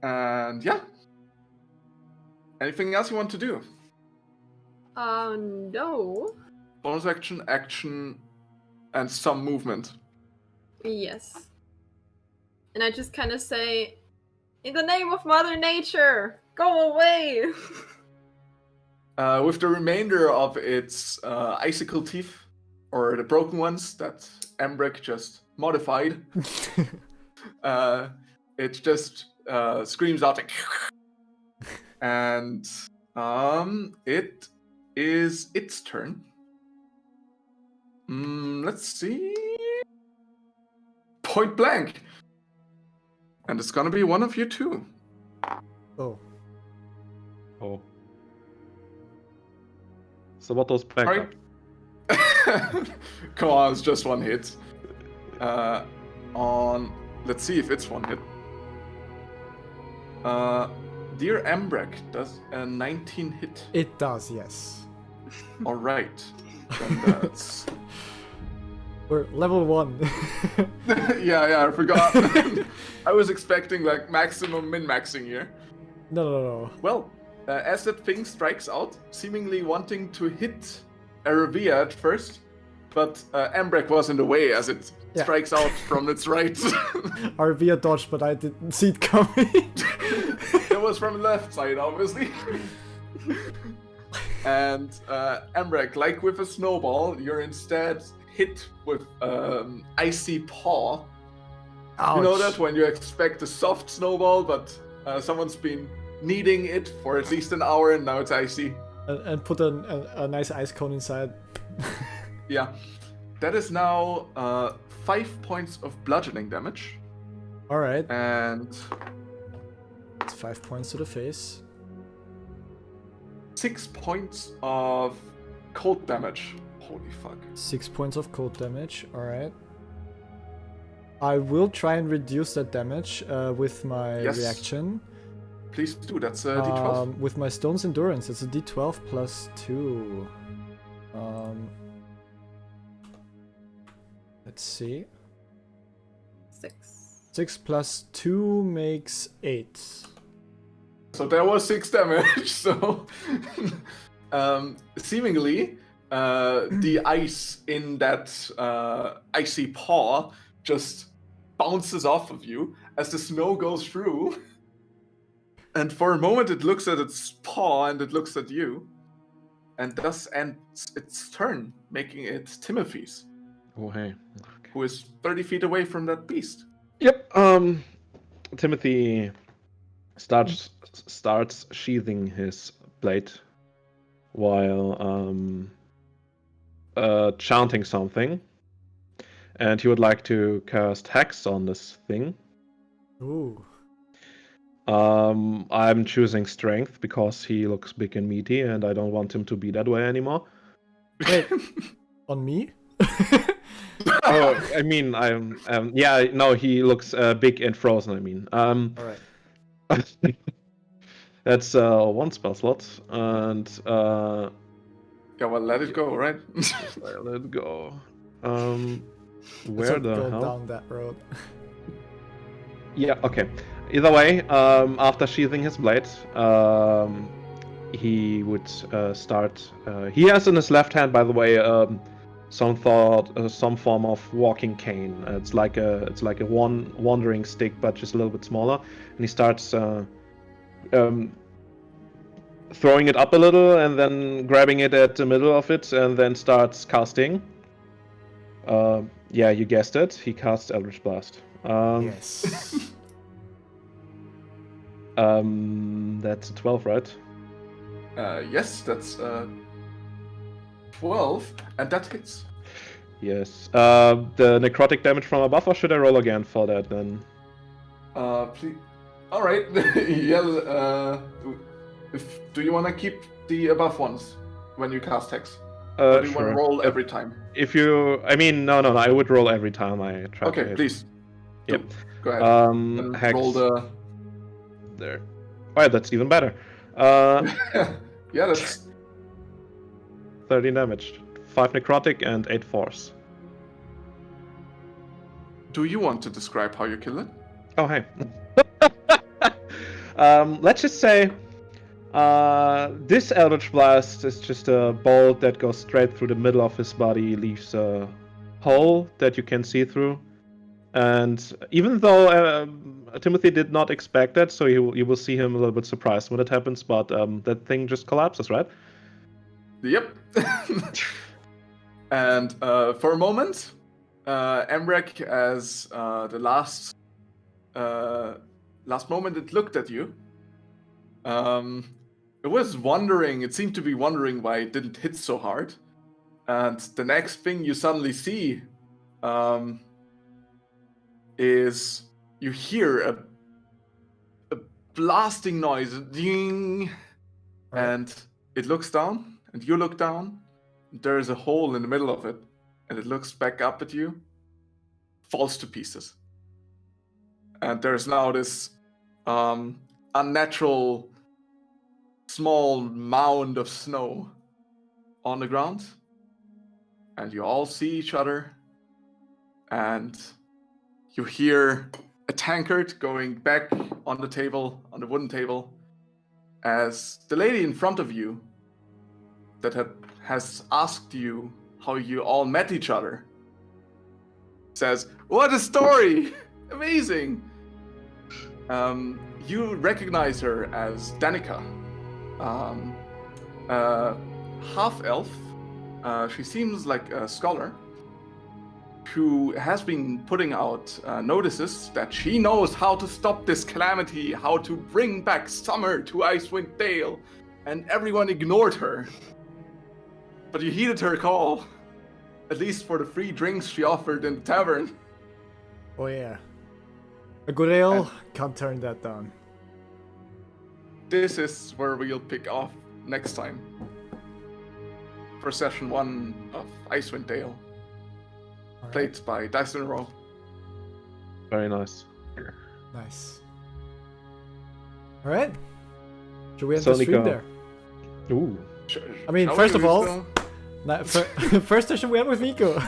And yeah. Anything else you want to do?
No.
Bonus action, and some movement.
Yes. And I just kind of say, in the name of Mother Nature, go away!
With the remainder of its icicle teeth, or the broken ones that Emrek just modified, it just screams out, and it is its turn. Let's see. Point blank. And it's gonna be one of you two.
Oh.
Oh. So what was back
Alright. Come on, it's just one hit. Let's see if it's one hit. Dear Emrek, does a 19 hit?
It does, yes.
Alright. Then that's...
We're level 1.
yeah, I forgot. I was expecting like maximum min-maxing here.
No.
Well, as that thing strikes out, seemingly wanting to hit Aravia at first, but Emrek was in the way as it
Yeah.
strikes out from its right.
Arvia dodged, but I didn't see it coming.
It was from the left side, obviously. And Emrek, like with a snowball, you're instead hit with icy paw. You know that when you expect a soft snowball, but someone's been kneading it for at least an hour and now it's icy.
And put a nice ice cone inside.
Yeah. That is now 5 points of bludgeoning damage.
Alright,
And
it's 5 points to the face.
6 points of cold damage. Holy fuck.
6 points of cold damage, alright. I will try and reduce that damage with my
Yes.
reaction.
Please do, that's a d12.
With my Stone's Endurance, it's a d12 plus 2. Let's see.
6.
6 plus 2 makes 8.
So there was 6 damage, so... seemingly, the ice in that icy paw just bounces off of you as the snow goes through. And for a moment it looks at its paw and it looks at you. And thus ends its turn, making it Timothy's,
Oh, hey.
who is 30 feet away from that beast.
Yep. Timothy starts sheathing his blade while chanting something, and he would like to cast Hex on this thing.
Ooh.
I'm choosing Strength because he looks big and meaty, and I don't want him to be that way anymore.
Wait, on me?
Oh, I mean, yeah, no, he looks big and frozen. I mean,
Alright.
that's 1 spell slot, and
Yeah, well, let it go, right?
let it go.
Let's
Where
not
the
go
hell?
down that road.
Yeah, okay. Either way, after sheathing his blade, he would start. He has in his left hand, by the way, some form of walking cane. It's like a wandering stick, but just a little bit smaller. And he starts throwing it up a little, and then grabbing it at the middle of it, and then starts casting. Yeah, you guessed it. He casts Eldritch Blast.
Yes.
That's a 12, right?
Yes, that's 12, and that hits.
Yes. The necrotic damage from above, or should I roll again for that then?
Please. All right. Yeah. Do you want to keep the above ones when you cast hex? Or do you want to
Sure.
roll every time?
If you, I mean, no, I would roll every time I try.
Okay,
to hit.
please.
Yep.
Go ahead. And
Hex.
roll the.
There. Alright, that's even better.
Yeah, that's
13 damage. 5 necrotic and 8 force.
Do you want to describe how you kill it?
Oh, hey. Let's just say this Eldritch Blast is just a bolt that goes straight through the middle of his body, leaves a hole that you can see through. And even though Timothy did not expect that, so you will see him a little bit surprised when it happens, but that thing just collapses, right?
Yep. And for a moment, Emrek, as the last moment it looked at you, it was wondering, it seemed to be wondering why it didn't hit so hard. And the next thing you suddenly see is you hear a blasting noise, ding, and it looks down, and you look down. There's a hole in the middle of it, and it looks back up at you, falls to pieces. And there's now this unnatural small mound of snow on the ground, and you all see each other, and you hear a tankard going back on the table, on the wooden table, as the lady in front of you that has asked you how you all met each other says, "What a story! Amazing!" You recognize her as Danica, half-elf. She seems like a scholar who has been putting out notices that she knows how to stop this calamity, how to bring back summer to Icewind Dale, and everyone ignored her. But you heeded her call, at least for the free drinks she offered in the tavern.
Oh yeah. A good ale, can't turn that down.
This is where we'll pick off next time. For session 1 of Icewind Dale. Played by Dice in a Row.
Very nice.
Nice. Alright. Should we end the stream there?
Ooh.
I mean, first of all, first session we had with Nico.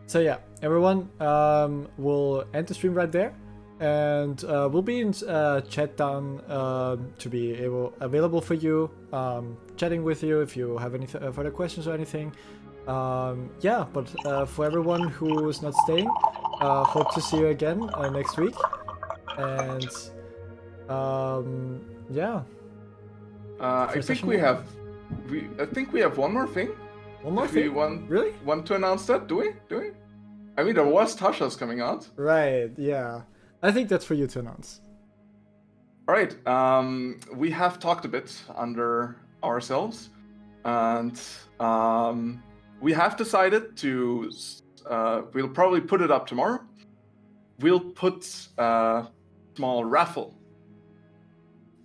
So yeah, everyone, we'll end the stream right there, and we'll be in chat down to be available for you, chatting with you if you have any further questions or anything. Yeah, but for everyone who's not staying, hope to see you again next week, and yeah.
I think we have one more thing.
One more thing? Really?
Want to announce that? Do we? I mean, there was Tasha's coming out.
Right, yeah. I think that's for you to announce.
Alright, we have talked a bit under ourselves, and we have decided to, we'll probably put it up tomorrow. We'll put a small raffle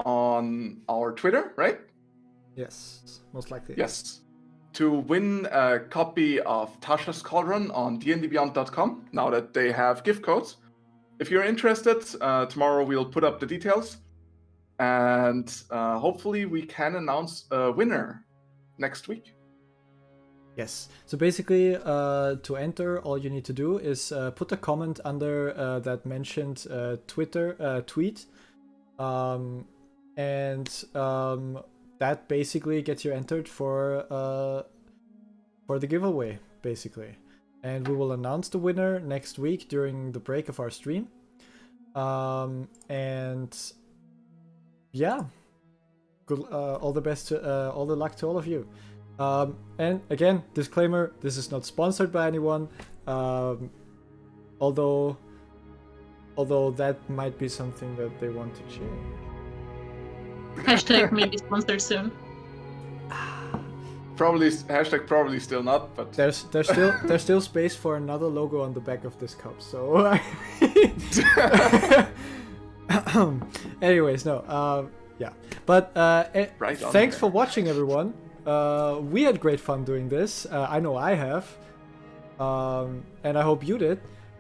on our Twitter, right?
Yes, most likely.
Yes. To win a copy of Tasha's Cauldron on dndbeyond.com, now that they have gift codes. If you're interested, tomorrow we'll put up the details, and hopefully we can announce a winner next week.
Yes. So basically, to enter, all you need to do is put a comment under that mentioned tweet, and that basically gets you entered for the giveaway, basically. And we will announce the winner next week during the break of our stream. And yeah, good. All the best to all the luck to all of you. And again, disclaimer: this is not sponsored by anyone. Although Although that might be something that they want to change.
Hashtag maybe sponsored soon.
Probably hashtag probably still not, but
There's still space for another logo on the back of this cup. So, anyways, no, yeah. But
Right on
thanks
there.
for watching, everyone. We had great fun doing this. I know I have, and I hope you did.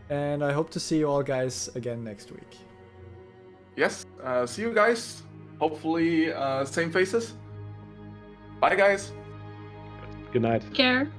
And I hope to see you all guys again next week.
yes, see you guys. Hopefully, same faces. Bye, guys.
Good night.
Care.